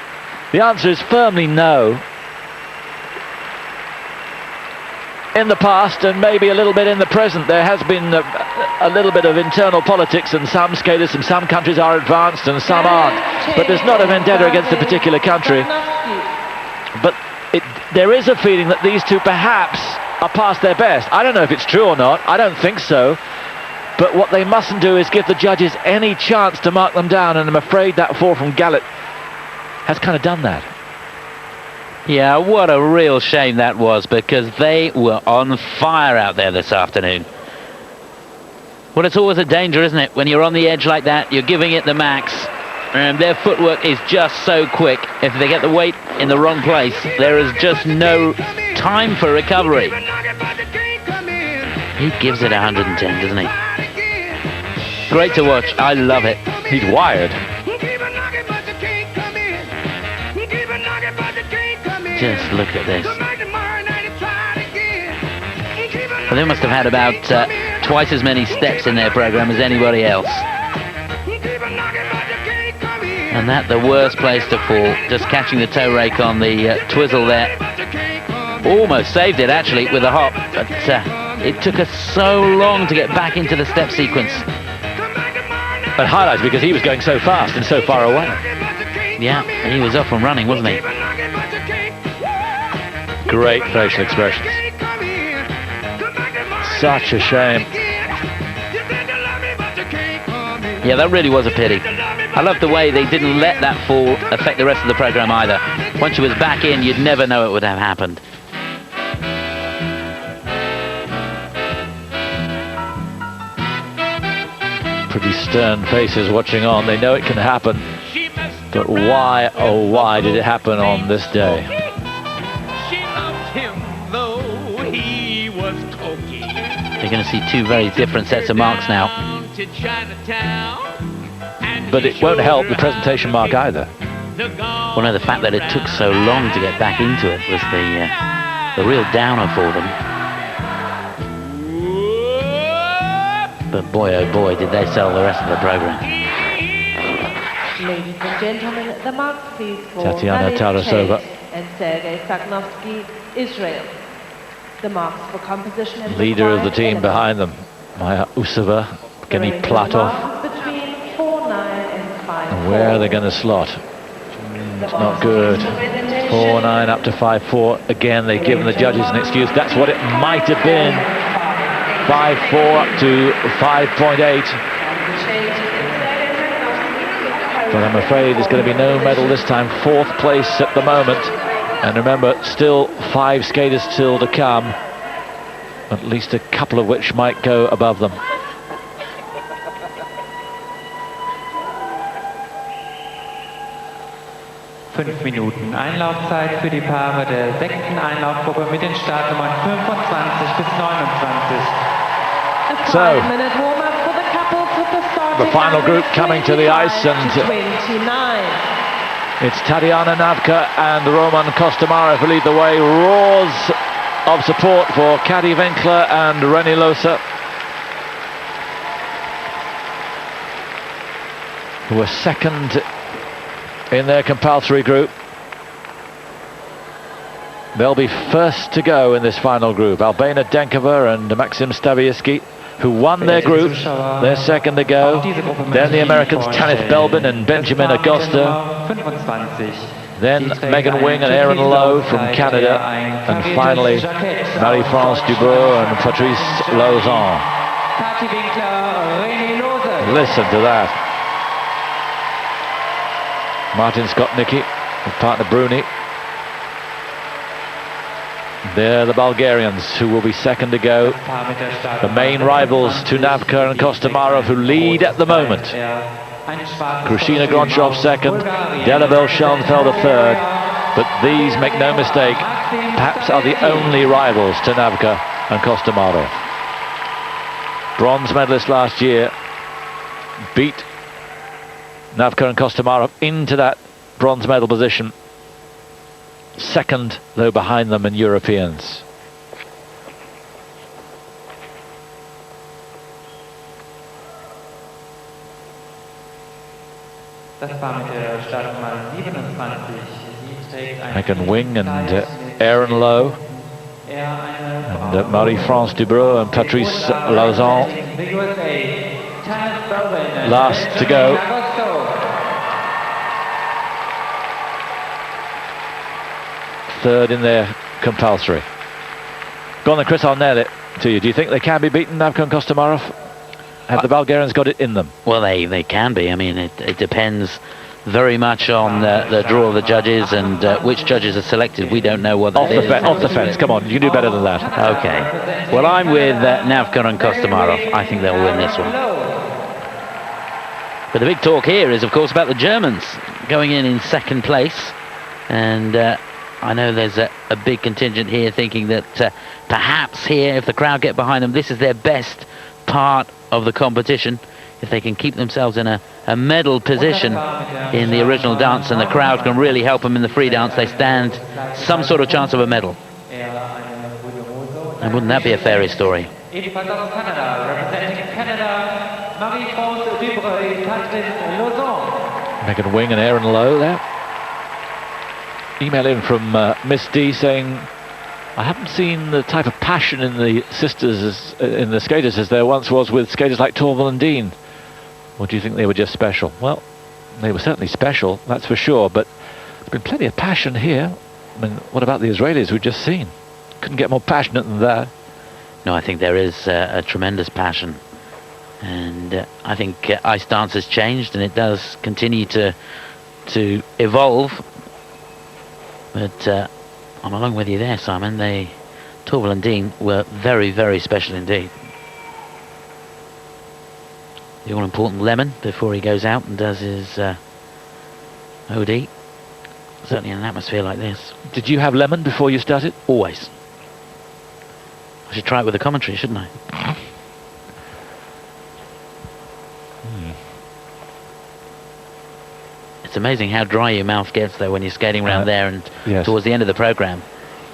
The answer is firmly no. In the past, and maybe a little bit in the present, there has been a little bit of internal politics, and some skaters in some countries are advanced and some aren't. But there's not a vendetta against a particular country. But there is a feeling that these two perhaps are past their best. I don't know if it's true or not. I don't think so. But what they mustn't do is give the judges any chance to mark them down, and I'm afraid that fall from Gallet has kind of done that. Yeah, what a real shame that was, because they were on fire out there this afternoon. Well, it's always a danger, isn't it? When you're on the edge like that, you're giving it the max. And their footwork is just so quick. If they get the weight in the wrong place, there is just no time for recovery. He gives it 110, doesn't he? Great to watch. I love it. He's wired. Just look at this. Well, they must have had about twice as many steps in their program as anybody else. And that the worst place to fall, just catching the toe rake on the twizzle there. Almost saved it actually with a hop, but it took us so long to get back into the step sequence. But highlights because he was going so fast and so far away. Yeah, he was off and running, wasn't he? Great facial expressions. Such a shame. Yeah, that really was a pity. I love the way they didn't let that fall affect the rest of the program either. Once she was back in, you'd never know it would have happened. Pretty stern faces watching on. They know it can happen. But why, oh why did it happen on this day? You're going to see two very different sets of marks now. But it won't help the presentation mark either. Well, no, the fact that it took so long to get back into it was the real downer for them. But boy, oh boy, did they sell the rest of the program. Ladies and gentlemen, the marks please for Tatiana Tanith and SAKHNOVSKI, Israel. The marks for composition and leader of the team behind them, Maya Usova, Geni Platov. Between 4-9 and 5-4. And where are they going to slot? It's not good. 4-9 up to 5-4. Again, they've given the judges an excuse. That's what it might have been. 5-4 up to 5.8. But I'm afraid there's going to be no medal this time. 4th place at the moment. And remember, still 5 skaters still to come. At least a couple of which might go above them. 5 Minuten Einlaufzeit für die Paare der 6. Einlaufgruppe mit den Startnummern 25 bis 29. So, the final group coming to the ice, and It's Tatiana, NAVKA and Roman KOSTOMAROV who lead the way. Roars of support for Kati, WINKLER and Rene, LOHSE, who were second in their compulsory group. They'll be first to go in this final group. Albena, DENKOVA and Maxim, STAVISKI, who won their group, they're second to go. Then the Americans Tanith, BELBIN and Benjamin AGOSTO. Then Megan Wing and Aaron Lowe from Canada. And finally Marie-France Dubois and Patrice Lauzon. Listen to that. Martin Scott-Nicky, his partner Bruni. They're the Bulgarians who will be second to go. The main rivals to NAVKA and KOSTOMAROV, who lead at the moment. GRUSHINA, GONCHAROV second, DELOBEL, SCHOENFELDER third. But these, make no mistake, perhaps are the only rivals to NAVKA and KOSTOMAROV. Bronze medalist last year beat NAVKA and KOSTOMAROV into that bronze medal position. Second, though, behind them in Europeans. Megan Wing and Aaron Lowe and Marie-France Dubois and Patrice Lauzon last to go. Third in their compulsory. Go on then, Chris, I'll nail it to you. Do you think they can be beaten, NAVKA and KOSTOMAROV? Have the Bulgarians got it in them? Well, they can be. I mean, it depends very much on the draw of the judges and which judges are selected. We don't know what that is. Off the fence, come on, you can do better than that. Okay. Well, I'm with NAVKA and KOSTOMAROV. I think they'll win this one. But the big talk here is, of course, about the Germans going in second place. And I know there's a big contingent here thinking that perhaps here, if the crowd get behind them, this is their best part of the competition. If they can keep themselves in a medal position in the original dance and the crowd can really help them in the free dance, they stand some sort of chance of a medal. And wouldn't that be a fairy story? Megan Wing and Aaron Lowe there. Email in from Miss D saying, I haven't seen the type of passion in the sisters, in the skaters, as there once was with skaters like Torvill and Dean. Or do you think they were just special? Well, they were certainly special, that's for sure, but there's been plenty of passion here. I mean, what about the Israelis we've just seen? Couldn't get more passionate than that. No, I think there is a tremendous passion. And I think ice dance has changed and it does continue to evolve. But I'm along with you there, Simon. Torvill and Dean were very, very special indeed. The all-important Lemon before he goes out and does his OD. Certainly in an atmosphere like this. Did you have Lemon before you started? Always. I should try it with the commentary, shouldn't I? It's amazing how dry your mouth gets though when you're skating around there and towards the end of the program.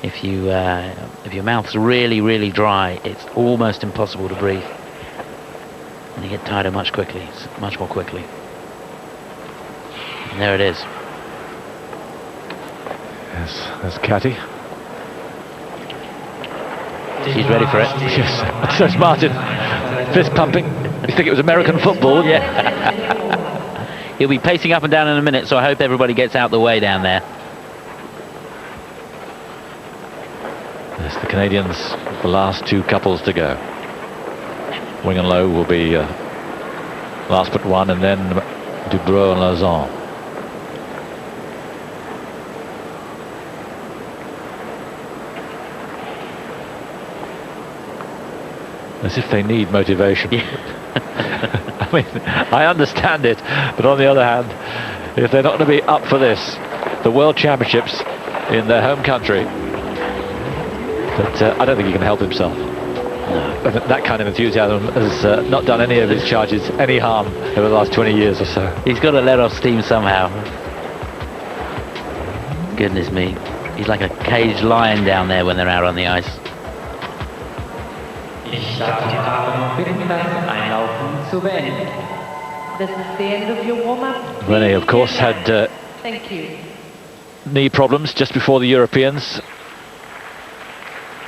If your mouth's really, really dry, it's almost impossible to breathe. And you get tired of much more quickly. And there it is. Yes, there's Kati. She's ready for it. Yes, so it's Martin. Fist pumping. You think it was American football? Yeah. He'll be pacing up and down in a minute, so I hope everybody gets out the way down there. There's the Canadians, the last two couples to go. Wing and Lowe will be last but one, and then Dubois and Lauzon. As if they need motivation. I mean, I understand it, but on the other hand, if they're not going to be up for this, the World Championships in their home country, but I don't think he can help himself. No. That kind of enthusiasm has not done any of his charges any harm over the last 20 years or so. He's got to let off steam somehow. Goodness me. He's like a caged lion down there when they're out on the ice. Ich darf die Damen bitten, das Einlaufen zu beenden. This is the end of your warm-up. Rene, of course, had Thank you. knee problems just before the Europeans.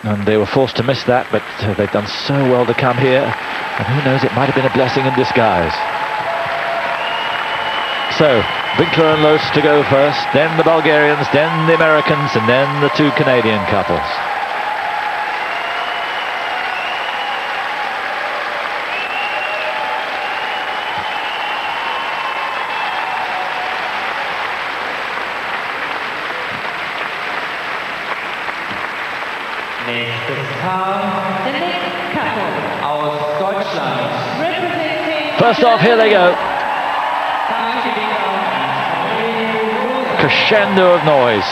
And they were forced to miss that, but they've done so well to come here. And who knows, it might have been a blessing in disguise. So, Winkler and LOHSE to go first, then the Bulgarians, then the Americans, and then the two Canadian couples. Nächstes Paar. The next couple. Aus Deutschland. Representing. First off, here they go. Crescendo of noise.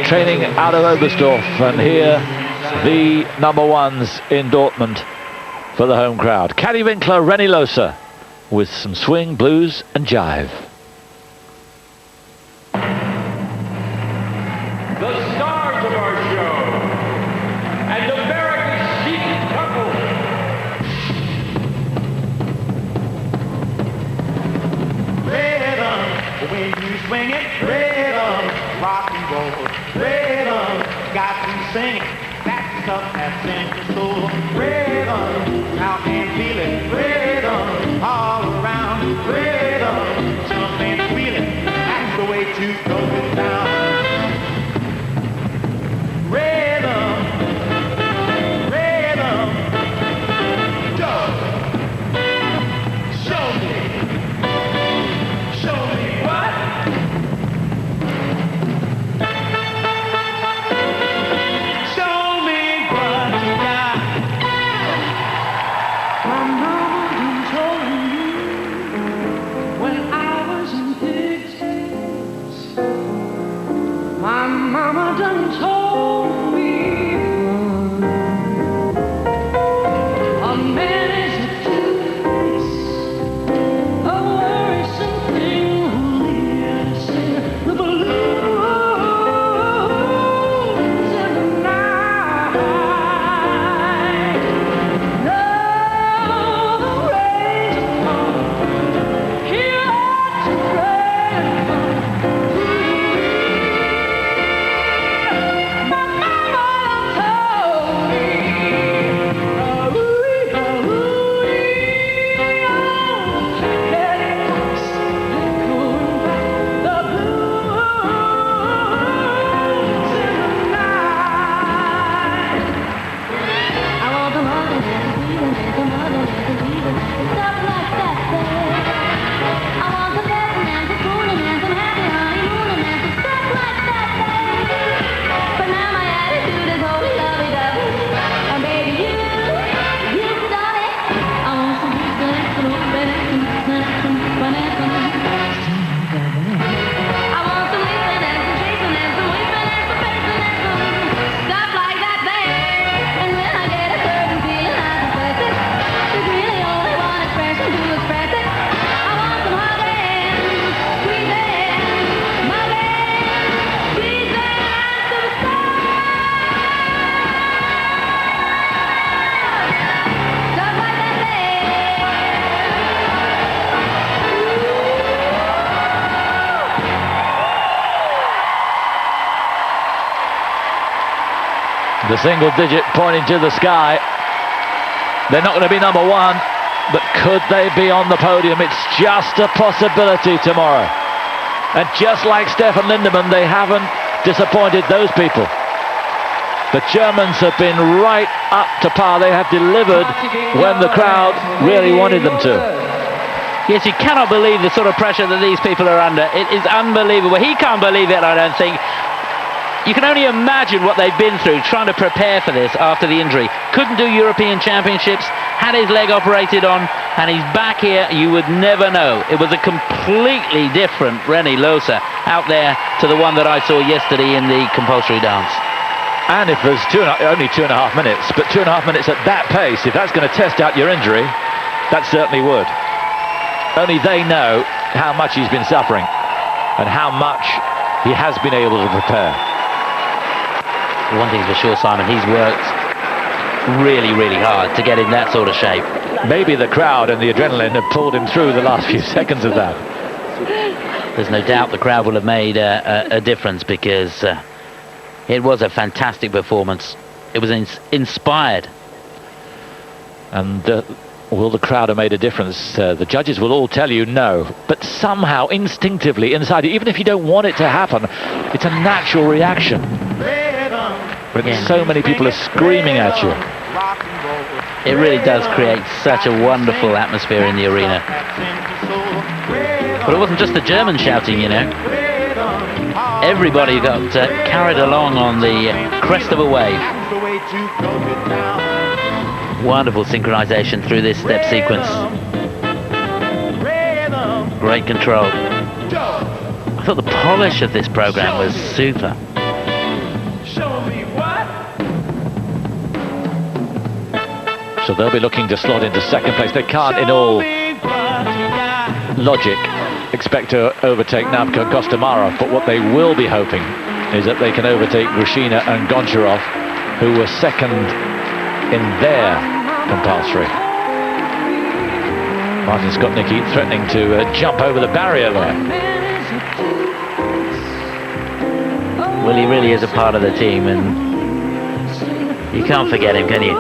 Training out of Oberstdorf, and here the number ones in Dortmund for the home crowd. Kati Winkler, Rene LOHSE, with some swing, blues and jive. The stars of our show, and America's chic couple. Rhythm, when you swing it, rhythm, rock and roll. Rhythm, got you singing, that stuff that's in your soul. Rhythm, how can feel it? Rhythm, all around. Rhythm, jump and squeal it, that's the way to go it down. Rhythm, rhythm, go. Show me what? Show me what you got. My mama told me when I was in Texas. My mama done told me a man is a two-face, a worrisome thing who lives in the blues in the night. No, the rain's upon, he ought to rain upon The single digit pointing to the sky. They're not going to be number one, but could they be on the podium? It's just a possibility tomorrow. And just like Stefan Lindemann, they haven't disappointed those people. The Germans have been right up to par. They have delivered when the crowd really wanted them to. Yes, you cannot believe the sort of pressure that these people are under. It is unbelievable. He can't believe it, I don't think. You can only imagine what they've been through trying to prepare for this after the injury. Couldn't do European Championships, had his leg operated on, and he's back here. You would never know. It was a completely different Rene LOHSE out there to the one that I saw yesterday in the compulsory dance. And if there's only 2.5 minutes, but 2.5 minutes at that pace, if that's going to test out your injury, that certainly would. Only they know how much he's been suffering and how much he has been able to prepare. One thing's for sure, Simon, he's worked really, really hard to get in that sort of shape. Maybe the crowd and the adrenaline have pulled him through the last few seconds of that. There's no doubt the crowd will have made a difference, because it was a fantastic performance. It was inspired. And will the crowd have made a difference? The judges will all tell you no. But somehow, instinctively, inside you, even if you don't want it to happen, it's a natural reaction. When so many people are screaming at you. It really does create such a wonderful atmosphere in the arena. But it wasn't just the Germans shouting, you know. Everybody got carried along on the crest of a wave. Wonderful synchronization through this step sequence. Great control. I thought the polish of this program was super. So they'll be looking to slot into second place. They can't, in all logic, expect to overtake NAVKA and KOSTOMAROV, but what they will be hoping is that they can overtake GRUSHINA and GONCHAROV, who were second in their compulsory. Martin Skotnicki threatening to jump over the barrier there. Well, he really is a part of the team, and you can't forget him, can you?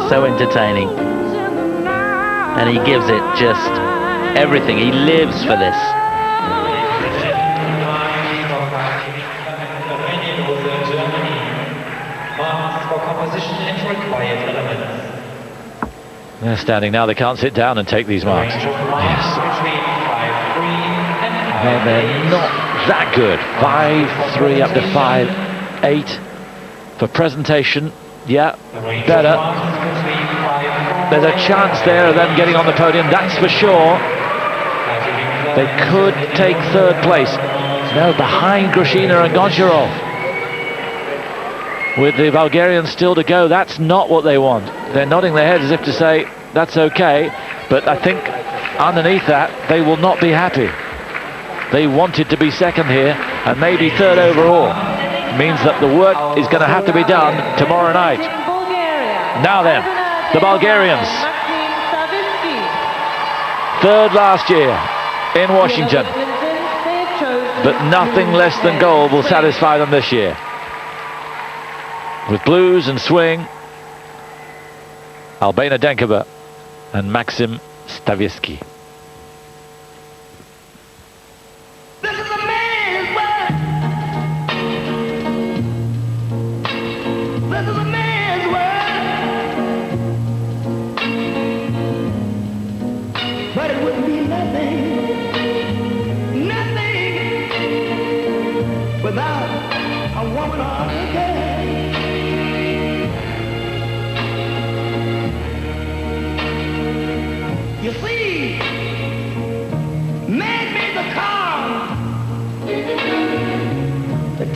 So entertaining, and he gives it just everything. He lives for this. They're standing now, they can't sit down and take these marks. Yes. They're not that good. 5-3 up to 5-8 for presentation. Yeah, better. There's a chance there of them getting on the podium, that's for sure. They could take third place. No, behind GRUSHINA and GONCHAROV. With the Bulgarians still to go, that's not what they want. They're nodding their heads as if to say, that's okay. But I think underneath that, they will not be happy. They wanted to be second here, and maybe third overall. Means that the work is going to have to be done tomorrow night. Now then, the Bulgarians. Third last year in Washington. But nothing less than gold will satisfy them this year. With blues and swing, Albena DENKOVA and Maxim STAVISKI.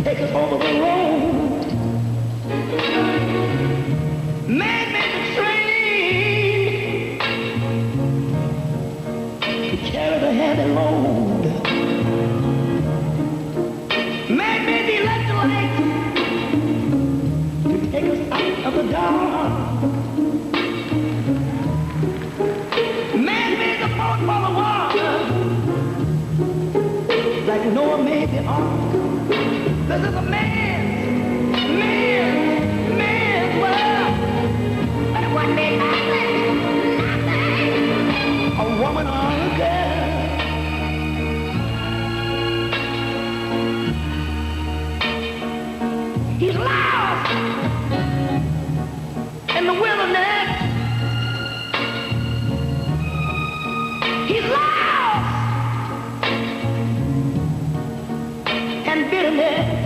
Take us over the road. Man made the train to carry the heavy load. Man made the electric light to take us out of the dark. Man made the boat full of water like Noah made the ark. This is a man's world. But it wouldn't be nothing. A woman or a girl. He's lost in the wilderness. He's lost and bitterness.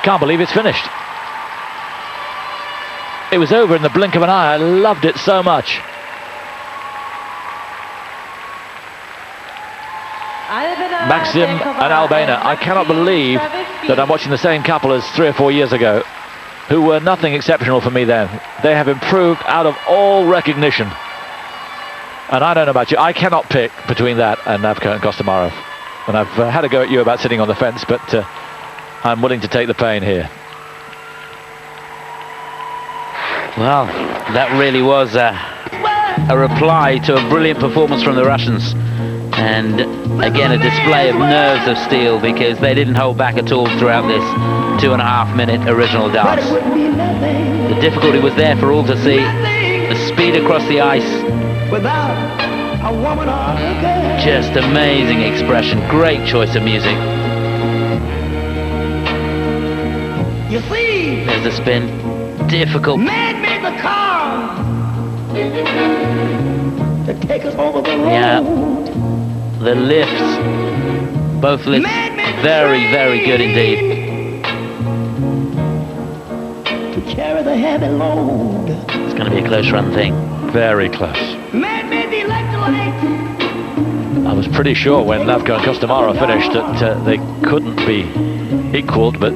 Can't believe it's finished. It was over in the blink of an eye. I loved it so much. Maxim and Albena. I cannot believe that I'm watching the same couple as 3 or 4 years ago, who were nothing exceptional for me then. They have improved out of all recognition. And I don't know about you, I cannot pick between that and NAVKA and KOSTOMAROV. And I've had a go at you about sitting on the fence, but I'm willing to take the pain here. Well, that really was a reply to a brilliant performance from the Russians. And again, a display of nerves of steel, because they didn't hold back at all throughout this 2.5-minute original dance. The difficulty was there for all to see. The speed across the ice. Just amazing expression. Great choice of music. There's the spin. Difficult. Yeah. The lifts. Both lifts. Very, very good indeed. To carry the heavy load. It's going to be a close run thing. Very close. I was pretty sure when NAVKA and KOSTOMAROV finished that they couldn't be equaled, but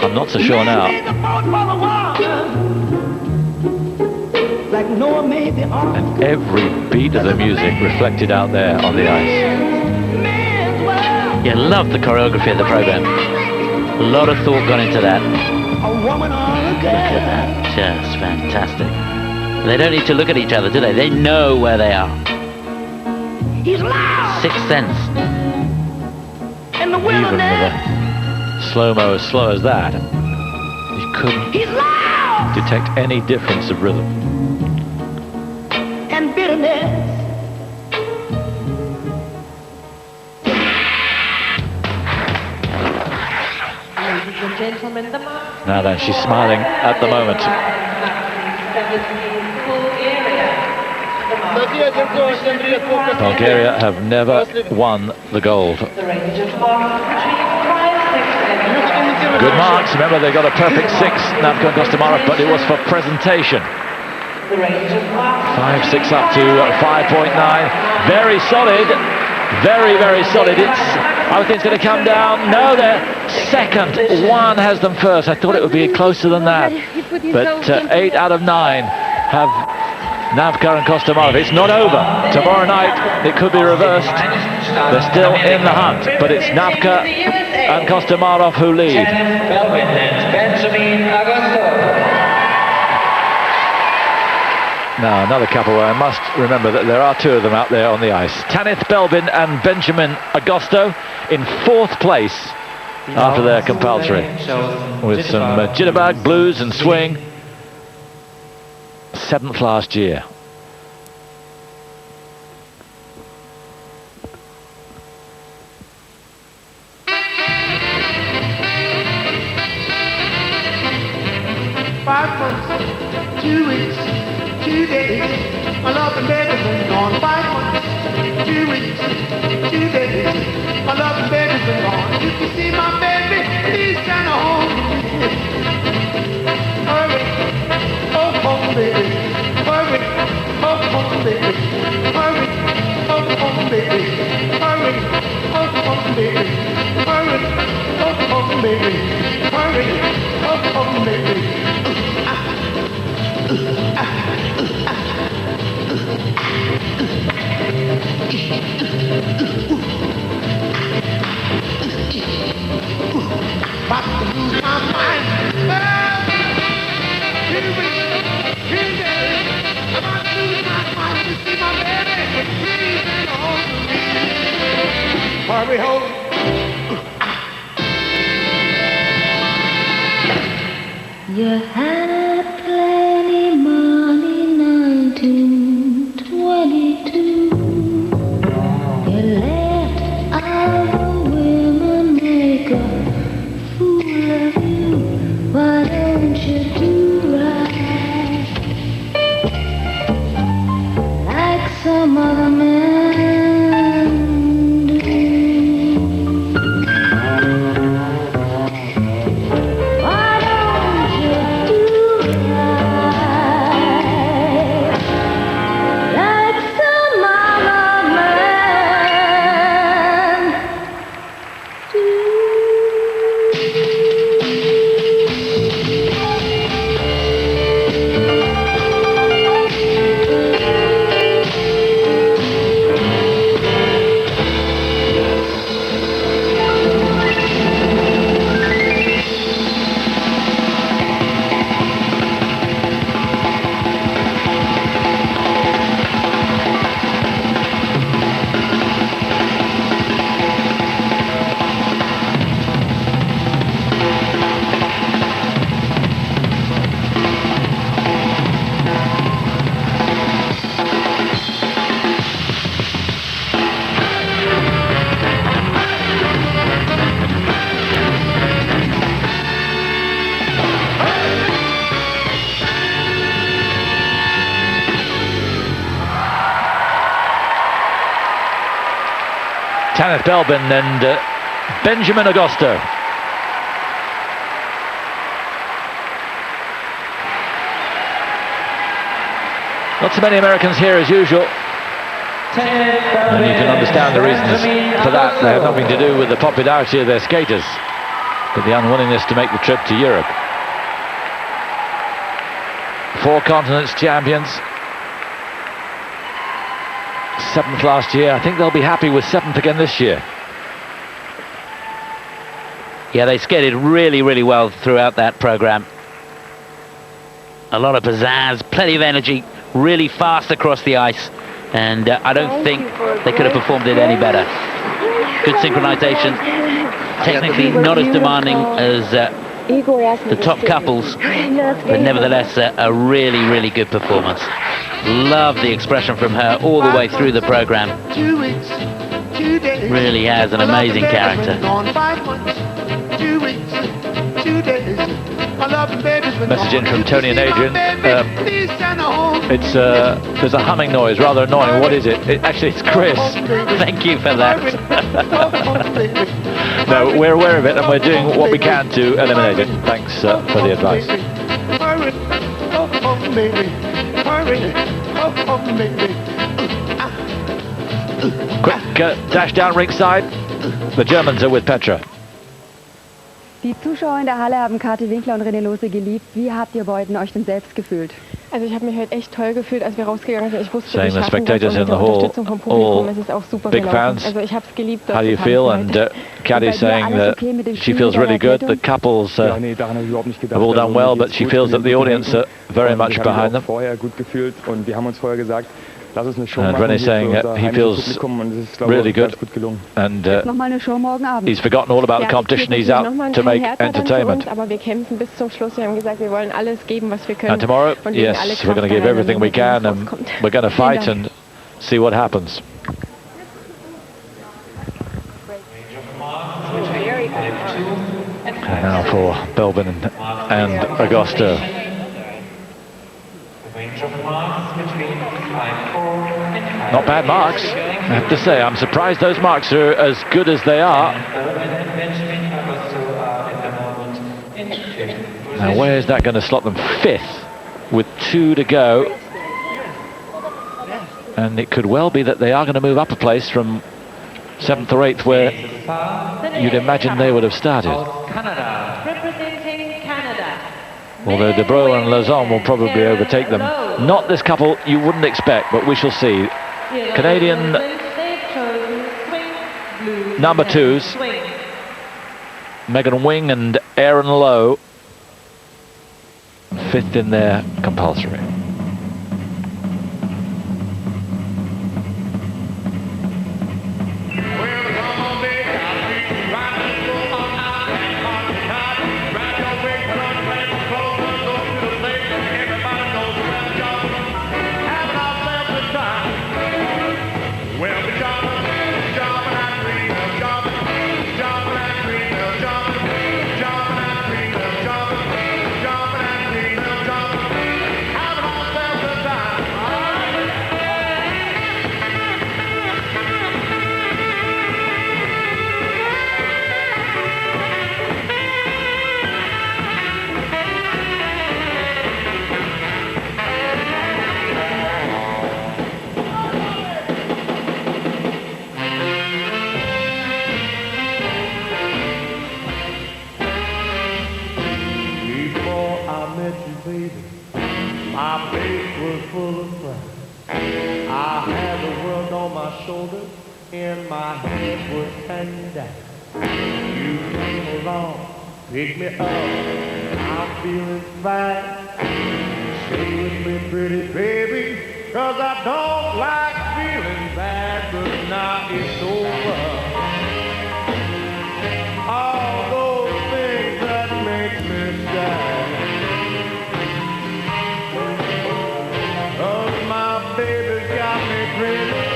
I'm not so sure now. And every beat of the music reflected out there on the ice. Yeah, love the choreography of the program. A lot of thought gone into that. Look at that, just fantastic. They don't need to look at each other, do they? They know where they are. Sixth sense. Even with a slow-mo as slow as that, you couldn't detect any difference of rhythm. And bitterness. Ladies and gentlemen, the mark. Now then, she's smiling at the moment. Bulgaria have never won the gold. Good marks. Remember, they got a perfect 6, NAVKA and KOSTOMAROV, but it was for presentation. 5.6 up to 5.9. Very solid. Very, very solid. I think it's going to come down. No, they're second. One has them first. I thought it would be closer than that. But 8 out of 9 have NAVKA and KOSTOMAROV. It's not over. Tomorrow night it could be reversed. They're still in the hunt, but it's NAVKA and KOSTOMAROV who lead. Now another couple where I must remember that there are 2 of them out there on the ice. Tanith, BELBIN and Benjamin Agosto in 4th place after their compulsory, with some jitterbug, blues and swing. 7th last year. Five months, 2 weeks, 2 days. My love and baby's been gone. 5 months, 2 weeks, 2 days. My love and baby's been gone. If you see my baby, please send her home. Hurry, oh home, baby. Hurry, oh home, baby. Hurry, oh home, baby. Hurry, oh home, baby. Hurry, oh home, baby. Hurry, oh home, baby. About to lose my mind. 2 weeks, 2 days. About to lose my mind to see my baby. Please and home to me. Hurry home. You had plenty money, 1922. You let all the women make a fool of you. Why don't you do right like some other men do? Tanith, Belbin and Benjamin Agosto. Not so many Americans here as usual. And you can understand the reasons for that. They have nothing to do with the popularity of their skaters, but the unwillingness to make the trip to Europe. 4 continents champions. 7th last year. I think they'll be happy with 7th again this year. Yeah, they skated really, really well throughout that program. A lot of pizzazz, plenty of energy, really fast across the ice. And I don't think they could have performed it any better. Good synchronization. Technically not as demanding as the top couples, but nevertheless a really, really good performance. Love the expression from her all the way through the program. Really has an amazing character. Message in from Tony and Adrian. There's a humming noise, rather annoying. What is it? Actually, it's Chris. Thank you for that. No, we're aware of it and we're doing what we can to eliminate it. Thanks for the advice. Quick dash down ringside. The Germans are with Petra. Die Zuschauer in der Halle haben Kati, Winkler und Rene LOHSE geliebt. Wie habt ihr beiden euch denn selbst gefühlt? Also ich habe mich heute echt toll gefühlt, als wir rausgegangen sind. Ich wusste, Saying wir the schaffen das spectators und in mit the der hall, Unterstützung vom Publikum all ist es auch super big gelaufen. fans. Also ich habe es geliebt. How do you feel? And Kati saying that she feels really good. The couples have all done well, but she feels that the audience are very much behind them. And Rene saying that he feels really good, and he's forgotten all about the competition. He's out to make entertainment. And tomorrow, yes, we're going to give everything we can, and we're going to fight and see what happens. And now for Belbin and Agosto. Not bad marks, I have to say. I'm surprised those marks are as good as they are. Now where is that going to slot them? 5th with 2 to go. And it could well be that they are going to move up a place from 7th or 8th, where you'd imagine they would have started. Representing Canada. Although De Bruyne and Lazon will probably overtake them. Not this couple you wouldn't expect, but we shall see. Canadian number 2s, Megan Wing and Aaron Lowe, 5th in their compulsory. And my head was hanging down. You came along, picked me up, I'm feeling fine. Stay with me, pretty baby, 'cause I don't like feeling bad, but now it's over. All those things that make me sad. 'Cause my baby's got me grinning.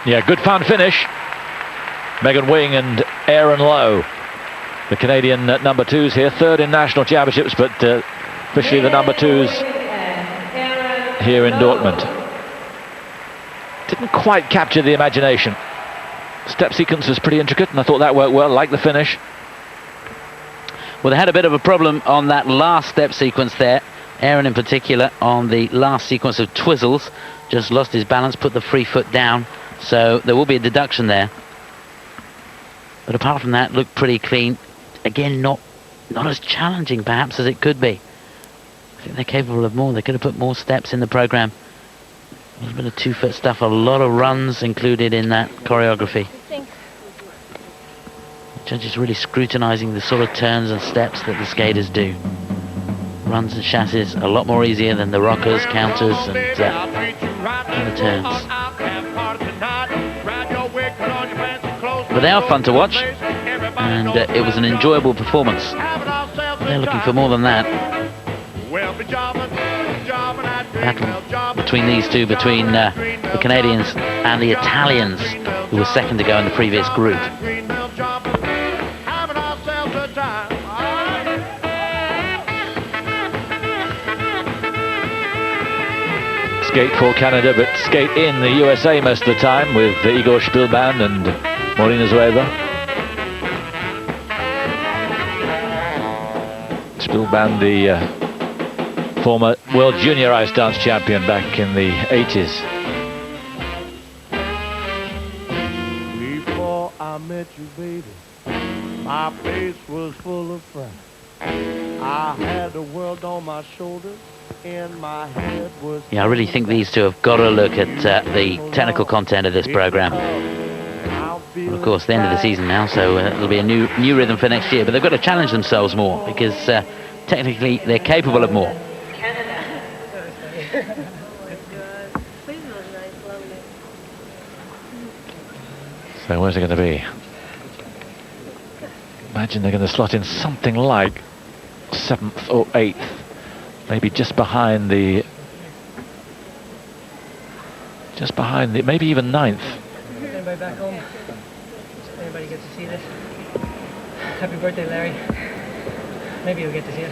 Yeah, good fun finish. Megan Wing and Aaron Lowe, the Canadian number 2s here, third in national championships, but officially the number 2s here in Dortmund. Didn't quite capture the imagination. Step sequence was pretty intricate, and I thought that worked well, like the finish. Well, they had a bit of a problem on that last step sequence there. Aaron in particular, on the last sequence of twizzles, just lost his balance, put the free foot down, so there will be a deduction there. But apart from that, looked pretty clean. Again, not as challenging perhaps as it could be. I think they're capable of more. They could have put more steps in the program. A little bit of 2-foot stuff, a lot of runs included in that choreography. The judges really scrutinizing the sort of turns and steps that the skaters do. Runs and chassis a lot more easier than the rockers, counters, and the turns. But they are fun to watch, and it was an enjoyable performance. They're looking for more than that. Battle between these two, between the Canadians and the Italians, who were second to go in the previous group. Skate for Canada, but skate in the USA most of the time with Igor Spielband and Morina Zueva. Spielband, the former world junior ice dance champion back in the 80s. Before I met you, baby, my face was full of frown. I had the world on my shoulders. Yeah, I really think these two have got to look at the technical content of this program. Well, of course, the end of the season now, so it'll be a new rhythm for next year. But they've got to challenge themselves more because technically they're capable of more. So where's it going to be? Imagine they're going to slot in something like 7th or 8th. Maybe just behind the, maybe even 9th. Anybody back home? Anybody get to see this? Happy birthday, Larry. Maybe you'll get to see it.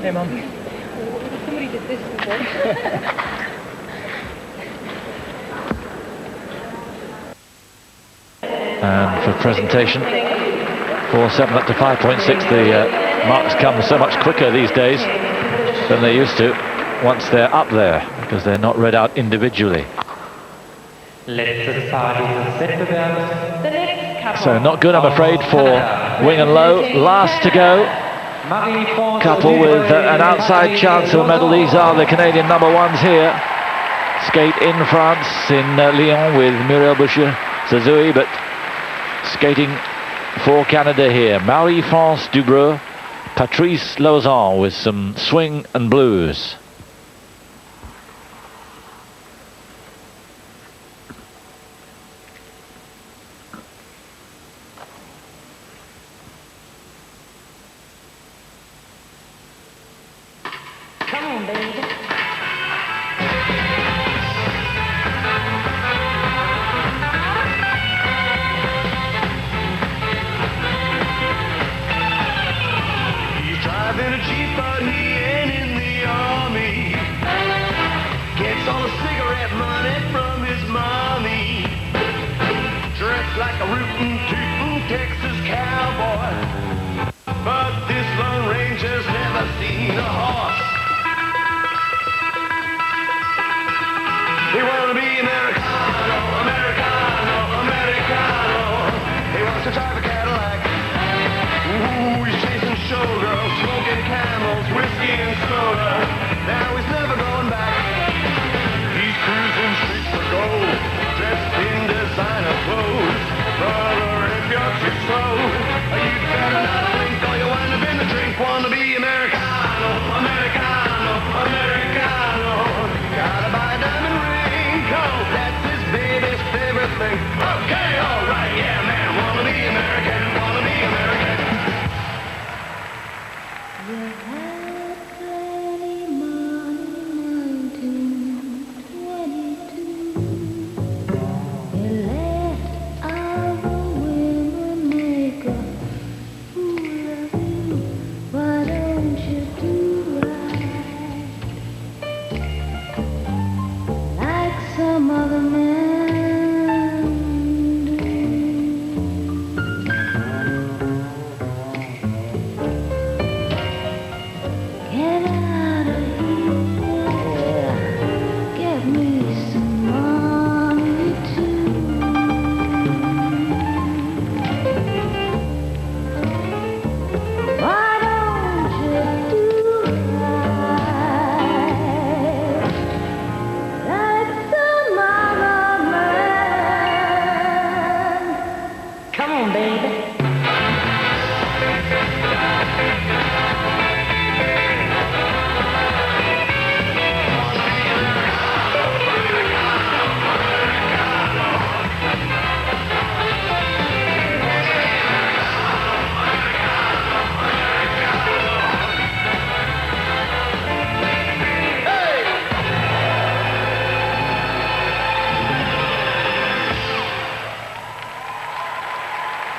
Hey, Mom. Somebody did this before. And for presentation, 4.7 up to 5.6, the marks come so much quicker these days than they used to once they're up there, because they're not read out individually. So not good, I'm afraid, for Wing and Lowe. Last to go. Couple with an outside chance of a medal. These are the Canadian number 1s here. Skate in France, in Lyon, with Muriel Boucher-Sazui, but skating for Canada here. Marie-France Dubreux, Patrice Lauzon with some swing and blues. Come on, baby. He's driving a Jeep, but he ain't in the army.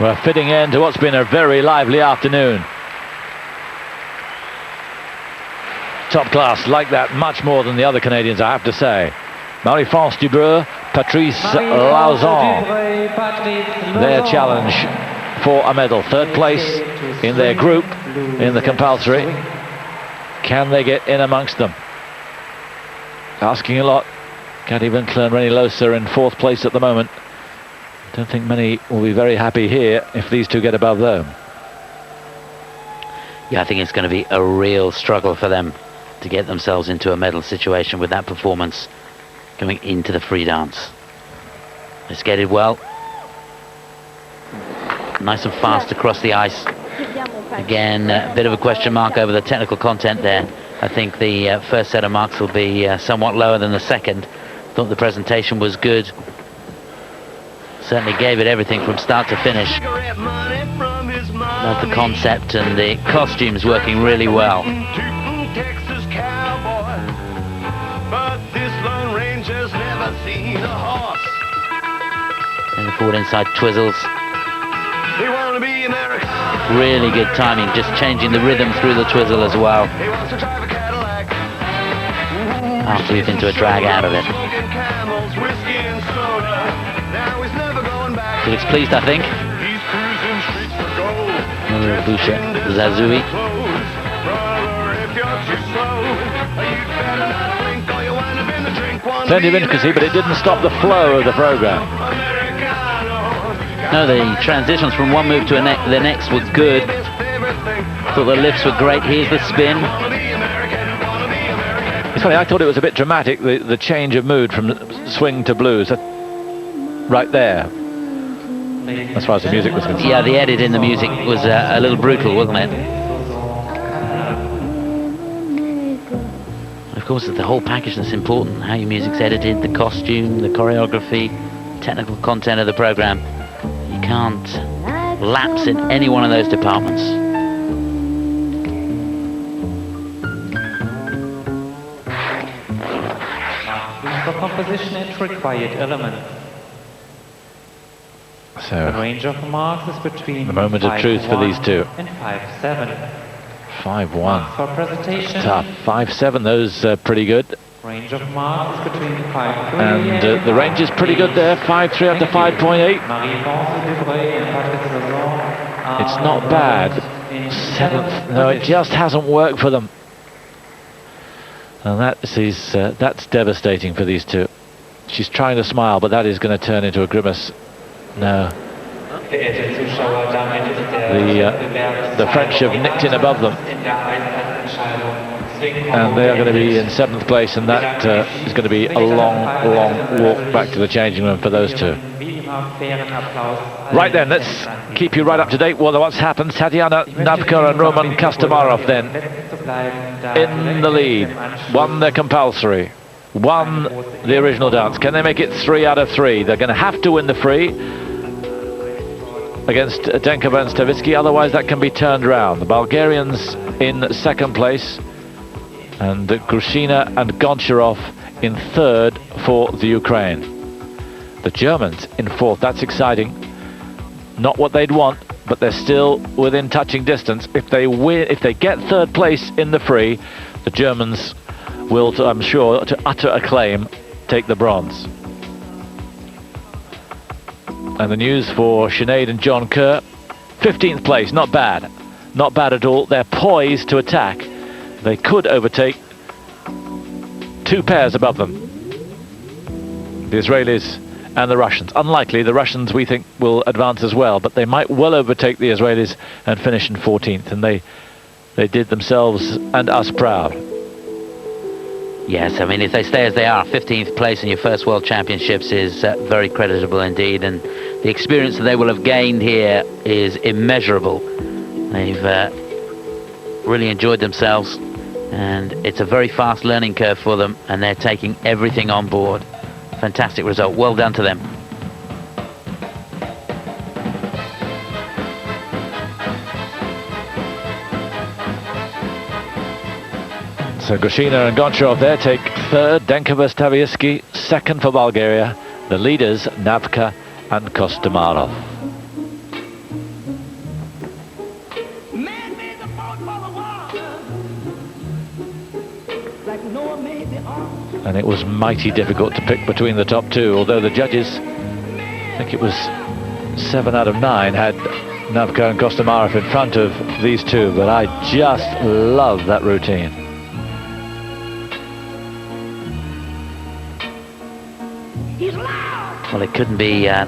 Well, a fitting end to what's been a very lively afternoon. Top class, like that much more than the other Canadians, I have to say. Marie-France Dubreuil, Patrice Lauzon. Their challenge for a medal. Third place in their group in the compulsory. Can they get in amongst them? Asking a lot. Kati, Winkler and Rene LOHSE are in fourth place at the moment. Don't think many will be very happy here if these two get above them. Yeah, I think it's going to be a real struggle for them to get themselves into a medal situation with that performance coming into the free dance. They skated well. Nice and fast across the ice. Again, a bit of a question mark over the technical content there. I think the first set of marks will be somewhat lower than the second. Thought the presentation was good. Certainly gave it everything from start to finish. Love the concept and the costumes working really well. And the forward inside twizzles. Really good timing, just changing the rhythm through the twizzle as well. After we've into a drag out of it. He looks pleased, I think. Zazui. Plenty of intricacy, but it didn't stop the flow of the program. No, the transitions from one move to the next were good. Thought the lifts were great. Here's the spin. It's funny, I thought it was a bit dramatic, the change of mood from swing to blues. Right there. As far as the music was concerned. Yeah, the edit in the music was a little brutal, wasn't it? Of course, it's the whole package that's important. How your music's edited, the costume, the choreography, technical content of the program. You can't lapse in any one of those departments. For composition and required elements. So, the range of marks is between the moment of truth for these two. And 5-7. 5-1. For presentation. Tough. 5-7, those are pretty good. Range of marks is between 5-3 and the range is pretty good there. 5-3 up to 5.8. It's not bad. Seventh. No, it just hasn't worked for them. And that's devastating for these two. She's trying to smile, but that is going to turn into a grimace. No. The French have nicked in above them. And they are going to be in 7th place, and that is going to be a long, long walk back to the changing room for those two. Right then, let's keep you right up to date with what's happened. Tatiana, NAVKA and Roman KOSTOMAROV then in the lead. Won their compulsory. Won the original dance. Can they make it 3 out of 3? They're going to have to win the free against DENKOVA and STAVISKI, otherwise that can be turned around. The Bulgarians in 2nd place, and GRUSHINA and GONCHAROV in 3rd for the Ukraine. The Germans in 4th, that's exciting. Not what they'd want, but they're still within touching distance. If they win, if they get 3rd place in the free, the Germans will, I'm sure, to utter acclaim, take the bronze. And the news for Sinead and John Kerr, 15th place, not bad. Not bad at all. They're poised to attack. They could overtake 2 pairs above them, the Israelis and the Russians. Unlikely. The Russians, we think, will advance as well, but they might well overtake the Israelis and finish in 14th, and they did themselves and us proud. Yes, I mean, if they stay as they are, 15th place in your first World Championships is very creditable indeed, and the experience that they will have gained here is immeasurable. They've really enjoyed themselves, and it's a very fast learning curve for them, and they're taking everything on board. Fantastic result. Well done to them. So Grushina and Goncharov there take 3rd, DENKOVA, STAVISKI 2nd for Bulgaria. The leaders, NAVKA and KOSTOMAROV. And it was mighty difficult to pick between the top 2, although the judges, I think it was 7 out of 9, had NAVKA and KOSTOMAROV in front of these 2, but I just love that routine. Well, it couldn't be a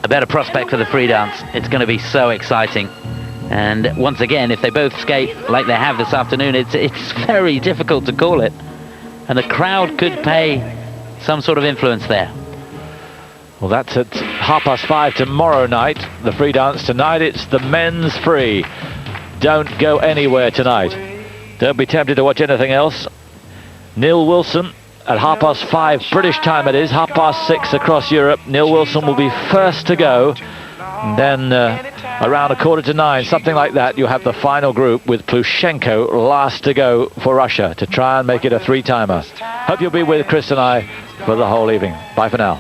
better prospect for the free dance. It's going to be so exciting. And once again, if they both skate like they have this afternoon, it's very difficult to call it. And the crowd could pay some sort of influence there. Well, that's at 5:30 tomorrow night. The free dance tonight, it's the men's free. Don't go anywhere tonight. Don't be tempted to watch anything else. Neil Wilson at 5:30 British time it is, 6:30 across Europe. Neil Wilson will be first to go. And then around 9:15, something like that, you have the final group with Plushenko last to go for Russia to try and make it a 3-timer. Hope you'll be with Chris and I for the whole evening. Bye for now.